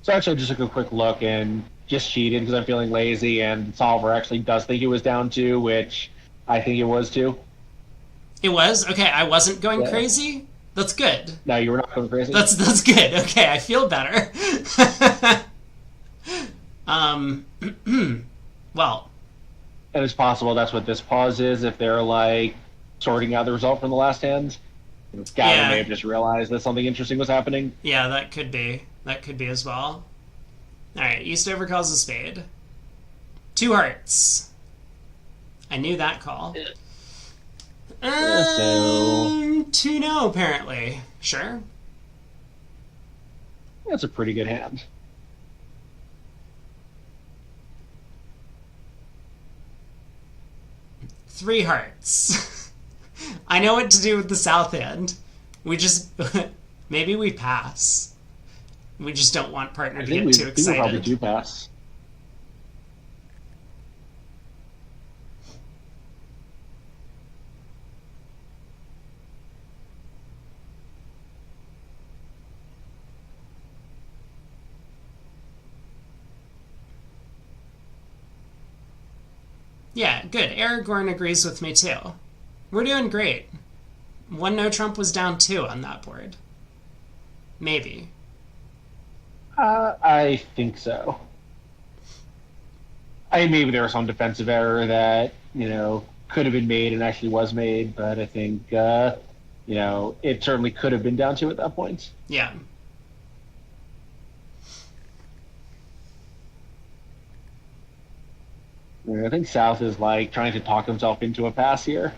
So actually, I just took a quick look and just cheated because I'm feeling lazy, and Solver actually does think it was down 2, which I think it was 2. It was? Okay, I wasn't going crazy? That's good. No, you were not going crazy? That's good. Okay, I feel better. Well. And it's possible that's what this pause is, if they're, like, sorting out the result from the last hand. Gavin may have just realized that something interesting was happening. Yeah, that could be. That could be as well. Alright, East overcalls a spade. 2 hearts. I knew that call. 2-no, apparently. Sure. That's a pretty good hand. 3 hearts. I know what to do with the south hand. We just... maybe we pass. We just don't want partner to get too excited. I think we probably do pass. Yeah, good. Aragorn agrees with me too. We're doing great. One no trump was down 2 on that board. Maybe. I think so. Maybe there was some defensive error that, could have been made and actually was made, but I think, it certainly could have been down 2 at that point. Yeah. I think South is trying to talk himself into a pass here.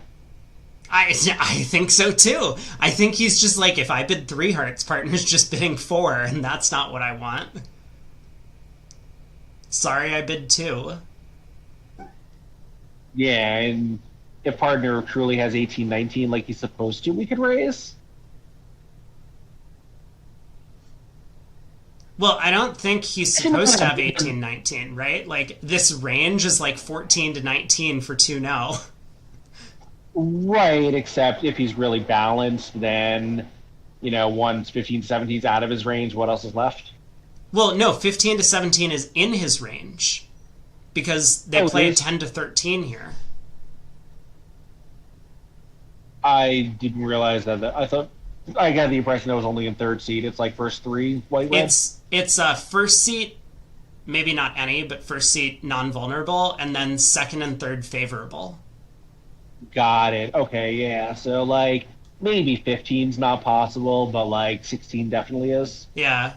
I think so too. I think he's just if I bid 3 hearts, partner's just bidding 4, and that's not what I want. Sorry, I bid 2. Yeah, and if partner truly has 18-19 like he's supposed to, we could raise. Well, I don't think he's supposed to have 18-19, right? This range is 14 to 19 for 2 no. Right, except if he's really balanced, then, once 15-17 is out of his range, what else is left? Well, no, 15 to 17 is in his range. Because they play 10 to 13 here. I didn't realize that. I got the impression that was only in 3rd seed. It's first 3 white-red. It's first seat, maybe not any, but first seat non-vulnerable, and then 2nd and 3rd favorable. Got it. Okay, yeah. So, maybe 15's not possible, but, 16 definitely is. Yeah.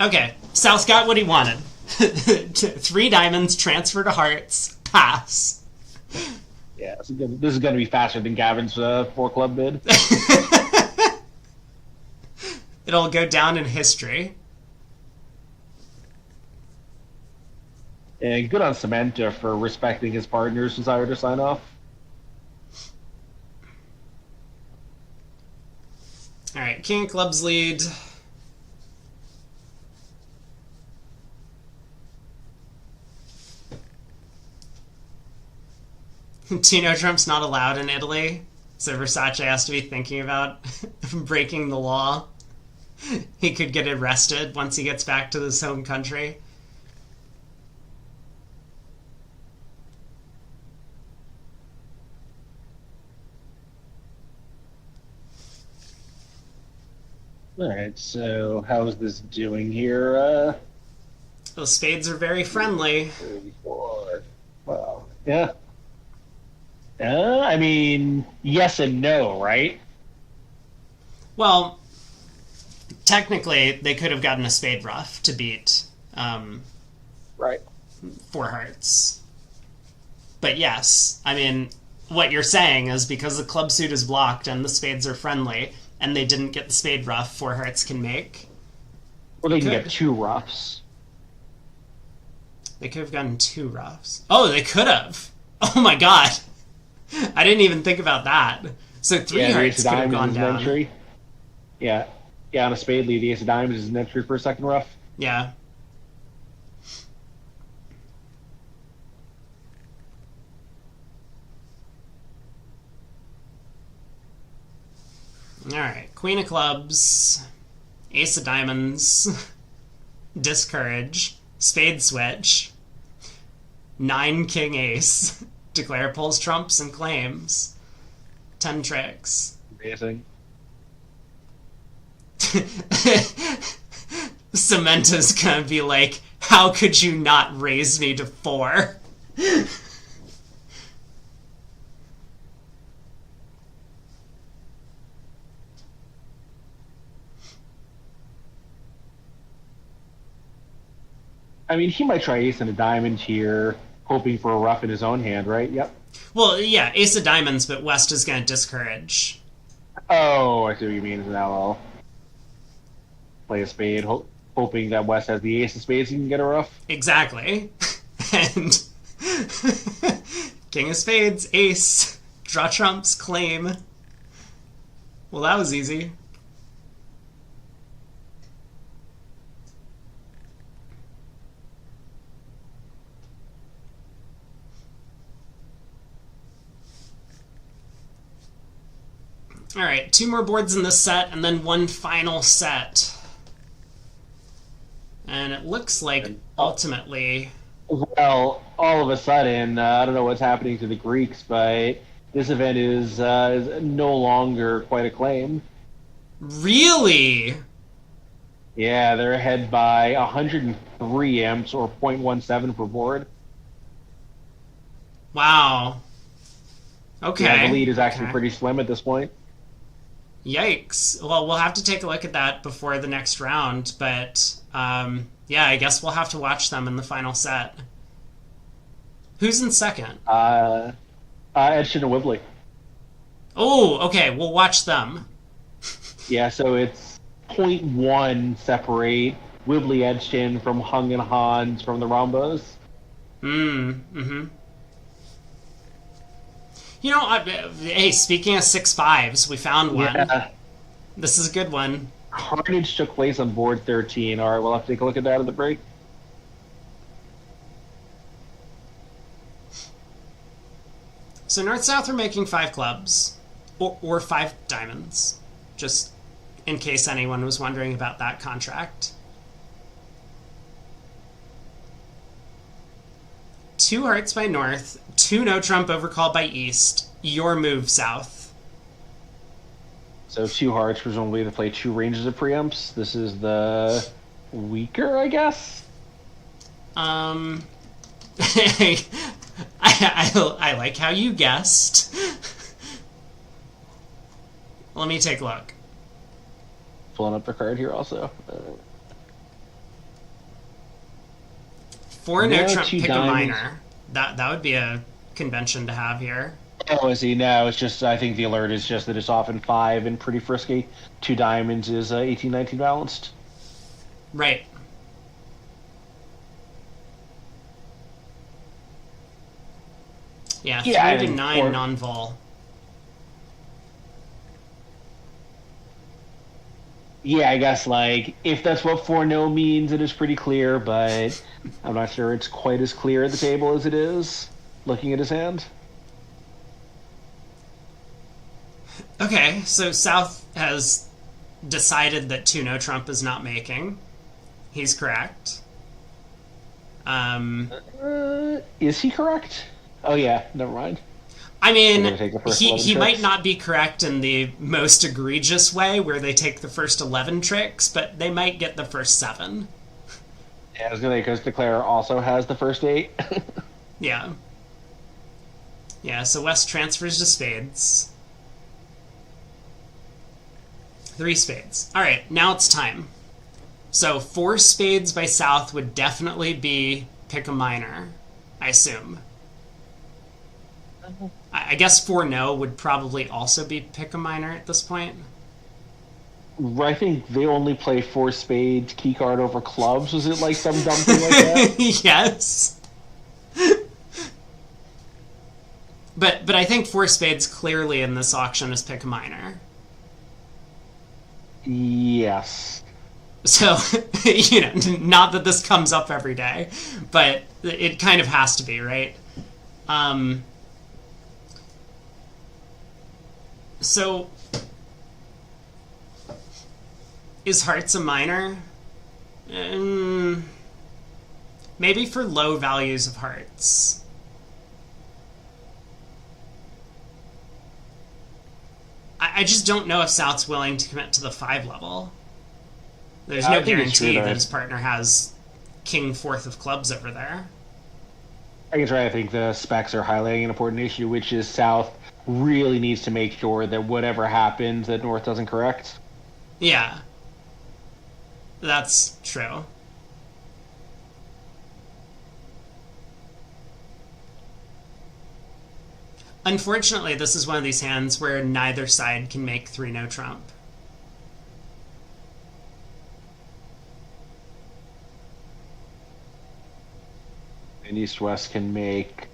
Okay, South got what he wanted. 3 diamonds, transfer to hearts, pass. Yeah, this is going to be faster than Gavin's 4-club bid. It'll go down in history. And good on Samantha for respecting his partner's desire to sign off. All right, King of Clubs lead. Tino Trump's not allowed in Italy, so Versace has to be thinking about breaking the law. He could get arrested once he gets back to his home country. All right, so how is this doing here? The spades are very friendly. 34. Wow. Yeah. Yes and no, right? Well, technically, they could have gotten a spade ruff to beat Right. 4 hearts. But yes, what you're saying is because the club suit is blocked and the spades are friendly, and they didn't get the spade ruff 4 hearts can make. Well, they can get 2 ruffs. They could have gotten 2 ruffs. Oh, they could have! Oh my god! I didn't even think about that. So 3 hearts could have gone down. Entry. Yeah. Yeah, on a spade lead, the ace of diamonds is an entry for a 2nd ruff. Yeah. Alright, Queen of Clubs, Ace of Diamonds, Discourage, Spade Switch, 9 King Ace, Declare pulls trumps and claims, 10 tricks. Amazing. Samantha's gonna be like, how could you not raise me to 4? He might try ace and a diamond here, hoping for a ruff in his own hand, right? Yep. Well, yeah, Ace of Diamonds, but West is gonna discourage. Oh, I see what you mean. Now I'll play a spade, hoping that West has the ace of spades, he can get a ruff. Exactly. And King of spades, ace. Draw trumps, claim. Well, that was easy. All right, 2 more boards in this set, and then 1 final set. And it looks like ultimately... Well, all of a sudden, I don't know what's happening to the Greeks, but this event is no longer quite a claim. Really? Yeah, they're ahead by 103 amps or 0.17 per board. Wow. Okay. Yeah, the lead is actually pretty slim at this point. Yikes. Well, we'll have to take a look at that before the next round, but yeah, I guess we'll have to watch them in the final set. Who's in second? Edson and Wibley. Oh, okay, we'll watch them. Yeah, so it's 0.1 separate Wibley Edson from Hung and Hans from the Rombos. Mm-hmm. You know, hey, speaking of 6-5s, we found one. Yeah. This is a good one. Carnage took place on board 13. All right, we'll have to take a look at that at the break. So North-South are making 5 clubs, or 5 diamonds, just in case anyone was wondering about that contract. 2 hearts by North, 2 no trump overcall by East, your move South. So 2 hearts, presumably to play 2 ranges of preempts. This is the weaker, I guess? I like how you guessed. Let me take a look. Pulling up the card here also. 4 no trump, pick diamonds. a minor. That would be a convention to have here. Oh, I see. No, it's just, I think the alert is just that it's often 5 and pretty frisky. 2 diamonds is 18-19 balanced. Right. Yeah, 3 to 9 non-vol. Yeah, I guess, like, if that's what 4-no means, it is pretty clear, but I'm not sure it's quite as clear at the table as it is looking at his hand. Okay, so South has decided that 2 no trump is not making. He's correct. Is he correct? Oh yeah, never mind. I mean, he might tricks. not be correct in the most egregious way where they take the first 11 tricks, but they might get the first 7. Yeah, I was gonna say, because Declare also has the first 8. Yeah. Yeah, so West transfers to spades. 3 spades. Alright, now it's time. So 4 spades by South would definitely be pick a minor, I assume. I guess 4 no would probably also be pick a minor at this point. I think they only play 4 spades, key card over clubs. Was it like some dumb thing like that? Yes. But I think 4 spades clearly in this auction is pick a minor. Yes. So, you know, not that this comes up every day, but it kind of has to be, right? So, is hearts a minor? Maybe for low values of hearts. I just don't know if South's willing to commit to the 5 level. There's no guarantee that his partner has king 4th of clubs over there. I guess right. I think the specs are highlighting an important issue, which is South really needs to make sure that whatever happens, that North doesn't correct. Yeah. That's true. Unfortunately, this is one of these hands where neither side can make 3 no trump. And East-West can make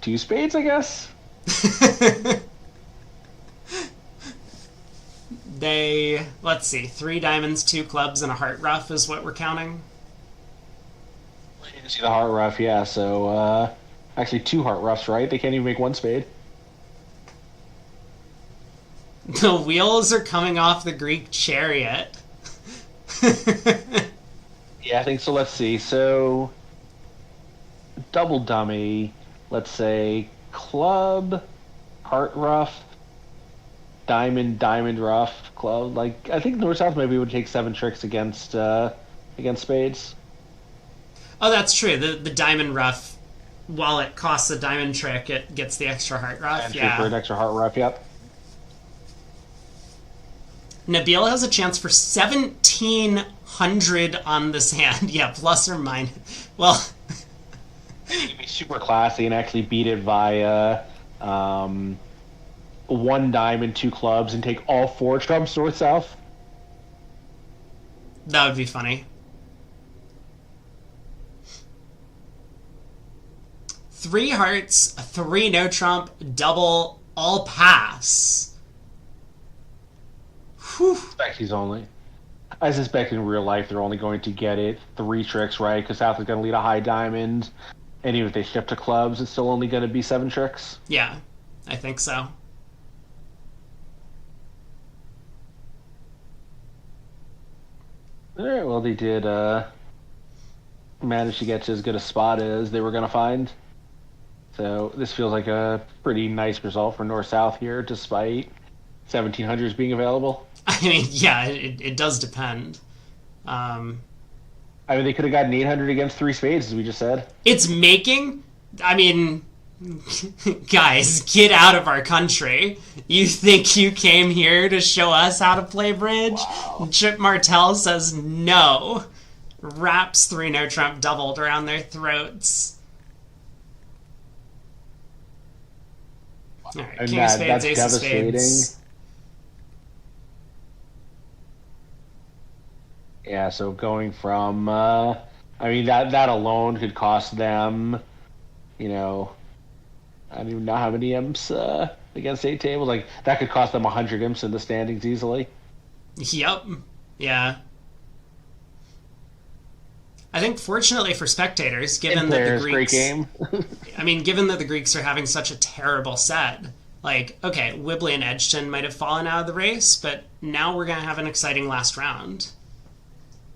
Two spades, I guess. Let's see, 3 diamonds, 2 clubs, and a heart ruff is what we're counting. You can see the heart rough, yeah. So actually, 2 heart roughs, right? They can't even make 1 spade. The wheels are coming off the Greek chariot. Yeah, I think so. Let's see. So double dummy. Let's say club, heart rough, diamond, diamond rough, club. Like I think North South maybe would take 7 tricks against spades. Oh, that's true. The diamond ruff, while it costs a diamond trick, it gets the extra heart ruff. And Yeah. for an extra heart rough. Yep. Nabil has a chance for 1,700 on this hand. Yeah, plus or minus. Well, You can be super classy and actually beat it via 1 diamond, 2 clubs, and take all 4 trumps north south. that would be funny. 3 hearts, 3 no trump, double, all pass. Whew. Species only. I suspect in real life they're only going to get it 3 tricks, right? Because South is going to lead a high diamond, and even if they shift to clubs, it's still only going to be 7 tricks. Yeah, I think so. All right, well, they did manage to get to as good a spot as they were going to find. So this feels like a pretty nice result for North-South here, despite 1700s being available. I mean, yeah, it does depend. I mean, they could have gotten 800 against 3 spades, as we just said. It's making. I mean, guys, get out of our country. You think you came here to show us how to play bridge? Wow. Chip Martell says no. Wraps 3 no trump doubled around their throats. All right, And king of spades, that's ace of devastating. spades. Yeah, so going from, I mean, that alone could cost them, I don't even know how many imps against 8 tables. Like, that could cost them 100 imps in the standings easily. Yep. Yeah. I think fortunately for spectators, given that the Great Greeks, game. I mean, given that the Greeks are having such a terrible set, like, okay, Whibley and Edgerton might have fallen out of the race, but now we're going to have an exciting last round.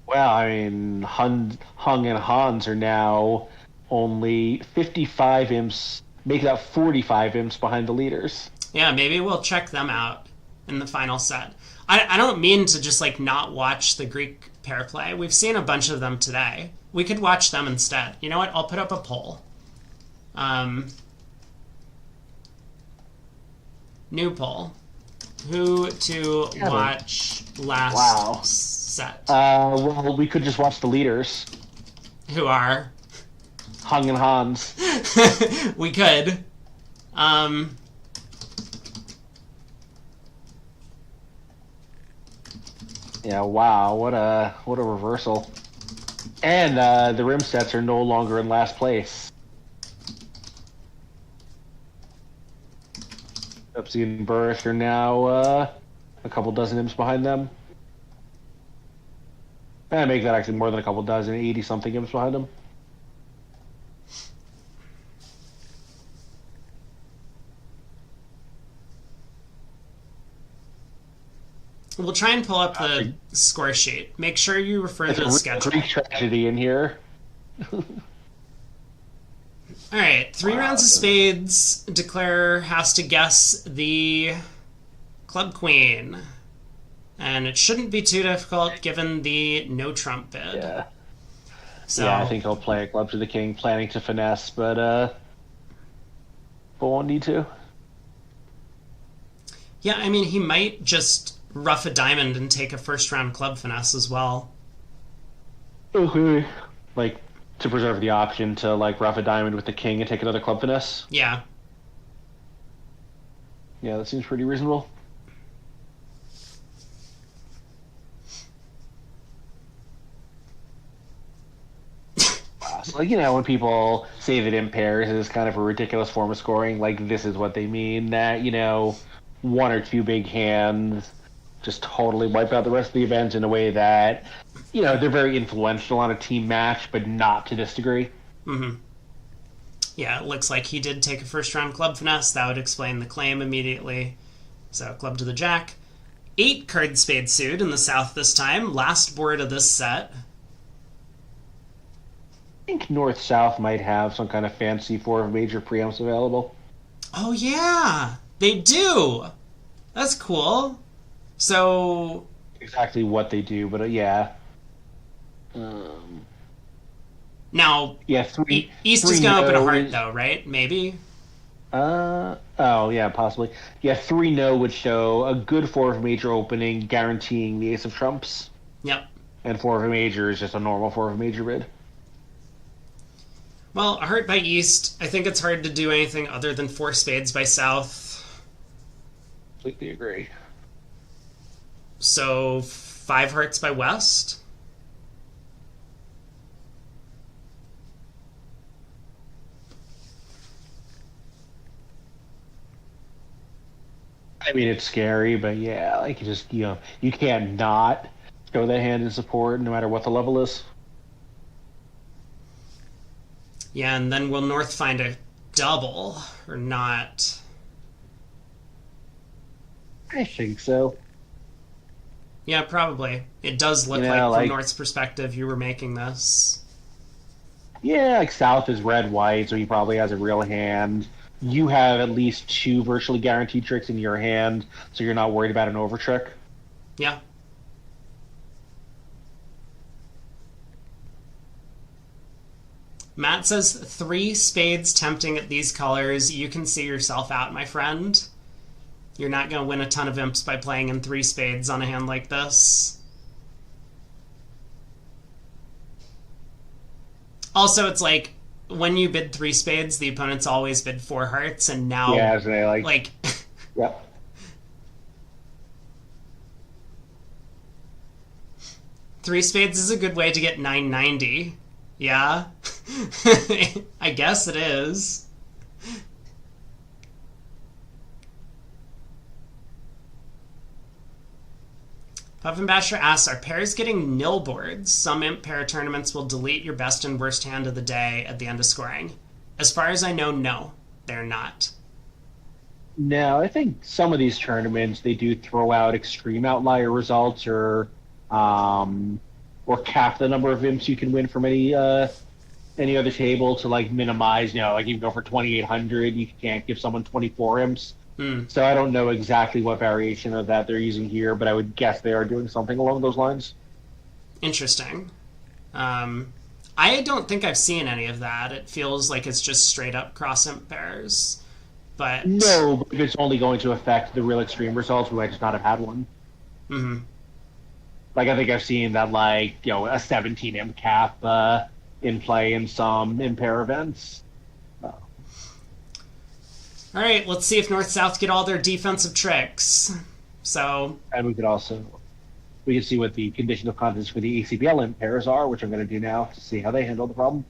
Well, I mean, Hung and Hans are now only 55 imps, making up 45 imps behind the leaders. Yeah, maybe we'll check them out in the final set. I don't mean to just, like, not watch the Greek pair play. We've seen a bunch of them today. We could watch them instead. You know what? I'll put up a poll. New poll. Who to watch last set? Well, we could just watch the leaders, Who are? Hung and Hans. We could. Yeah, wow, what a reversal. And the rim sets are no longer in last place. Upsy and Burrish are now a couple dozen imps behind them. And make that actually more than a couple dozen, 80-something imps behind them. We'll try and pull up the score sheet. Make sure you refer to the schedule. Greek tragedy in here. All right, 3 rounds of spades. Declare has to guess the club queen. And it shouldn't be too difficult given the no trump bid. Yeah. So, Yeah, I think he'll play a club to the king, planning to finesse, but won't need to. yeah, I mean, he might just rough a diamond and take a first round club finesse as well. Okay. Like, to preserve the option to, like, rough a diamond with the king and take another club finesse? Yeah. Yeah, that seems pretty reasonable. Wow, Like, when people say that impairs is kind of a ridiculous form of scoring, like, this is what they mean. That, one or two big hands just totally wipe out the rest of the event in a way that, they're very influential on a team match, but not to this degree. Mm-hmm. Yeah, it looks like he did take a first round club finesse. That would explain the claim immediately. So, club to the jack. 8 card spade suit in the south this time. Last board of this set. I think North-South might have some kind of fancy 4 major preamps available. Oh, yeah! They do! That's cool. So... Exactly what they do, but yeah. Now, yeah, East is going to open a heart, though, right? Maybe? Oh, yeah, possibly. Yeah, 3-no would show a good 4 of major opening, guaranteeing the ace of trumps. Yep. And 4 of a major is just a normal 4 of a major bid. Well, a heart by East, I think it's hard to do anything other than 4 spades by South. Completely agree. So, 5 hearts by West? I mean, it's scary, but yeah, like, you can't not show that hand in support no matter what the level is. Yeah, and then will North find a double or not? I think so. Yeah, probably. It does look like from North's perspective, you were making this. Yeah, like South is red-white, so he probably has a real hand. You have at least 2 virtually guaranteed tricks in your hand, so you're not worried about an over trick. Yeah. Matt says 3 spades tempting at these colors. You can see yourself out, my friend. You're not going to win a ton of imps by playing in 3 spades on a hand like this. Also, it's like, when you bid 3 spades, the opponents always bid 4 hearts, and now... Yeah, so they like... Yep. Three spades is a good way to get 990. Yeah? I guess it is. Puffin Basher asks, are pairs getting nil boards? Some imp pair tournaments will delete your best and worst hand of the day at the end of scoring. As far as I know, no, they're not. No, I think some of these tournaments, they do throw out extreme outlier results or cap the number of imps you can win from any other table to like minimize, like you can go for 2,800, you can't give someone 24 imps. So I don't know exactly what variation of that they're using here, but I would guess they are doing something along those lines. Interesting. I don't think I've seen any of that. It feels like it's just straight up cross imp pairs. But no, but it's only going to affect the real extreme results. We might just not have had one. Mm-hmm. Like I think I've seen that, a 17 imp cap in play in some impair events. All right, let's see if North-South get all their defensive tricks. So, and we can see what the condition of contest for the ACBL imp pairs are, which I'm going to do now to see how they handle the problem.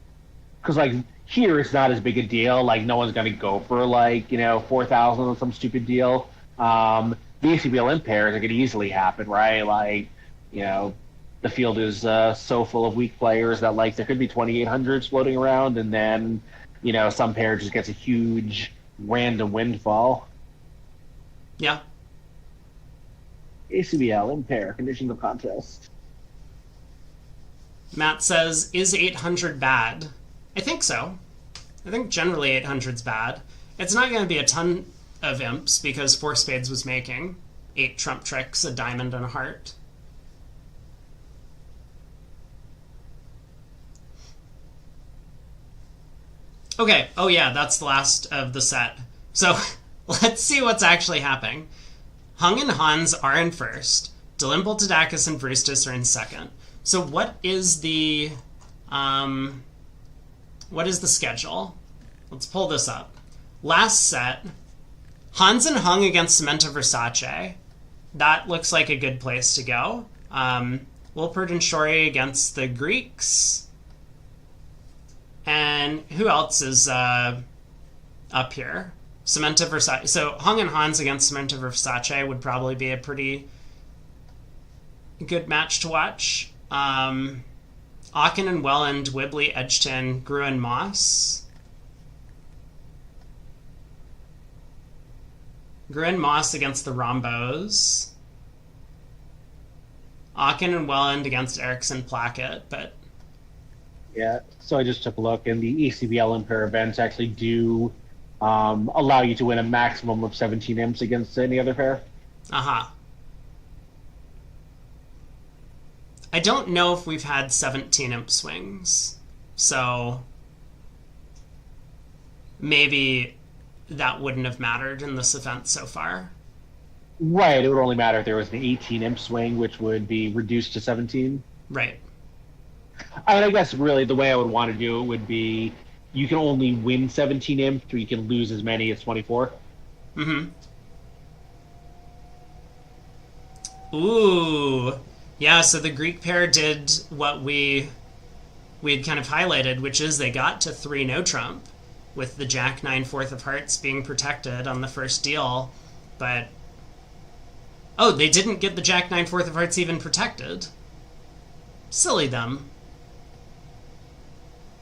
Because here it's not as big a deal. No one's going to go for 4,000 on some stupid deal. The ACBL imp pairs are going to easily happen, right? The field is so full of weak players that there could be 2,800s floating around, and then some pair just gets a huge random windfall. Yeah. ACBL impair conditions of contest. Matt says, is 800 bad? I think so. I think generally 800's bad. It's not going to be a ton of imps because 4 spades was making 8 trump tricks, a diamond, and a heart. Okay, oh yeah, that's the last of the set. So, let's see what's actually happening. Hung and Hans are in first. Delimbal, Tadakis, and Brustus are in second. So what is the schedule? Let's pull this up. Last set, Hans and Hung against Cemento Versace. That looks like a good place to go. Wilpert and Shori against the Greeks. And who else is up here? Samantha Versace. So Hung and Hans against Samantha Versace would probably be a pretty good match to watch. Aachen and Welland, Wibley, Edgerton, Gruen, Moss. Gruen, Moss against the Rombos. Aachen and Welland against Eriksson, Plackett, but... Yeah, so I just took a look, and the ACBL Impair events actually do allow you to win a maximum of 17 imps against any other pair. Aha. I don't know if we've had 17 imp swings, so maybe that wouldn't have mattered in this event so far. Right, it would only matter if there was an 18 imp swing, which would be reduced to 17. Right. I mean, I guess really the way I would want to do it would be you can only win 17 imp, or you can lose as many as 24. Mm-hmm. Ooh. Yeah, so the Greek pair did what we had kind of highlighted, which is they got to 3 no trump with the Jack 9 4th of hearts being protected on the first deal, but oh, they didn't get the Jack 9 4th of hearts even protected. Silly them.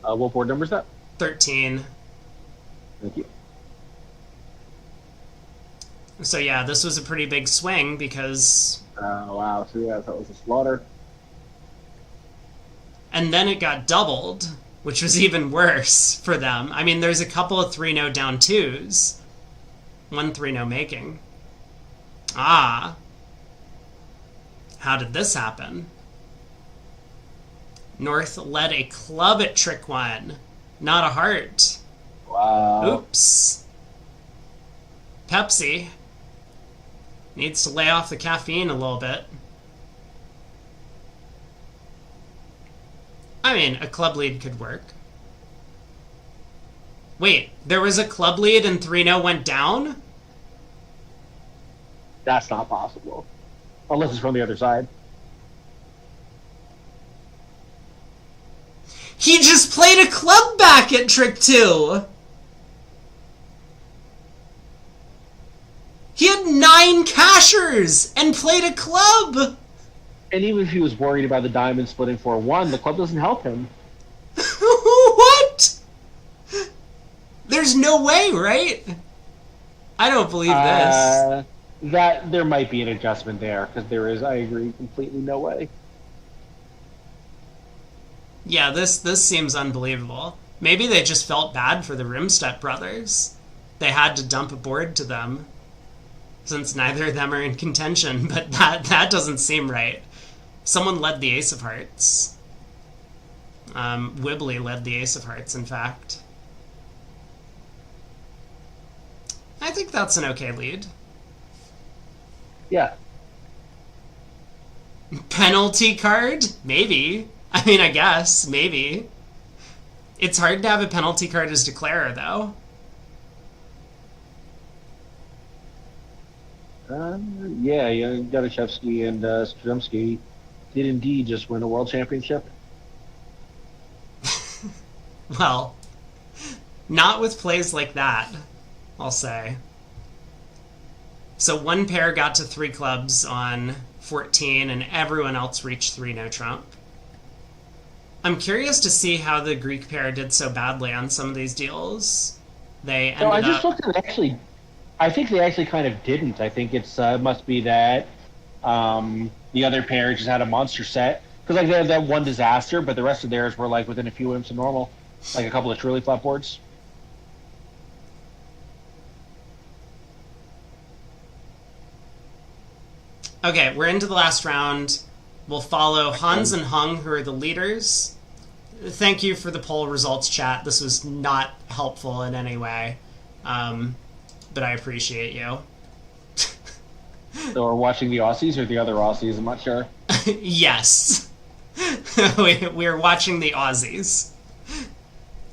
What board number is that? 13. Thank you. So yeah, this was a pretty big swing because... Wow, so yeah, that was a slaughter. And then it got doubled, which was even worse for them. I mean, there's a couple of 3-no down 2s. 1 3-no making. Ah. How did this happen? North led a club at trick 1, not a heart. Wow. Oops. Pepsi needs to lay off the caffeine a little bit. I mean, a club lead could work. Wait, there was a club lead and 3-0 went down? That's not possible. Unless it's from the other side. He just played a club back at trick 2! He had 9 cashers and played a club! And even if he was worried about the diamond splitting 4-1, the club doesn't help him. What? There's no way, right? I don't believe this. That there might be an adjustment there, because there is, I agree, completely no way. Yeah, this seems unbelievable. Maybe they just felt bad for the Rimstep brothers. They had to dump a board to them, since neither of them are in contention, but that doesn't seem right. Someone led the Ace of Hearts. Wibley led the Ace of Hearts, in fact. I think that's an okay lead. Yeah. Penalty card? Maybe. I mean, I guess. Maybe. It's hard to have a penalty card as declarer, though. Yeah, Gadashevsky and Strumsky did indeed just win a world championship. Well, not with plays like that, I'll say. So one pair got to 3 clubs on 14, and everyone else reached 3 no trump. I'm curious to see how the Greek pair did so badly on some of these deals. They ended I just up... looked at it, I think they actually kind of didn't. I think it's must be that the other pair just had a monster set. Because like they had that one disaster, but the rest of theirs were like within a few imps of normal. Like a couple of truly flat boards. Okay, we're into the last round. We'll follow Hans and Hung, who are the leaders. Thank you for the poll results, chat. This was not helpful in any way. But I appreciate you. So we're watching the Aussies or the other Aussies, I'm not sure. Yes. We're watching the Aussies.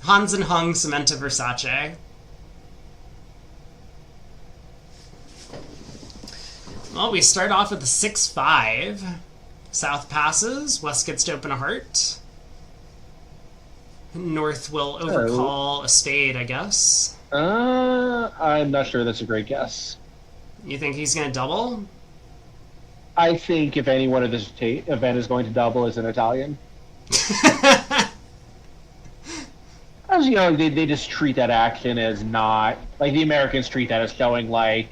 Hans and Hung, Samantha Versace. Well, we start off with a 6-5. South passes. West gets to open a heart. North will Oh, overcall a spade, I guess. I'm not sure that's a great guess. You think he's going to double? I think if anyone at this event is going to double, it's an Italian. As you know, they just treat that action as not like the Americans treat that as showing like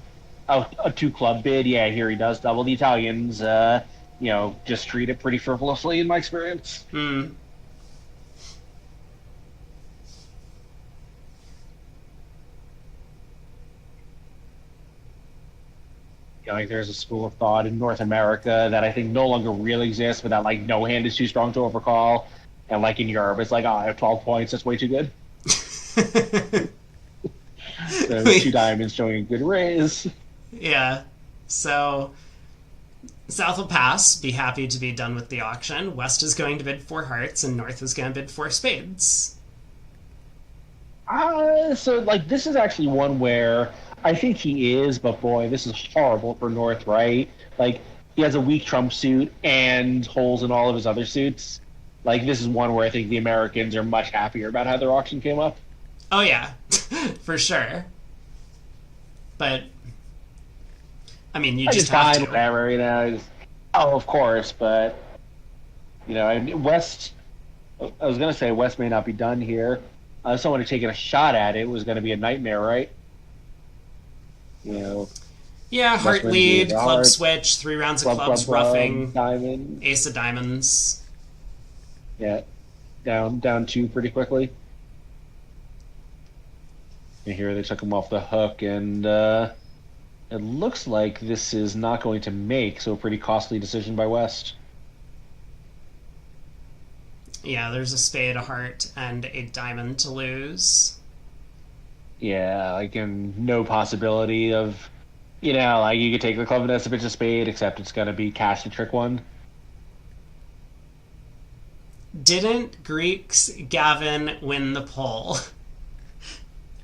a two club bid. Yeah, here he does double. The Italians, just treat it pretty frivolously in my experience. Hmm. Like there's a school of thought in North America that I think no longer really exists, but that like no hand is too strong to overcall, and like in Europe, it's like, oh, I have 12 points, that's way too good. So two diamonds showing a good raise. Yeah. So South will pass, be happy to be done with the auction. West is going to bid 4 hearts, and North is going to bid 4 spades. So like this is actually one where I think he is, but boy, this is horrible for North, right? Like he has a weak trump suit and holes in all of his other suits. Like this is one where I think the Americans are much happier about how their auction came up. Oh, yeah, for sure. But, I mean, you I just just have fine, to. whatever, oh, of course, but West. I was gonna say West may not be done here. Someone had taken a shot at it was going to be a nightmare, right? You know, Yeah, West heart wins lead, the club heart, switch, 3 rounds of club, clubs, club, club, roughing, diamond. ace of diamonds. Yeah, down two pretty quickly. And here they took him off the hook, and it looks like this is not going to make, so a pretty costly decision by West. Yeah, there's a spade, a heart, and a diamond to lose. Yeah, like, and no possibility of, like you could take the club and that's a bitch of spade, except it's going to be cash to trick one. Didn't Greeks Gavin win the poll?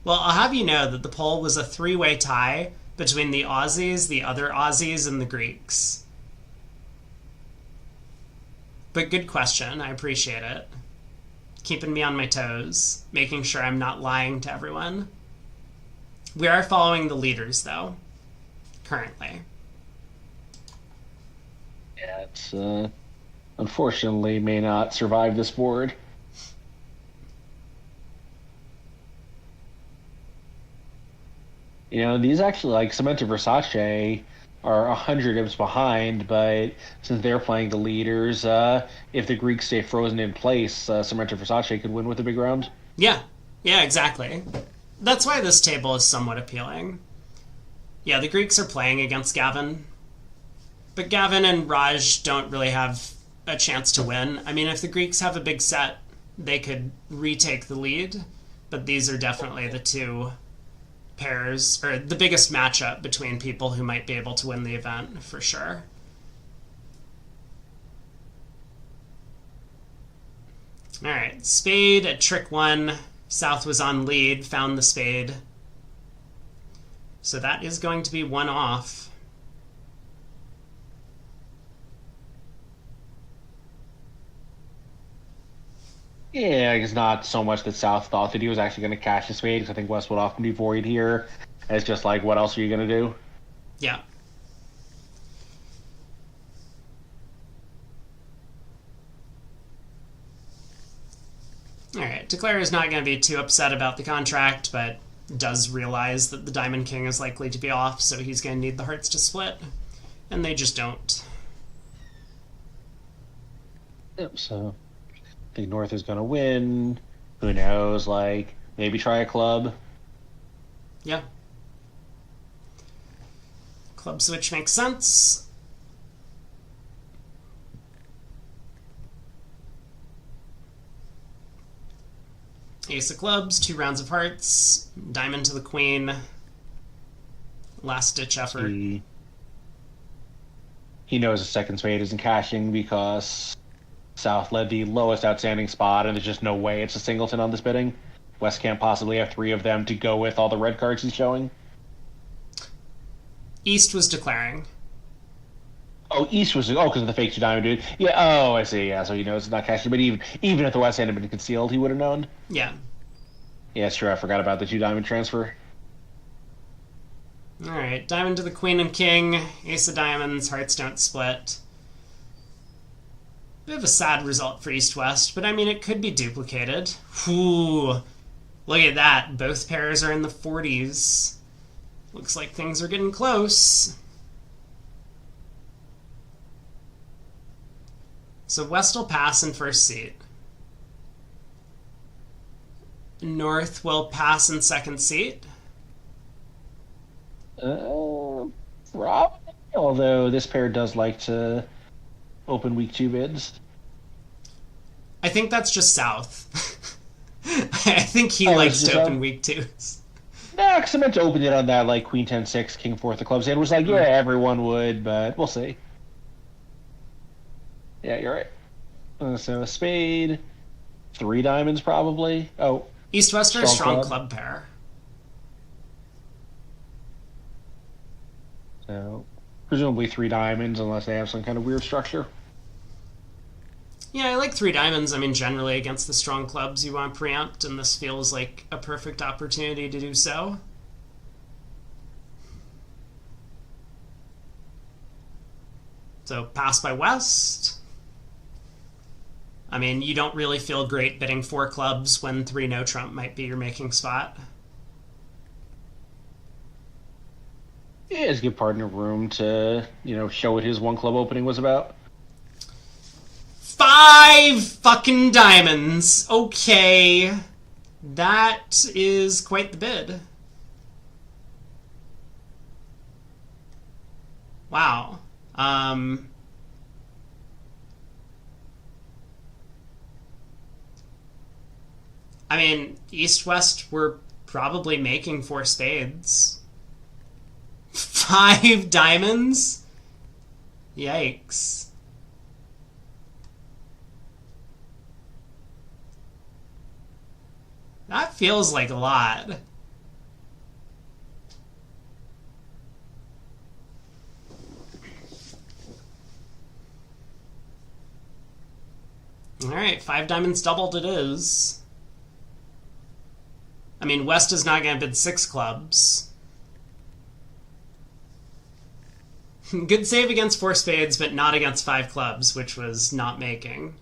Well, I'll have you know that the poll was a 3-way tie between the Aussies, the other Aussies, and the Greeks. But good question. I appreciate it. Keeping me on my toes, making sure I'm not lying to everyone. We are following the leaders, though, currently. Yeah, it's unfortunately may not survive this board. These actually, like, Cementa Versace are 100 imps behind, but since they're playing the leaders, if the Greeks stay frozen in place, Cementa Versace could win with a big round. Yeah, exactly. That's why this table is somewhat appealing. Yeah, the Greeks are playing against Gavin, but Gavin and Raj don't really have a chance to win. I mean, if the Greeks have a big set, they could retake the lead, but these are definitely the two pairs, or the biggest matchup between people who might be able to win the event, for sure. Alright, spade at trick 1. South was on lead, found the spade. So that is going to be 1 off. Yeah, it's not so much that South thought that he was actually going to cash the spade, because I think West would often be void here. And it's just like, what else are you going to do? Yeah. Alright, Declare is not going to be too upset about the contract, but does realize that the Diamond King is likely to be off, so he's going to need the hearts to split. And they just don't. Yep, so I think North is going to win. Who knows? Like, maybe try a club. Yeah. Club switch makes sense. Ace of clubs, 2 rounds of hearts, diamond to the queen. Last ditch effort. He knows a second spade isn't cashing because South led the lowest outstanding spot, and there's just no way it's a singleton on this bidding. West can't possibly have 3 of them to go with all the red cards he's showing. East was declaring. Oh, East was because of the fake two diamond dude. Yeah. Oh, I see. Yeah. So he knows it's not cashing. But even if the West hand had been concealed, he would have known. Yeah. Yeah, it's true. I forgot about the two diamond transfer. Alright, diamond to the queen and king, ace of diamonds, hearts don't split. Bit of a sad result for East-West, but I mean, it could be duplicated. Whew. Look at that. Both pairs are in the 40s. Looks like things are getting close. So West will pass in first seat. North will pass in second seat. Probably. Although this pair does like to open week 2 bids. I think that's just South. I think he likes to open week 2s. Nah, because I meant to open it on that like Queen 10-6, King 4 of clubs. And it was like, yeah, everyone would, but we'll see. Yeah, you're right. So a spade, 3 diamonds probably. Oh, East-West are a strong club pair. So presumably 3 diamonds, unless they have some kind of weird structure. Yeah, I like 3 diamonds. I mean, generally against the strong clubs you want preempt, and this feels like a perfect opportunity to do so. So pass by West. I mean, you don't really feel great bidding 4 clubs when 3 no trump might be your making spot. Yeah, just give partner room to, show what his 1 club opening was about. 5 fucking diamonds. Okay. That is quite the bid. Wow. I mean, East-West were probably making 4 spades. 5 diamonds? Yikes. That feels like a lot. Alright, 5 diamonds doubled it is. I mean, West is not going to bid 6 clubs. Good save against 4 spades, but not against 5 clubs, which was not making.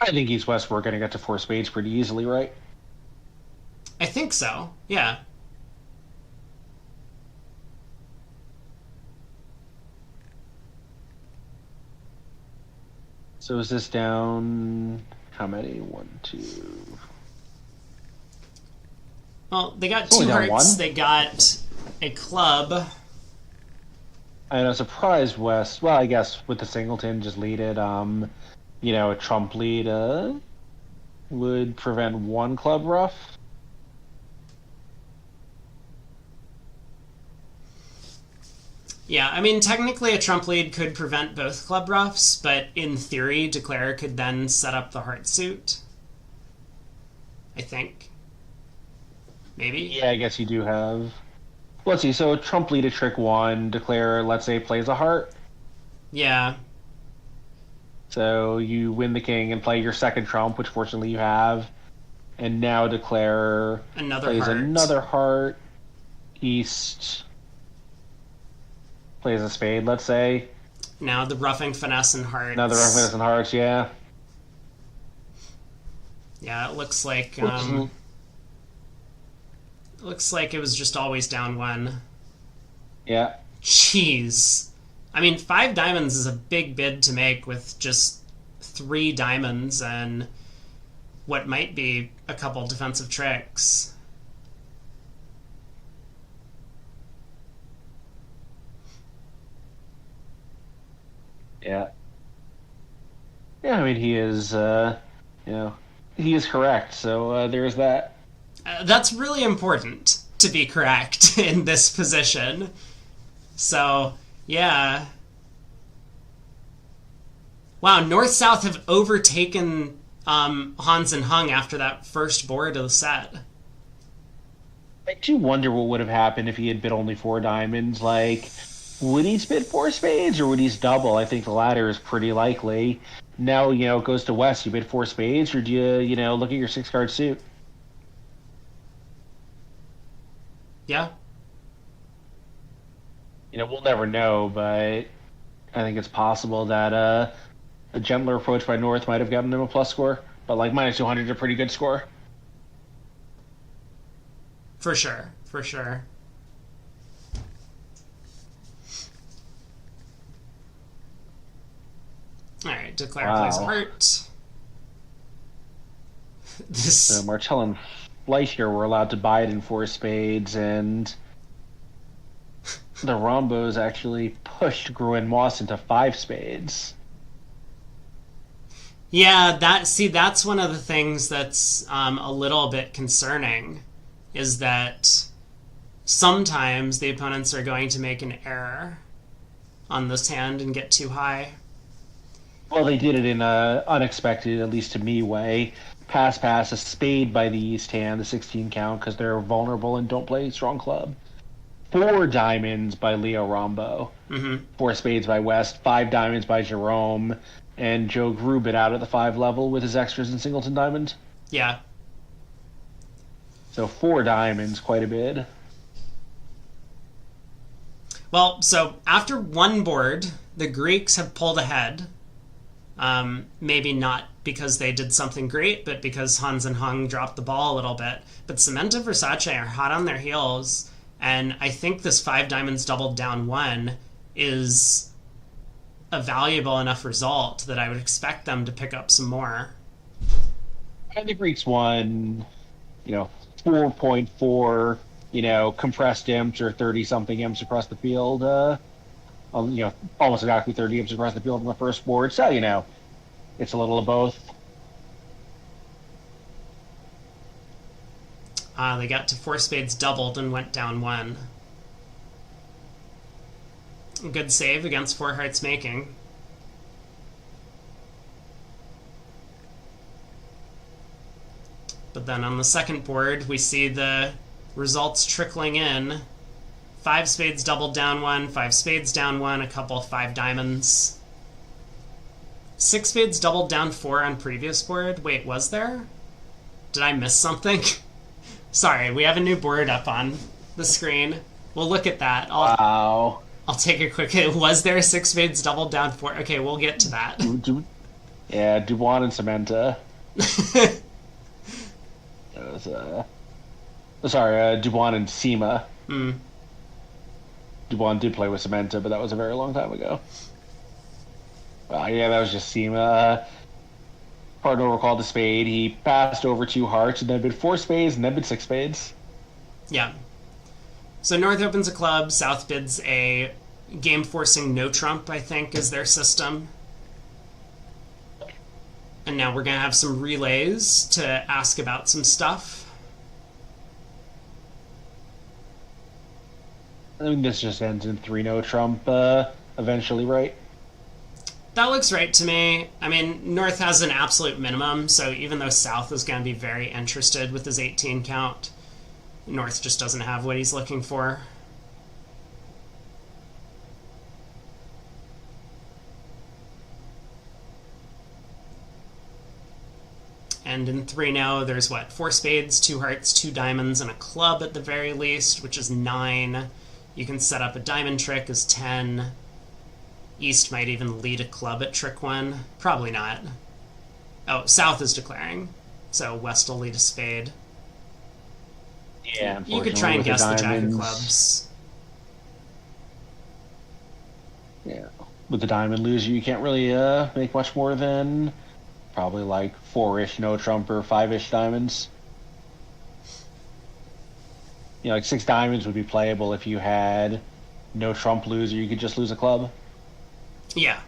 I think East-West were going to get to 4 spades pretty easily, right? I think so, yeah. So is this down how many? 1, 2. Well, they got 2 hearts. 1. They got a club. And a surprise West. Well, I guess with the singleton, just lead it. A trump lead would prevent 1 club rough. Yeah, I mean, technically a trump lead could prevent both club roughs, but in theory, declare could then set up the heart suit. I think. Maybe? Yeah, I guess you do have... Let's see, so trump lead at trick 1, declare, let's say, plays a heart. Yeah. So you win the king and play your second trump, which fortunately you have, and now declare plays another heart. East plays a spade, let's say. Now the roughing finesse and hearts. Another roughing finesse and hearts, yeah. Yeah, it looks like looks like it was just always down 1. Yeah. Jeez. I mean, 5 diamonds is a big bid to make with just 3 diamonds and what might be a couple defensive tricks. Yeah. Yeah, I mean, he is, he is correct, so there's that. That's really important to be correct in this position. So, yeah. Wow, North-South have overtaken Hans and Hung after that first board of the set. I do wonder what would have happened if he had bid only four diamonds. Like, would he bid four spades or would he double? I think the latter is pretty likely. Now, it goes to West. You bid four spades, or do you, look at your six card suit? Yeah. We'll never know, but I think it's possible that a gentler approach by North might have gotten him a plus score. But like minus 200 is a pretty good score. For sure. For sure. Alright, declare plays heart. So Martell and Flight here were allowed to buy it in four spades, and the Rombos actually pushed Gruen Moss into five spades. Yeah, that's one of the things that's a little bit concerning, is that sometimes the opponents are going to make an error on this hand and get too high. Well, they did it in a unexpected, at least to me, way. Pass, a spade by the East hand, the 16 count, because they're vulnerable and don't play strong club. Four diamonds by Leo Rombo. Mm-hmm. Four spades by West. Five diamonds by Jerome. And Joe Grubit out at the 5 level with his extras in Singleton Diamond. Yeah. So four diamonds, quite a bit. Well, so after one board, the Greeks have pulled ahead. Maybe not because they did something great, but because Hans and Hung dropped the ball a little bit. But Cementa Versace are hot on their heels, and I think this 5 diamonds doubled down 1 is a valuable enough result that I would expect them to pick up some more. And the Greeks won, 4.4, compressed imps or 30-something imps across the field. Almost exactly 30 imps across the field on the first board. So, it's a little of both. They got to 4 spades doubled and went down 1. Good save against 4 hearts making. But then on the second board, we see the results trickling in. 5 spades doubled down 1, 5 spades down 1, a couple 5 diamonds. 6 spades doubled down 4 on previous board. Wait, was there? Did I miss something? Sorry, we have a new board up on the screen. We'll look at that. Wow. I'll take a quick... Was there 6 spades doubled down 4? Okay, we'll get to that. Yeah, Dubois and Cementa. It was, Dubois and Sema. Dubois did play with Cementa, but that was a very long time ago. Yeah, that was just Sema. Partner recalled the spade. He passed over 2 hearts, and then bid 4 spades, and then bid 6 spades. Yeah. So North opens a club, South bids a game-forcing no-trump, I think, is their system. And now we're going to have some relays to ask about some stuff. I think this just ends in 3 no-trump eventually, right? That looks right to me. I mean, North has an absolute minimum, so even though South is going to be very interested with his 18 count, North just doesn't have what he's looking for. And in 3 now, there's what? 4 spades, 2 hearts, 2 diamonds, and a club at the very least, which is 9. You can set up a diamond trick as 10. East might even lead a club at trick 1. Probably not. Oh, South is declaring. So West will lead a spade. Yeah, you could try and guess the jack of clubs. Yeah, with the diamond loser, you can't really make much more than probably like 4-ish no trump or 5-ish diamonds. Like 6 diamonds would be playable if you had no trump loser. You could just lose a club. Yeah.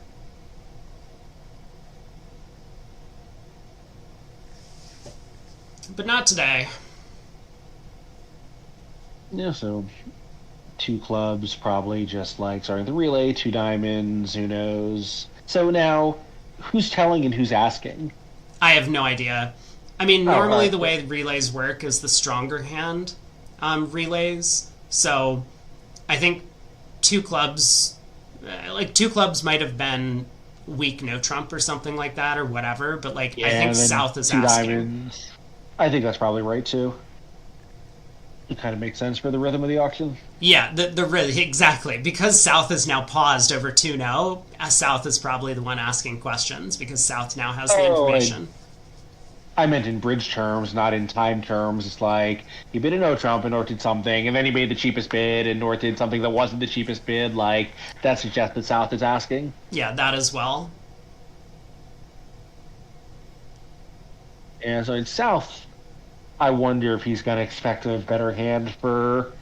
But not today. Yeah, so 2 clubs, probably just like starting the relay, 2 diamonds, who knows. So now, who's telling and who's asking? I have no idea. I mean, normally the way relays work is the stronger hand relays. So I think two clubs, two clubs might have been weak no trump or something like that or whatever. But like Yeah, I think and then South is two asking. diamonds. I think that's probably right too. It kind of makes sense for the rhythm of the auction. Yeah, the really exactly because South is now paused over 2-0. South is probably the one asking questions because South now has the Oh, information. I meant in bridge terms, not in time terms. It's like he bid a no Trump and North did something, and then he made the cheapest bid and North did something that wasn't the cheapest bid. Like that suggests that South is asking. Yeah, that as well. And so in South, I wonder if he's going to expect a better hand for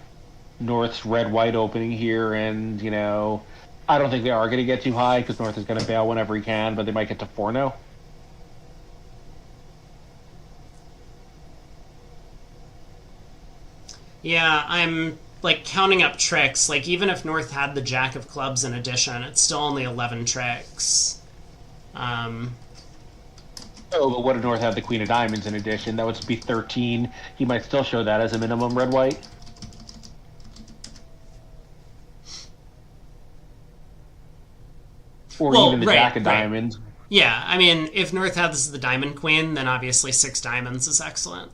North's red white opening here, and I don't think they are going to get too high because North is going to bail whenever he can, but they might get to 4-0. Yeah, I'm like counting up tricks. Like even if North had the Jack of Clubs in addition, it's still only 11 tricks. Oh, but what if North had the Queen of Diamonds in addition? That would be 13. He might still show that as a minimum red white. Or Well, even the right, Jack of right. Diamonds. Yeah, I mean, if North has the Diamond Queen, then obviously 6 diamonds is excellent.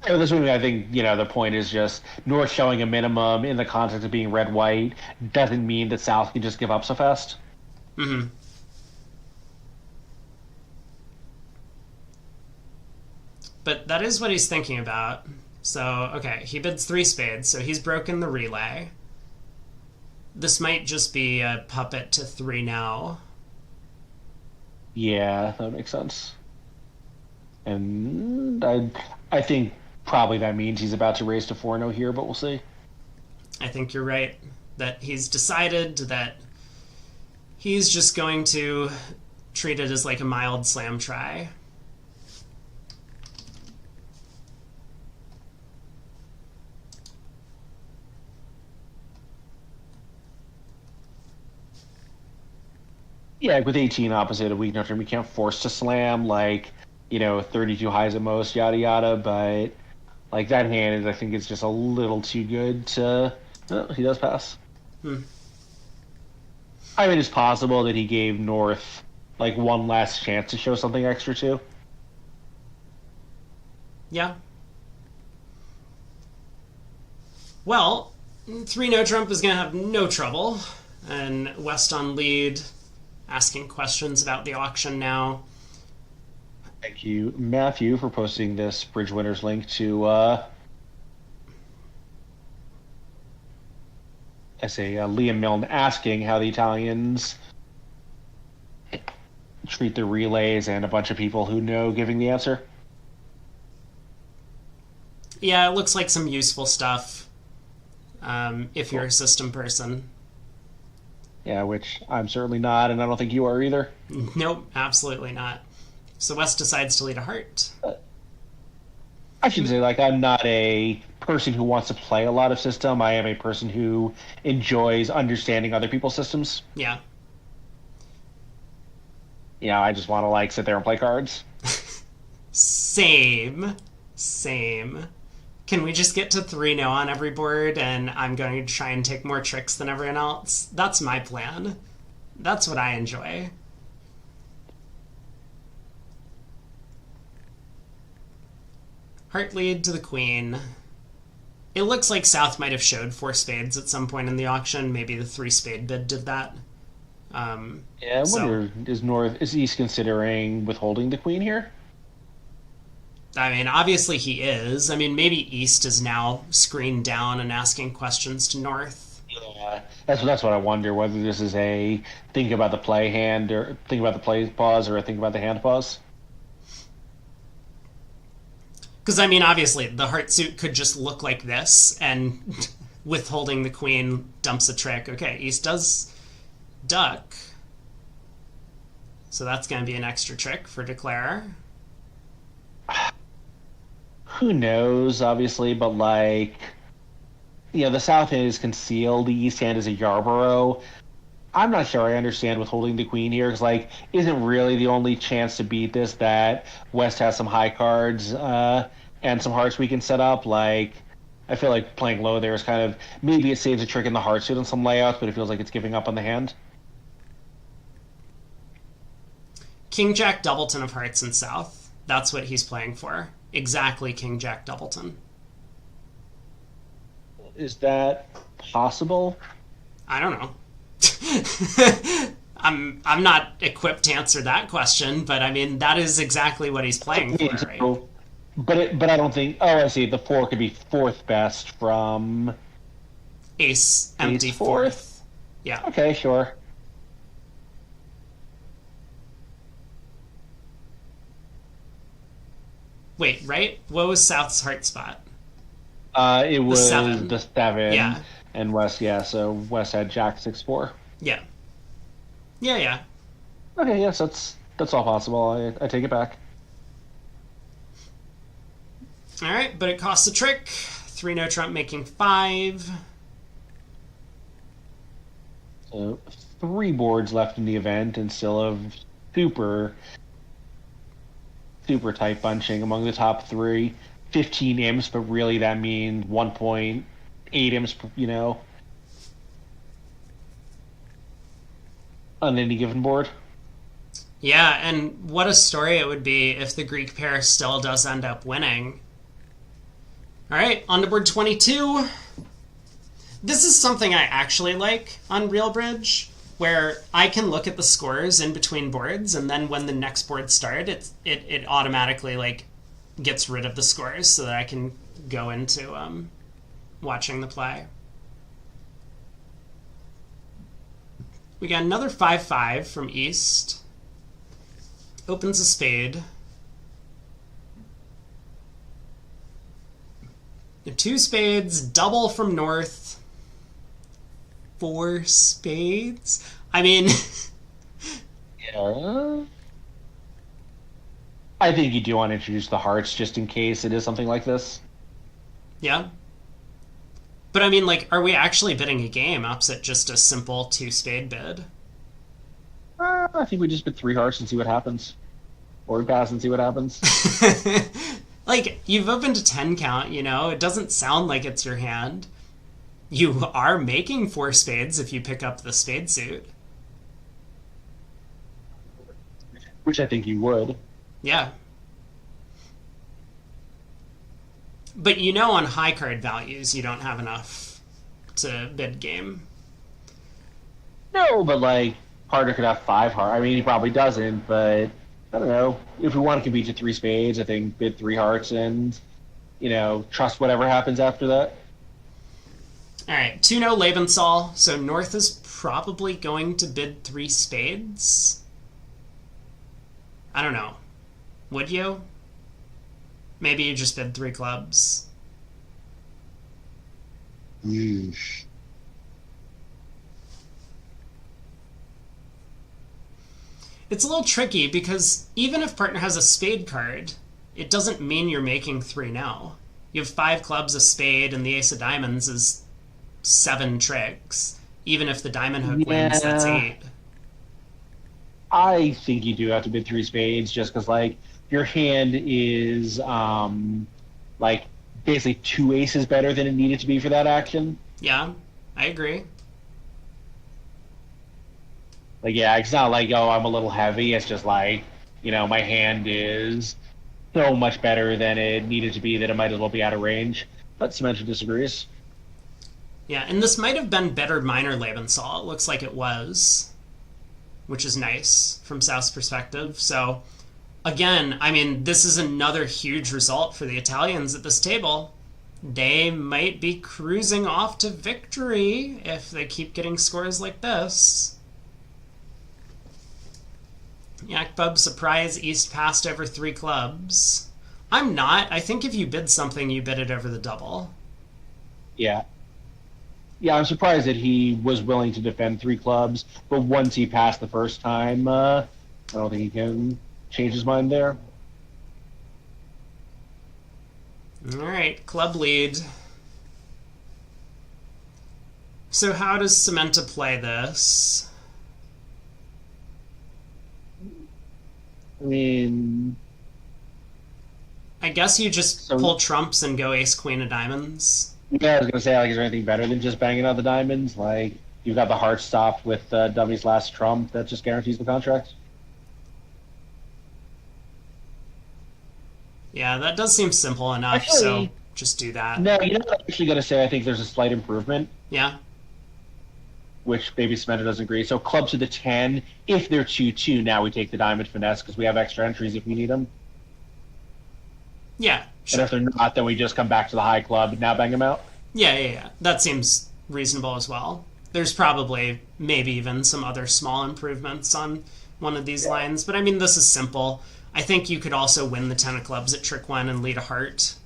Yeah, this one, I think, the point is just North showing a minimum in the context of being red white doesn't mean that South can just give up so fast. Mm-hmm. But that is what he's thinking about. So, okay, he bids 3 spades, so he's broken the relay. This might just be a puppet to 3 now. Yeah, that makes sense. And I think probably that means he's about to raise to 4-0 here, but we'll see. I think you're right. That he's decided that he's just going to treat it as like a mild slam try. Yeah, with 18 opposite a weak no turn, we can't force to slam, 32 highs at most, yada yada, but like that hand is, I think it's just a little too good to. Oh, he does pass. Hmm. I mean, it's possible that he gave North like one last chance to show something extra too. Yeah. Well, 3 no trump is going to have no trouble. And West on lead, asking questions about the auction now. Thank you, Matthew, for posting this Bridge Winners link to Liam Milne asking how the Italians treat the relays, and a bunch of people who know giving the answer. Yeah, it looks like some useful stuff if you're a system person. Yeah, which I'm certainly not, and I don't think you are either. Nope, absolutely not. So West decides to lead a heart. I should say, I'm not a person who wants to play a lot of system. I am a person who enjoys understanding other people's systems. Yeah. I just want to, sit there and play cards. Same. Can we just get to 3 no on every board and I'm going to try and take more tricks than everyone else? That's my plan. That's what I enjoy. Heart lead to the queen. It looks like South might have showed 4 spades at some point in the auction. Maybe the 3 spade bid did that. Yeah, I wonder, is East considering withholding the queen here? I mean, obviously he is. I mean, maybe East is now screened down and asking questions to North. Yeah, that's what I wonder, whether this is a think about the play hand, or think about the play pause, or a think about the hand pause. Because, I mean, obviously, the heart suit could just look like this, and withholding the queen dumps a trick. Okay, East does duck. So that's going to be an extra trick for Declare. Who knows, obviously, but the south hand is concealed, the east hand is a Yarborough. I'm not sure I understand withholding the queen here, because, isn't really the only chance to beat this that West has some high cards, and and some hearts we can set up. Like, I feel like playing low there is kind of, maybe it saves a trick in the heart suit on some layouts, but it feels like it's giving up on the hand. King Jack Doubleton of hearts and south. That's what he's playing for. Exactly, King Jack Doubleton. Is that possible? I don't know. I'm not equipped to answer that question, but I mean that is exactly what he's playing for, right? But I don't think. Oh, I see. The 4 could be fourth best from Ace empty Ace fourth. Yeah. Okay, sure. Wait, right? What was South's heart spot? It was seven. the 7. Yeah. And West, yeah. So West had Jack 6-4. Yeah. Yeah, yeah. Okay, yes, that's all possible. I take it back. All right, but it costs a trick. 3 no trump making 5. So 3 boards left in the event, and still of super tight bunching among the top 3. 15 imps, but really that means 1.8 imps, on any given board. Yeah, and what a story it would be if the Greek pair still does end up winning. All right, on to board 22. This is something I actually like on Real Bridge, where I can look at the scores in between boards, and then when the next board starts, it automatically like gets rid of the scores so that I can go into watching the play. We got another 5-5 from East. Opens a spade. The 2 spades, double from North. 4 spades? I mean... Yeah. I think you do want to introduce the hearts just in case it is something like this. Yeah. But I mean, like, are we actually bidding a game opposite just a simple 2 spade bid? I think we just bid 3 hearts and see what happens. Or we pass and see what happens. Like, you've opened a 10 count, it doesn't sound like it's your hand. You are making 4 spades if you pick up the spade suit. Which I think you would. Yeah. But on high card values, you don't have enough to bid game. No, but like, Harder could have 5 hearts. I mean, he probably doesn't, but I don't know. If we want to compete to 3 spades, I think bid 3 hearts and, trust whatever happens after that. All right, 2-0 Lebensal. So North is probably going to bid 3 spades. I don't know. Would you? Maybe you just bid 3 clubs. Yeesh. It's a little tricky because even if partner has a spade card, it doesn't mean you're making 3 now. You have 5 clubs, a spade, and the ace of diamonds is 7 tricks. Even if the diamond hook wins, that's 8. I think you do have to bid 3 spades just because, like, your hand is, basically 2 aces better than it needed to be for that action. Yeah, I agree. Like, yeah, it's not like, oh, I'm a little heavy. It's just like, my hand is so much better than it needed to be that it might as well be out of range. But Samantha disagrees. Yeah, and this might have been better minor Lebensal. It looks like it was, which is nice from South's perspective. So, again, I mean, this is another huge result for the Italians at this table. They might be cruising off to victory if they keep getting scores like this. Yakbub surprise East passed over 3 clubs. I'm not. I think if you bid something, you bid it over the double. Yeah. Yeah, I'm surprised that he was willing to defend 3 clubs, but once he passed the first time, I don't think he can change his mind there. All right, club lead. So how does Cementa play this? I mean, I guess you just So pull trumps and go ace queen of diamonds. yeah, I was gonna say, like, is there anything better than just banging out the diamonds? Like, you've got the heart stopped with Dummy's last trump that just guarantees the contract. Yeah, that does seem simple enough, so Actually, just do that. no, you know what I'm actually gonna say? I think there's a slight improvement, Yeah? which maybe Samantha doesn't agree. So club to the 10, if they're 2-2, now we take the diamond finesse because we have extra entries if we need them. Yeah, And sure. if they're not, then we just come back to the high club and now bang them out. Yeah. That seems reasonable as well. There's probably maybe even some other small improvements on one of these lines, but I mean, this is simple. I think you could also win the 10 of clubs at trick 1 and lead a heart.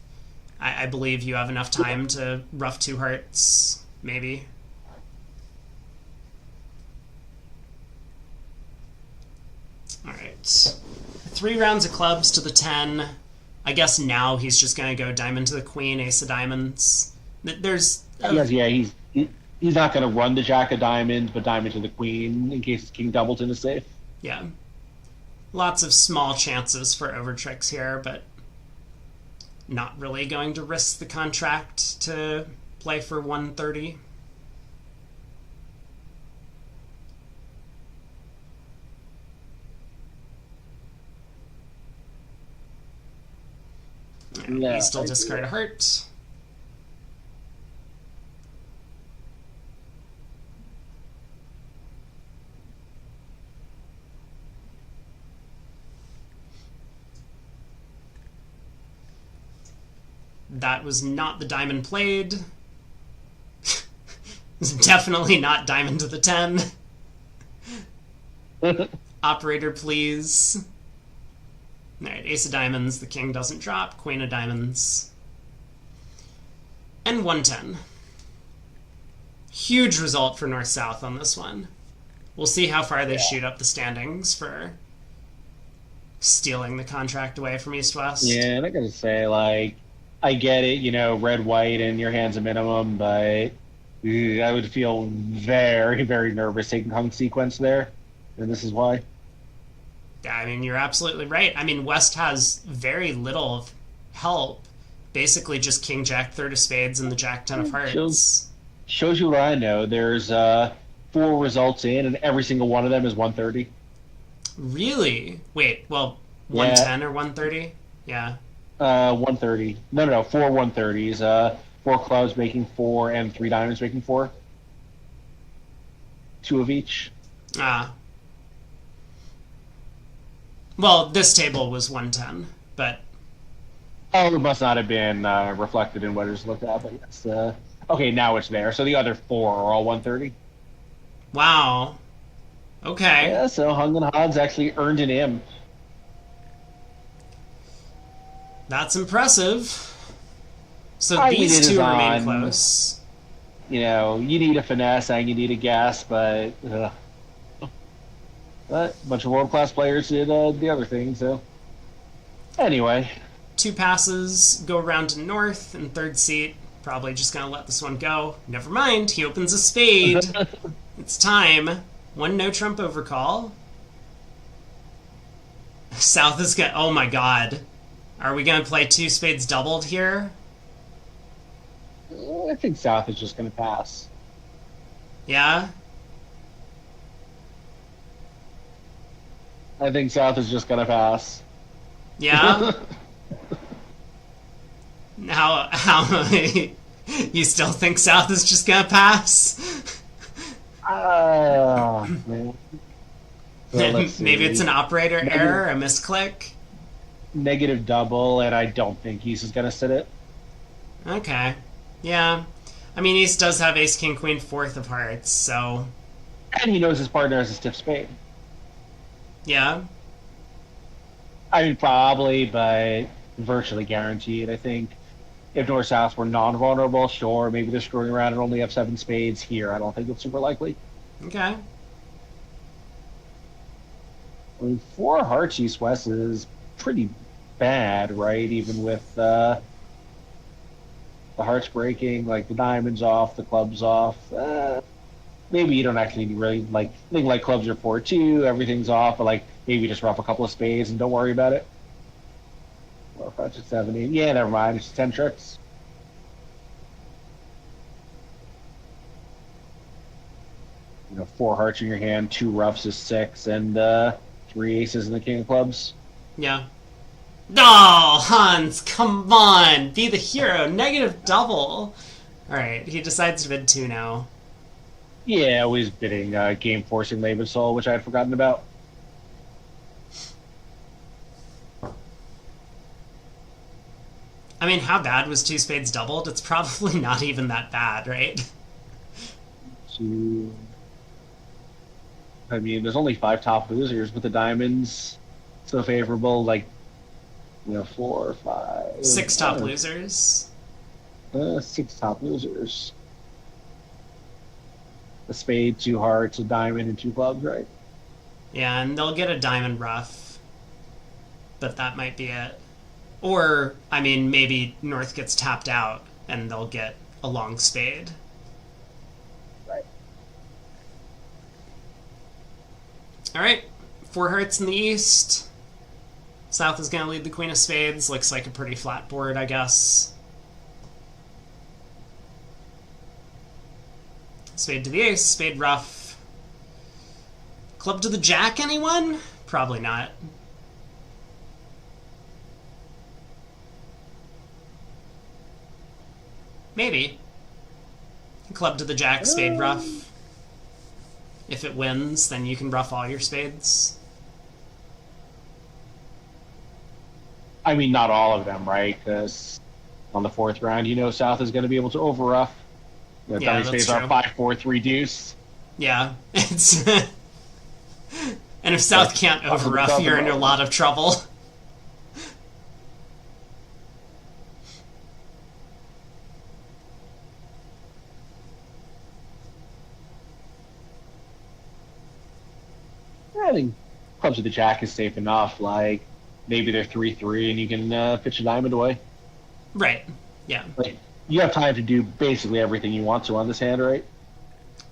I believe you have enough time to rough 2 hearts, maybe. Alright. 3 rounds of clubs to the 10. I guess now he's just going to go diamond to the queen, ace of diamonds. There's... He's not going to run the jack of diamonds, but diamond to the queen in case King Doubleton is safe. Yeah. Lots of small chances for over tricks here, but not really going to risk the contract to play for 130. Yeah, He still discard a heart. That was not the diamond played. It's definitely not diamond to the 10. Operator, please. Alright, ace of diamonds, the king doesn't drop, queen of diamonds. And 110. Huge result for North-South on this one. We'll see how far they shoot up the standings for stealing the contract away from East-West. Yeah, and I gotta say, like, I get it, red-white and your hand's a minimum, but I would feel very, very nervous taking hung sequence there, and this is why. Yeah, I mean, you're absolutely right. I mean, West has very little help. Basically just king, jack, third of spades, and the jack, 10 of hearts. Shows you what I know. There's 4 results in, and every single one of them is 130. Really? Wait, well, 110 or 130? Yeah. 130. No, 4 130s. 4 clubs making 4, and 3 diamonds making 4. 2 of each. Ah. Well, this table was 110, but... Oh, it must not have been reflected in what it was looked at, but yes. Okay, now it's there. So the other 4 are all 130. Wow. Okay. Yeah, so Hung and Hans actually earned an imp. That's impressive. So I mean, these it is two remain on- close. You need a finesse and you need a gas, but a bunch of world-class players did the other thing, so... Anyway. 2 passes, go around to North in third seat. Probably just gonna let this one go. Never mind, he opens a spade. It's time. 1 no trump overcall. South is gonna... Oh my god. Are we gonna play 2 spades doubled here? I think South is just going to pass. Yeah? I think South is just going to pass. Yeah? How you still think South is just gonna pass? Man. So let's see. Maybe it's an operator error, a misclick. Negative double, and I don't think East is going to sit it. Okay. Yeah. I mean, East does have ace, king, queen, 4th of hearts, so... And he knows his partner has a stiff spade. Yeah. I mean, probably, but virtually guaranteed. I think if North-South were non-vulnerable, sure, maybe they're screwing around and only have 7 spades. Here, I don't think it's super likely. Okay. I mean, 4 hearts East-West is pretty bad, right? Even with the hearts breaking, like the diamonds off, the clubs off. Maybe you don't actually really think clubs are 4-2, everything's off, but maybe just rough a couple of spades and don't worry about it. 4, 5, 6, 7, 8. Yeah, never mind. It's 10 tricks. You know, 4 hearts in your hand, 2 roughs is 6, and 3 aces in the king of clubs. Yeah. Oh, Hans, come on! Be the hero. Negative double. Alright, he decides to bid 2 now. Yeah, always bidding game forcing Laban Soul, which I had forgotten about. I mean, how bad was 2 spades doubled? It's probably not even that bad, right? I mean, there's only 5 top losers with the diamonds so favorable. Like, 4, 5, 6 top losers. 6 top losers. A spade, 2 hearts, a diamond, and 2 clubs, right? Yeah, and they'll get a diamond rough. But that might be it. Or, I mean, maybe North gets tapped out and they'll get a long spade. Right. Alright, 4 hearts in the east. South is going to lead the queen of spades. Looks like a pretty flat board, I guess. Spade to the ace, spade rough. Club to the jack, anyone? Probably not. Maybe. Club to the jack, spade rough. If it wins, then you can rough all your spades. I mean, not all of them, right? Because on the 4th round, South is going to be able to over rough. Yeah, that's spades true. are 5, 4, 3 deuce. Yeah, it's... And if South can't over rough, you're in a lot of trouble. I think clubs with the jack is safe enough. Like, maybe they're 3-3 and you can pitch a diamond away. Right, yeah. Like, you have time to do basically everything you want to on this hand, right?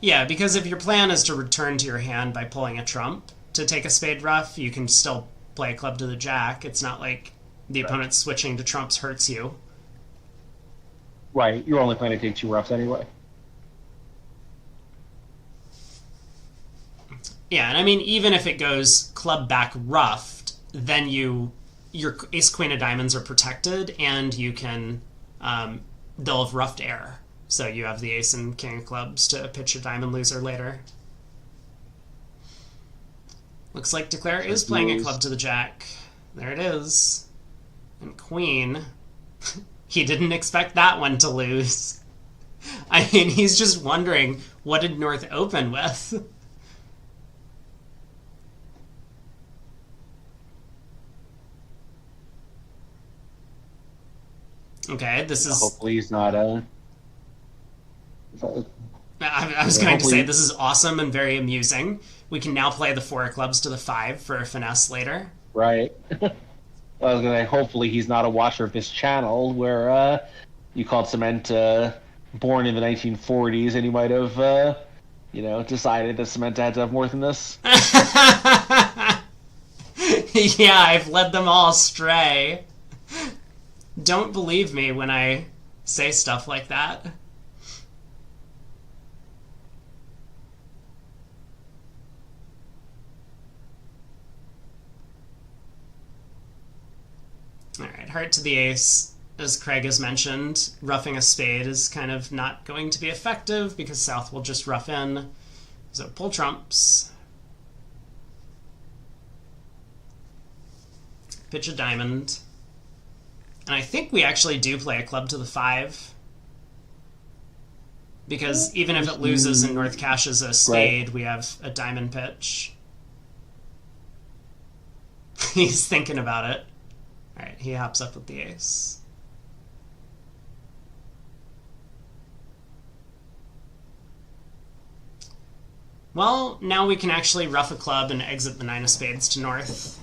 Yeah, because if your plan is to return to your hand by pulling a trump to take a spade rough, you can still play a club to the jack. It's not like the opponent switching to trumps hurts you. Right, you're only planning to take 2 roughs anyway. Yeah, and I mean, even if it goes club back roughed, then your ace queen of diamonds are protected, and you can they'll have roughed air, so you have the ace and king of clubs to pitch a diamond loser later. Looks like Declare is playing a club to the jack. There it is. And queen. He didn't expect that one to lose. I mean, he's just wondering, what did North open with? Okay, this is... Hopefully he's not I was going to say, this is awesome and very amusing. We can now play the 4 of clubs to the 5 for a finesse later. Right. I was going to say, hopefully he's not a watcher of this channel where you called Cement born in the 1940s and he might have, decided that Cement had to have more than this. Yeah, I've led them all astray. Don't believe me when I say stuff like that. Alright, heart to the ace. As Craig has mentioned, roughing a spade is kind of not going to be effective because South will just rough in. So pull trumps. Pitch a diamond. And I think we actually do play a club to the 5. Because even if it loses and North cashes a spade, we have a diamond pitch. He's thinking about it. Alright, he hops up with the ace. Well, now we can actually rough a club and exit the 9 of spades to North.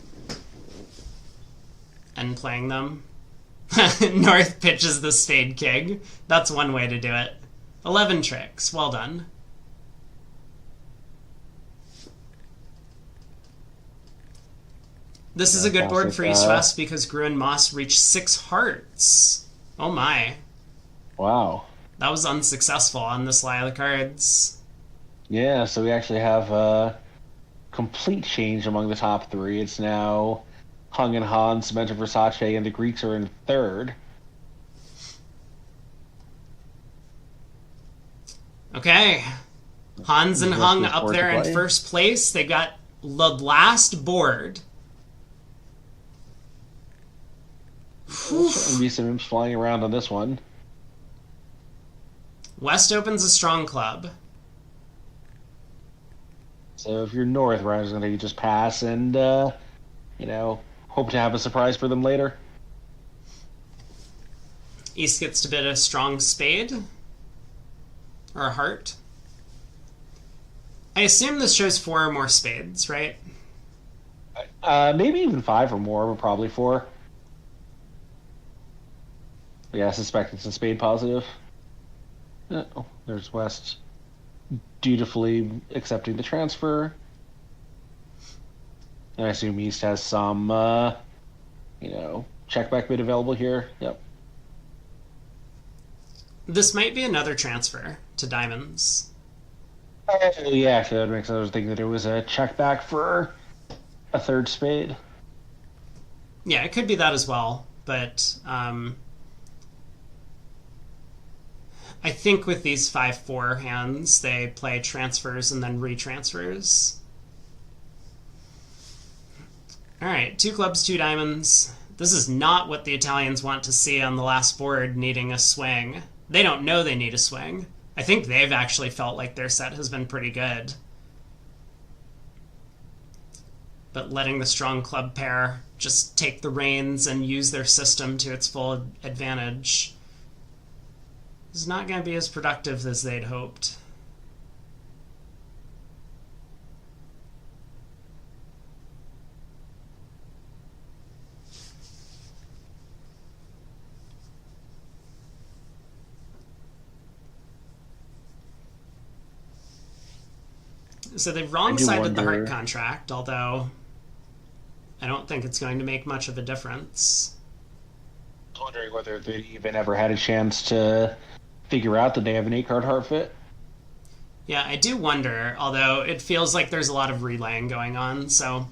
And playing them. North pitches the spade king. That's one way to do it. 11 tricks. Well done. This is a good board Classic. for East West because Gru and Moss reached 6 hearts. Oh my. Wow. That was unsuccessful on this lie of the cards. Yeah, so we actually have a complete change among the top three. It's now Hung and Han, Cemento Versace, and the Greeks are in third. Okay. Hans and Just Hung this up board there to in play. first place. They got the last board. There'll certainly be some imps flying around on this one. West opens a strong club. So if you're north, right, I was going to just pass and, hope to have a surprise for them later. East gets to bid a strong spade. Or a heart. I assume this shows 4 or more spades, right? Maybe even 5 or more, but probably 4. Yeah, I suspect it's a spade positive. Oh, there's West dutifully accepting the transfer. And I assume East has some, check back bid available here. Yep. This might be another transfer to diamonds. Oh, yeah, actually, that makes sense. I was thinking that it was a check back for a third spade. Yeah, it could be that as well, but I think with these 5-4 hands, they play transfers and then retransfers. Alright, 2 clubs, 2 diamonds. This is not what the Italians want to see on the last board, needing a swing. They don't know they need a swing. I think they've actually felt like their set has been pretty good. But letting the strong club pair just take the reins and use their system to its full advantage is not going to be as productive as they'd hoped. So they've wrong-sided the heart contract, although I don't think it's going to make much of a difference. I was wondering whether they even ever had a chance to figure out that they have an 8-card heart fit. Yeah, I do wonder, although it feels like there's a lot of relaying going on, so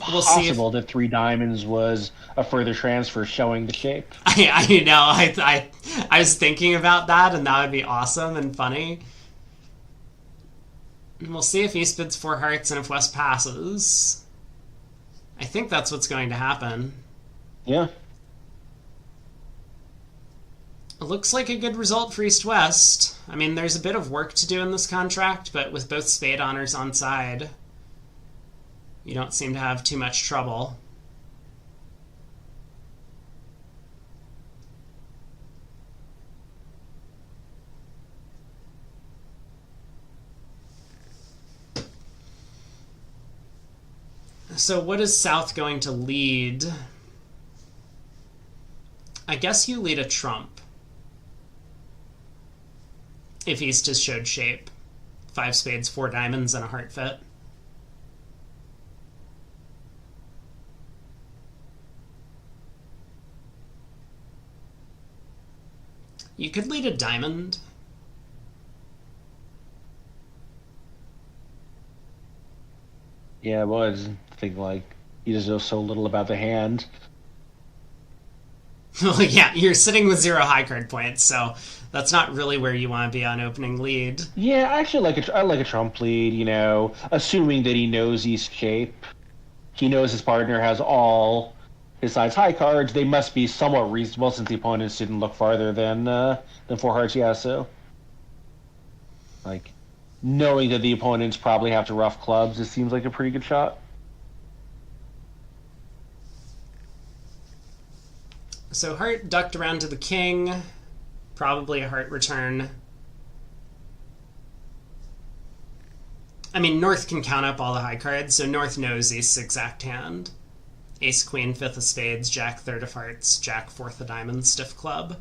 we'll see. Possible that 3 diamonds was a further transfer showing the shape. I know, I was thinking about that, and that would be awesome and funny. We'll see if East bids 4 hearts and if West passes. I think that's what's going to happen. Yeah. It looks like a good result for East-West. I mean, there's a bit of work to do in this contract, but with both spade honors on side, you don't seem to have too much trouble. So what is South going to lead? I guess you lead a trump. If East has showed shape. 5 spades, 4 diamonds, and a heart fit. You could lead a diamond. Yeah, well, I just think, he just knows so little about the hand. Well, yeah, you're sitting with 0 high card points, so that's not really where you want to be on opening lead. Yeah, I actually I like a trump lead, assuming that he knows East shape. He knows his partner has all his side's high cards. They must be somewhat reasonable since the opponents didn't look farther than 4 hearts, yeah, so. Knowing that the opponents probably have to rough clubs, it seems like a pretty good shot. So heart ducked around to the king. Probably a heart return. I mean, North can count up all the high cards, so North knows East's exact hand. Ace, Queen, 5th of spades, Jack, 3rd of hearts, Jack, 4th of diamonds, stiff club.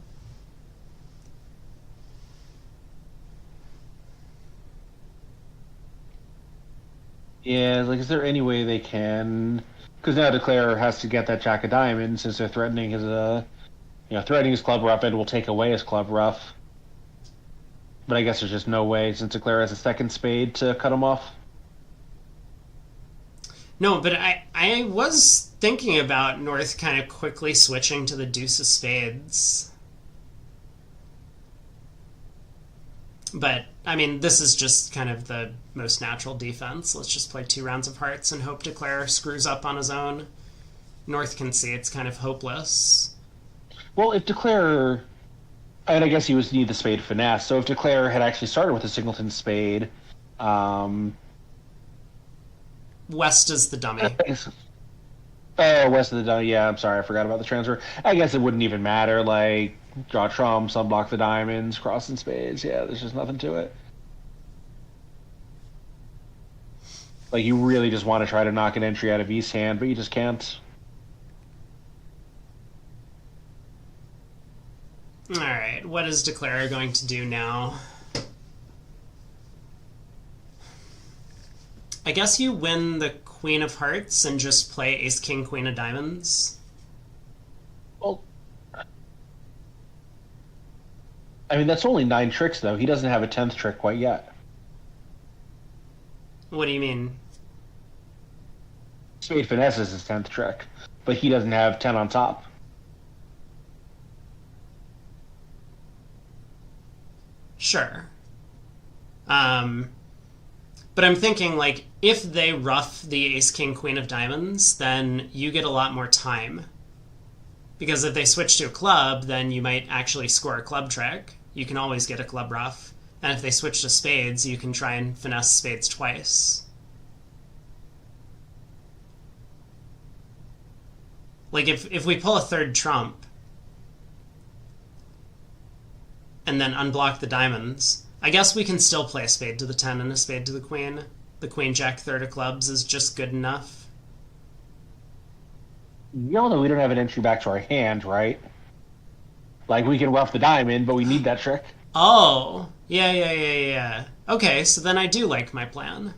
Yeah, is there any way they can Because now Declare has to get that Jack of Diamonds since they're threatening his threatening his club rough and will take away his club rough. But I guess there's just no way since Declare has a second spade to cut him off. No, but I was thinking about North kind of quickly switching to the deuce of spades. But, I mean, this is just kind of the most natural defense. Let's just play 2 rounds of hearts and hope Declare screws up on his own. North can see it's kind of hopeless. Well, if Declare... And I guess he would need the spade finesse. So if Declare had actually started with a singleton spade... West is the dummy. Oh, West of the dummy. Yeah, I'm sorry. I forgot about the transfer. I guess it wouldn't even matter. Like, draw trumps, unblock the diamonds, crossing spades. Yeah, there's just nothing to it. Like, you really just want to try to knock an entry out of East hand, but you just can't. Alright, what is Declare going to do now? I guess you win the Queen of Hearts and just play Ace, King, Queen of Diamonds. Well, I mean, that's only 9 tricks, though. He doesn't have a 10th trick quite yet. What do you mean? Spade finesse is his 10th trick, but he doesn't have 10 on top. Sure. But I'm thinking, like, if they rough the Ace, King, Queen of Diamonds, then you get a lot more time. Because if they switch to a club, then you might actually score a club trick. You can always get a club rough. And if they switch to spades, you can try and finesse spades twice. Like, if we pull a third trump, and then unblock the diamonds, I guess we can still play a spade to the 10 and a spade to the queen. The queen jack third of clubs is just good enough. Y'all know we don't have an entry back to our hand, right? Like, we can rough the diamond, but we need that trick. Oh, yeah. Okay, so then I do like my plan.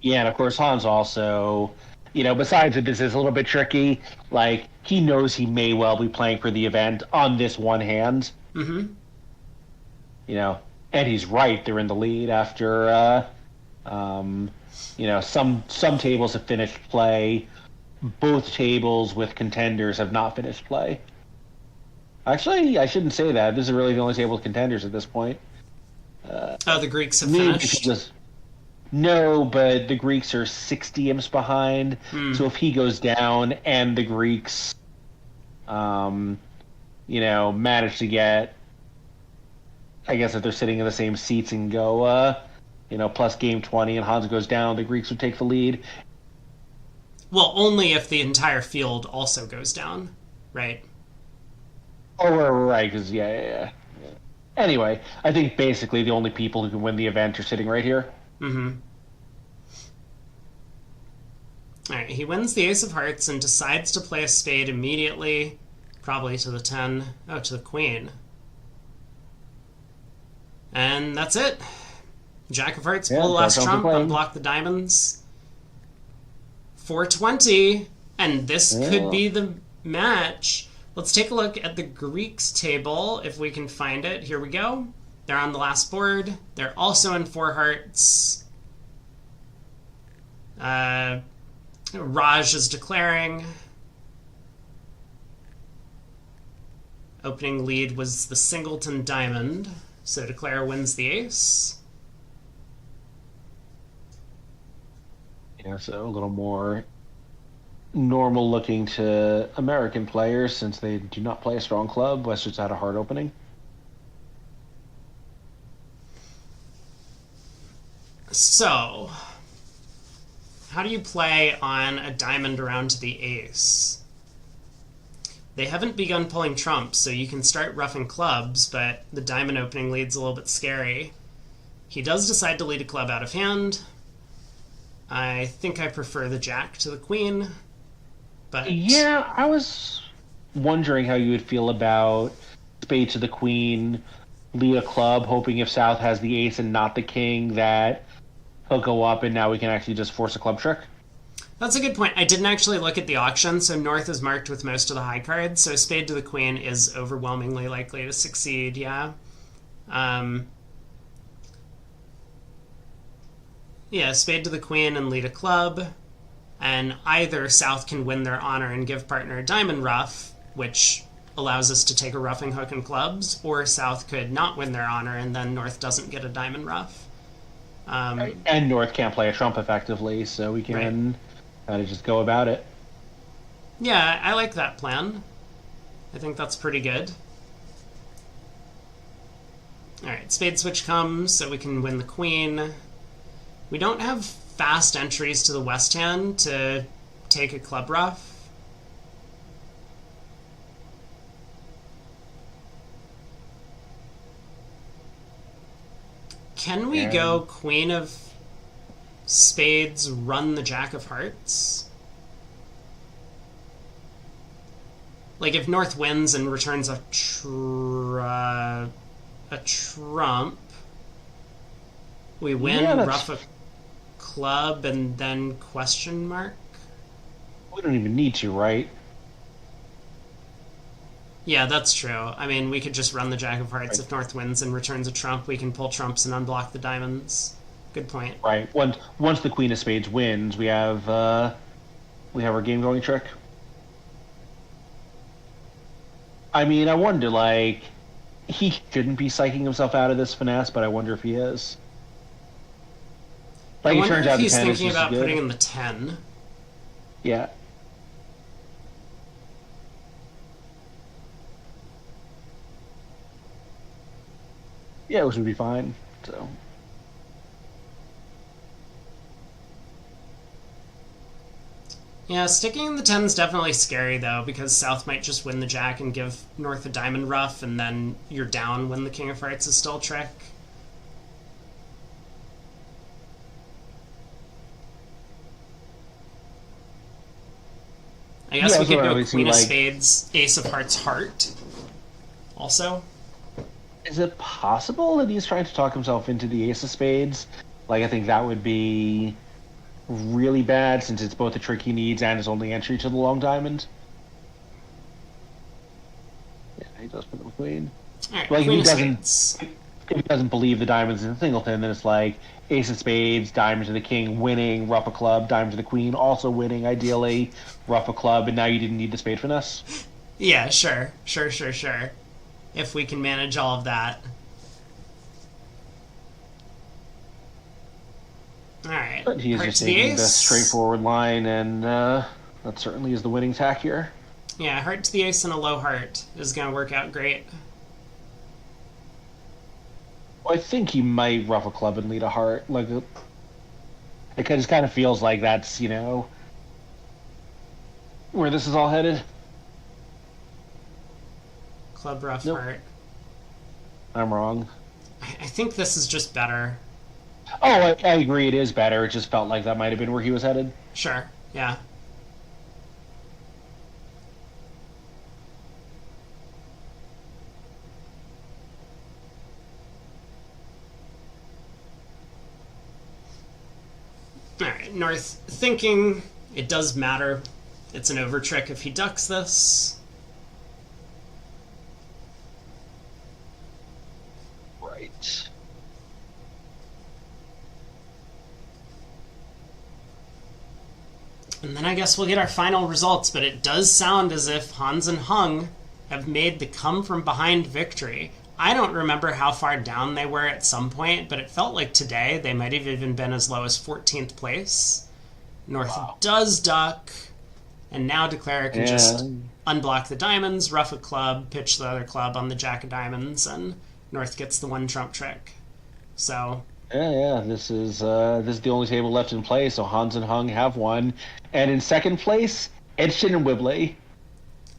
Yeah, and of course Hans also, besides that this is a little bit tricky, like, he knows he may well be playing for the event on this one hand. Mm-hmm. And he's right, they're in the lead after, some tables have finished play. Both tables with contenders have not finished play. Actually, I shouldn't say that. This is really the only table with contenders at this point. The Greeks have finished? No, but the Greeks are 60 imps behind. So if he goes down and the Greeks, manage to get, I guess if they're sitting in the same seats and go, plus game 20 and Hans goes down, the Greeks would take the lead. Well, only if the entire field also goes down, right? Oh, right, because, yeah. Anyway, I think basically the only people who can win the event are sitting right here. Mm-hmm. Alright, he wins the Ace of Hearts and decides to play a spade immediately, probably to the 10. Oh, to the Queen. And that's it. Jack of Hearts, pull the last trump, unblock the diamonds. 420, and this could be the match. Let's take a look at the Greeks table, if we can find it. Here we go. They're on the last board. They're also in 4 hearts. Raj is declaring. Opening lead was the singleton diamond, so Declare wins the ace. Yeah, so a little more normal looking to American players since they do not play a strong club. West just had a hard opening. So, how do you play on a diamond around to the ace? They haven't begun pulling trumps, so you can start roughing clubs, but the diamond opening lead's a little bit scary. He does decide to lead a club out of hand. I think I prefer the jack to the queen, but... Yeah, I was wondering how you would feel about... spade to the queen, lead a club, hoping if South has the ace and not the king that he'll go up and now we can actually just force a club trick? That's a good point. I didn't actually look at the auction, so North is marked with most of the high cards, so spade to the queen is overwhelmingly likely to succeed, yeah. Yeah, spade to the queen and lead a club, and either South can win their honor and give partner a diamond ruff, which allows us to take a roughing hook and clubs, or South could not win their honor and then North doesn't get a diamond ruff. Right. And North can't play a trump effectively, so we can kind of just go about it. Yeah, I like that plan. I think that's pretty good. Alright, spade switch comes, so we can win the queen. We don't have fast entries to the west hand to take a club ruff. Can we go queen of spades, run the jack of hearts? Like, if North wins and returns a trump, we win, ruff a club, and then question mark? We don't even need to, right? Yeah, that's true. I mean, we could just run the jack of hearts. If North wins and returns a trump, we can pull trumps and unblock the diamonds. Good point. Right. Once the queen of spades wins, we have our game going trick. I mean, I wonder, like, he shouldn't be psyching himself out of this finesse, but I wonder if he is. Like, I wonder if he's thinking about putting in the 10. Yeah. Yeah, which would be fine. So. Yeah, sticking in the 10 is definitely scary, though, because South might just win the jack and give North a diamond ruff, and then you're down when the king of hearts is still a trick. I guess we could go queen of spades, ace of hearts, heart. Also. Is it possible that he's trying to talk himself into the ace of spades? Like, I think that would be really bad since it's both a trick he needs and his only entry to the long diamond. Yeah, he does put the queen. Right, like, queen if he doesn't believe the diamonds in a singleton, then it's like ace of spades, diamond to the king, winning, ruff a club, diamond to the queen, also winning, ideally, ruff a club, and now you didn't need the spade finesse. Yeah, sure. If we can manage all of that. Alright. But he is just taking the straightforward line, and that certainly is the winning tack here. Yeah, heart to the ace and a low heart is going to work out great. Well, I think he might ruff a club and lead a heart. Like, it just kind of feels like that's, where this is all headed. Club ruff heart. I'm wrong. I think this is just better. Oh, I agree. It is better. It just felt like that might have been where he was headed. Sure. Yeah. Alright, North thinking it does matter. It's an over trick if he ducks this. Right. And then I guess we'll get our final results, but it does sound as if Hans and Hung have made the come-from-behind victory. I don't remember how far down they were at some point, but it felt like today they might have even been as low as 14th place. North does duck, and now Declare can just unblock the diamonds, ruff a club, pitch the other club on the jack of diamonds, and North gets the one trump trick. So... Yeah. This is the only table left in play, so Hans and Hung have won. And in second place, Edson and Wibley.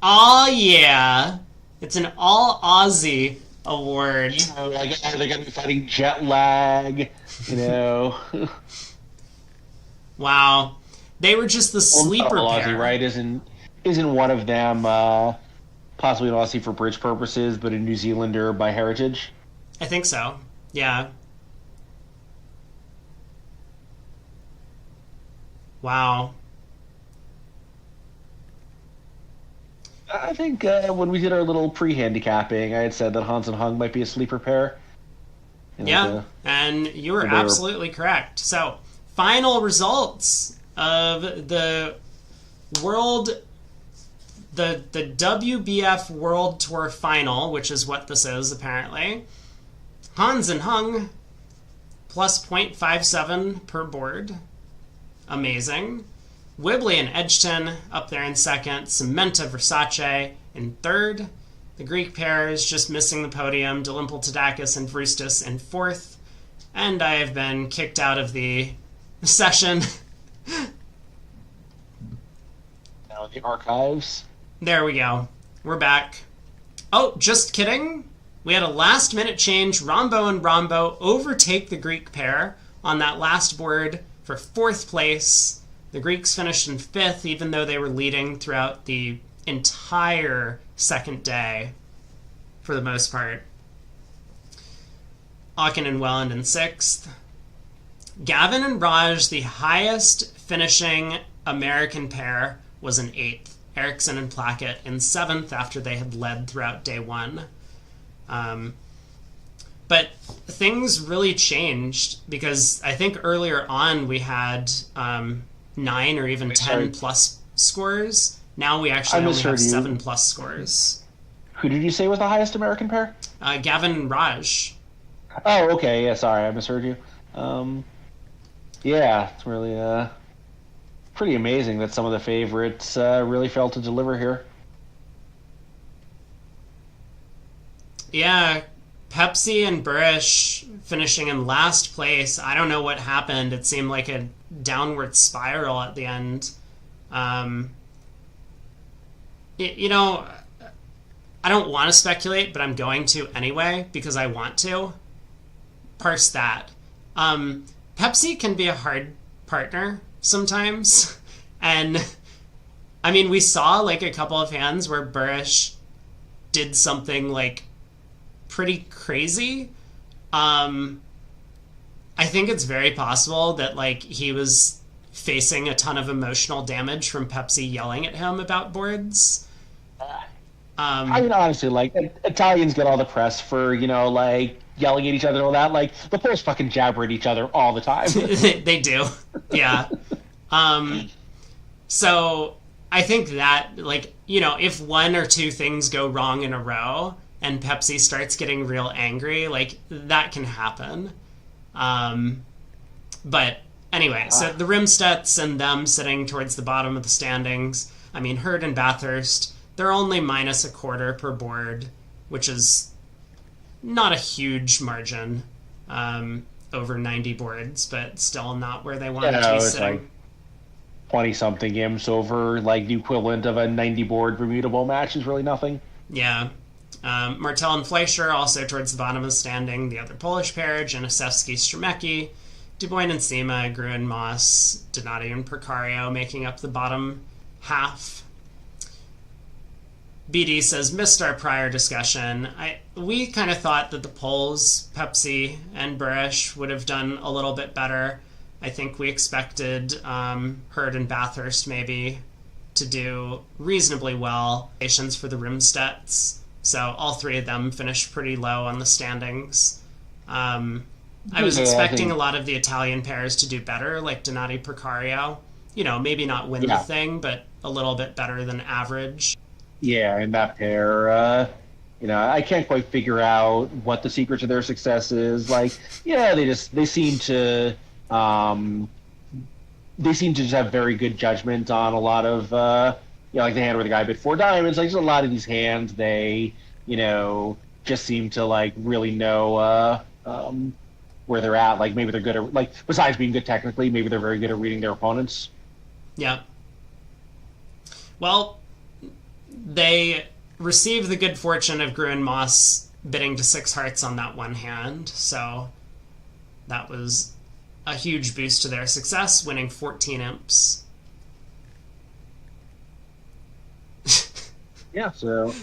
Oh, yeah. It's an all-Aussie award. Like, they're going to be fighting jet lag, Wow. They were just the sleeper pair. Aussie, right? Isn't one of them possibly an Aussie for bridge purposes, but a New Zealander by heritage. I think so. Yeah. Wow. I think when we did our little pre-handicapping, I had said that Hans and Hung might be a sleeper pair. Yeah, and you were they were- absolutely correct. So, final results of the world, the WBF World Tour Final, which is what this is apparently. Hans and Hung plus 0.57 per board. Amazing. Wibley and Edgerton up there in second. Cementa Versace in third. The Greek pairs just missing the podium. Dolimpal-Tadakis and Vroustis in fourth. And I have been kicked out of the session. Now the archives. There we go. We're back. Oh, just kidding. We had a last-minute change. Rombo and Rombo overtake the Greek pair on that last board for fourth place. The Greeks finished in fifth, even though they were leading throughout the entire second day, for the most part. Aachen and Welland in sixth. Gavin and Raj, the highest finishing American pair, was in eighth. Erickson and Plackett in seventh after they had led throughout day one. But things really changed because I think earlier on we had 9 or even 10 plus scores. Now we actually only have 7 plus scores. Who did you say was the highest American pair? Gavin and Raj. Oh, okay. Yeah, sorry, I misheard you. Yeah, it's really pretty amazing that some of the favorites really failed to deliver here. Yeah, Pepsi and Burish finishing in last place. I don't know what happened. It seemed like a downward spiral at the end. You know, I don't want to speculate, but I'm going to anyway because I want to. Parse that. Pepsi can be a hard partner sometimes. And, I mean, we saw, like, a couple of hands where Burish did something, like, pretty crazy. I think it's very possible that, like, he was facing a ton of emotional damage from Pepsi yelling at him about boards. I mean, honestly, like, Italians get all the press for, you know, like, yelling at each other and all that. Like, the Poles fucking jabber at each other all the time. They do. Yeah. So I think that, like, you know, if one or two things go wrong in a row and Pepsi starts getting real angry, like, that can happen. But anyway, so the Rimstedts and them sitting towards the bottom of the standings. I mean, Hurd and Bathurst, they're only minus a quarter per board, which is not a huge margin over 90 boards, but still not where they want to be sitting. Like 20-something imps over, like, the equivalent of a 90-board Bermudable match is really nothing. Yeah. Martel and Fleischer also towards the bottom of the standing. The other Polish pair, Janisewski, Stremecki, Dubois and Sema, Gruen, Moss, Donati and Precario making up the bottom half. BD says, missed our prior discussion. We kind of thought that the Poles, Pepsi, and Burish would have done a little bit better. I think we expected Hurd and Bathurst maybe to do reasonably well. Patience for the Rimstedts. So all three of them finished pretty low on the standings. I was expecting a lot of the Italian pairs to do better, like Donati Precario. You know, maybe not win the thing, but a little bit better than average. Yeah, and that pair, you know, I can't quite figure out what the secret to their success is. Like, yeah, they seem to just have very good judgment on a lot of, you know, like the hand where the guy bid 4 diamonds. Like, just a lot of these hands, they, you know, just seem to, like, really know where they're at. Like, maybe they're good at, like, besides being good technically, maybe they're very good at reading their opponents. Yeah. Well, they received the good fortune of Gruen Moss bidding to 6 hearts on that one hand, so that was a huge boost to their success, winning 14 imps. Yeah, so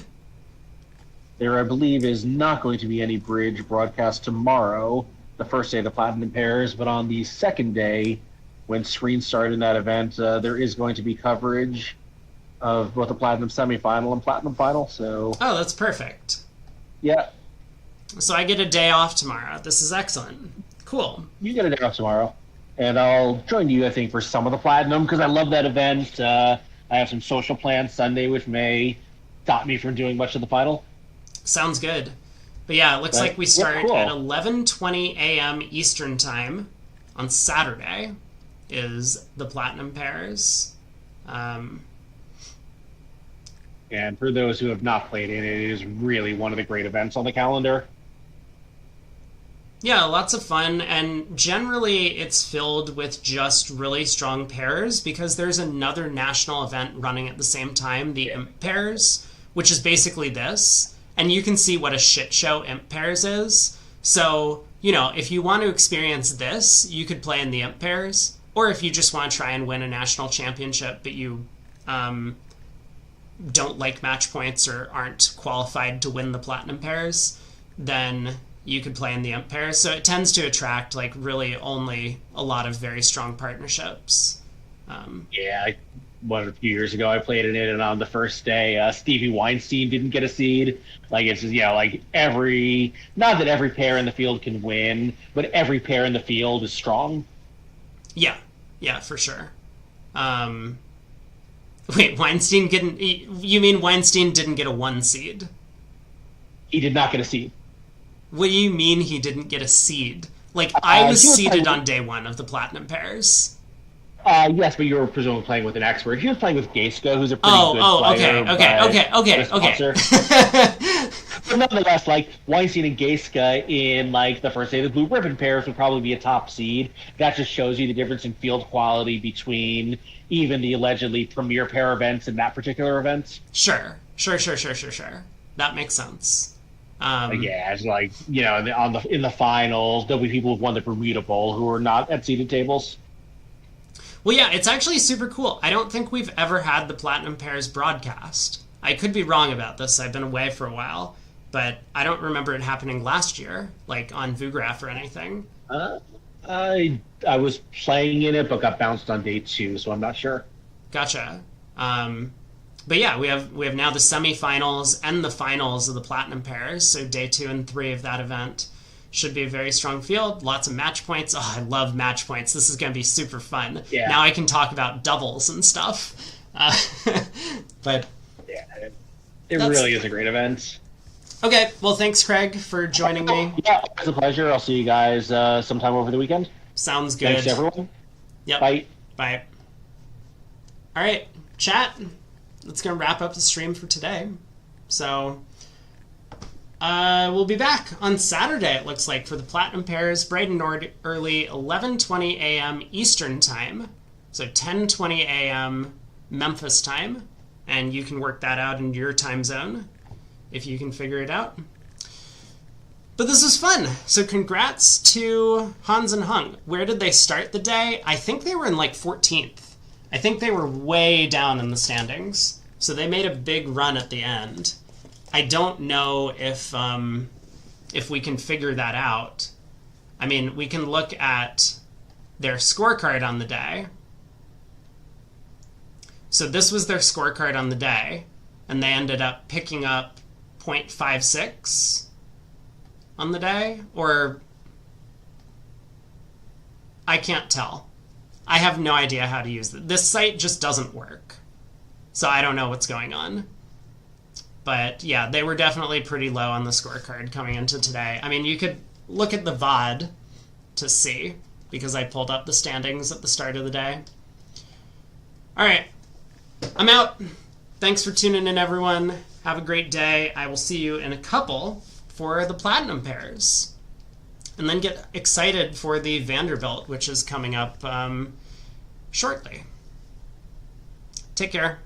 There, I believe, is not going to be any bridge broadcast tomorrow, the first day of the Platinum Pairs, but on the second day, when screens start in that event, there is going to be coverage of both the Platinum semifinal and Platinum final. So, Oh, that's perfect. yeah, So I get a day off tomorrow. This is excellent. Cool. you get a day off tomorrow, and I'll join you, I think, for some of the Platinum because I love that event. I have some social plans Sunday with May. Stopped me from doing much of the final. Sounds good. But yeah, it looks like we start cool. at 11:20 a.m. Eastern Time on Saturday is the Platinum Pairs. And for those who have not played it, it is really one of the great events on the calendar. Yeah, lots of fun, and generally it's filled with just really strong pairs because there's another national event running at the same time, the Imp Pairs, which is basically this, and you can see what a shit show Imp Pairs is. So, if you want to experience this, you could play in the Imp Pairs, or if you just want to try and win a national championship, but you don't like match points or aren't qualified to win the Platinum Pairs, then you could play in the Imp Pairs. So it tends to attract really only a lot of very strong partnerships. A few years ago I played in it, and on the first day, Stevie Weinstein didn't get a seed. It's just, not that every pair in the field can win, but every pair in the field is strong. Yeah, for sure. Wait, Weinstein didn't? You mean Weinstein didn't get a 1 seed? He did not get a seed. What do you mean he didn't get a seed? I was seeded on day 1 of the Platinum Pairs. Yes, but you were presumably playing with an expert. He was playing with Gaiska, who's a pretty good player. Okay. But nonetheless, Weinstein and Gaiska in the first day of the Blue Ribbon Pairs would probably be a top seed. That just shows you the difference in field quality between even the allegedly premier pair events and that particular event. Sure. That makes sense. It's in the finals, there'll be people who've won the Bermuda Bowl who are not at seeded tables. Well, yeah, it's actually super cool. I don't think we've ever had the Platinum Pairs broadcast. I could be wrong about this. I've been away for a while, but I don't remember it happening last year, on VooGraph or anything. I was playing in it, but got bounced on day 2, so I'm not sure. Gotcha. But yeah, we have now the semifinals and the finals of the Platinum Pairs, so day 2 and 3 of that event should be a very strong field. Lots of match points. Oh, I love match points. This is going to be super fun. Yeah. Now I can talk about doubles and stuff. But yeah, it really is a great event. Okay, well, thanks, Craig, for joining me. Yeah, it's a pleasure. I'll see you guys sometime over the weekend. Sounds good. Thanks, everyone. Yep. Bye. All right, chat. That's going to wrap up the stream for today. So we'll be back on Saturday, it looks like, for the Platinum Pairs, bright and early, 11:20 a.m. Eastern Time. So 10:20 a.m. Memphis time. And you can work that out in your time zone if you can figure it out. But this was fun. So congrats to Hans and Hung. Where did they start the day? I think they were in 14th. I think they were way down in the standings. So they made a big run at the end. I don't know if we can figure that out. I mean, we can look at their scorecard on the day. So this was their scorecard on the day, and they ended up picking up 0.56 on the day, or I can't tell. I have no idea how to use it. This site just doesn't work, so I don't know what's going on. But yeah, they were definitely pretty low on the scorecard coming into today. I mean, you could look at the VOD to see, because I pulled up the standings at the start of the day. All right, I'm out. Thanks for tuning in, everyone. Have a great day. I will see you in a couple for the Platinum Pairs. And then get excited for the Vanderbilt, which is coming up shortly. Take care.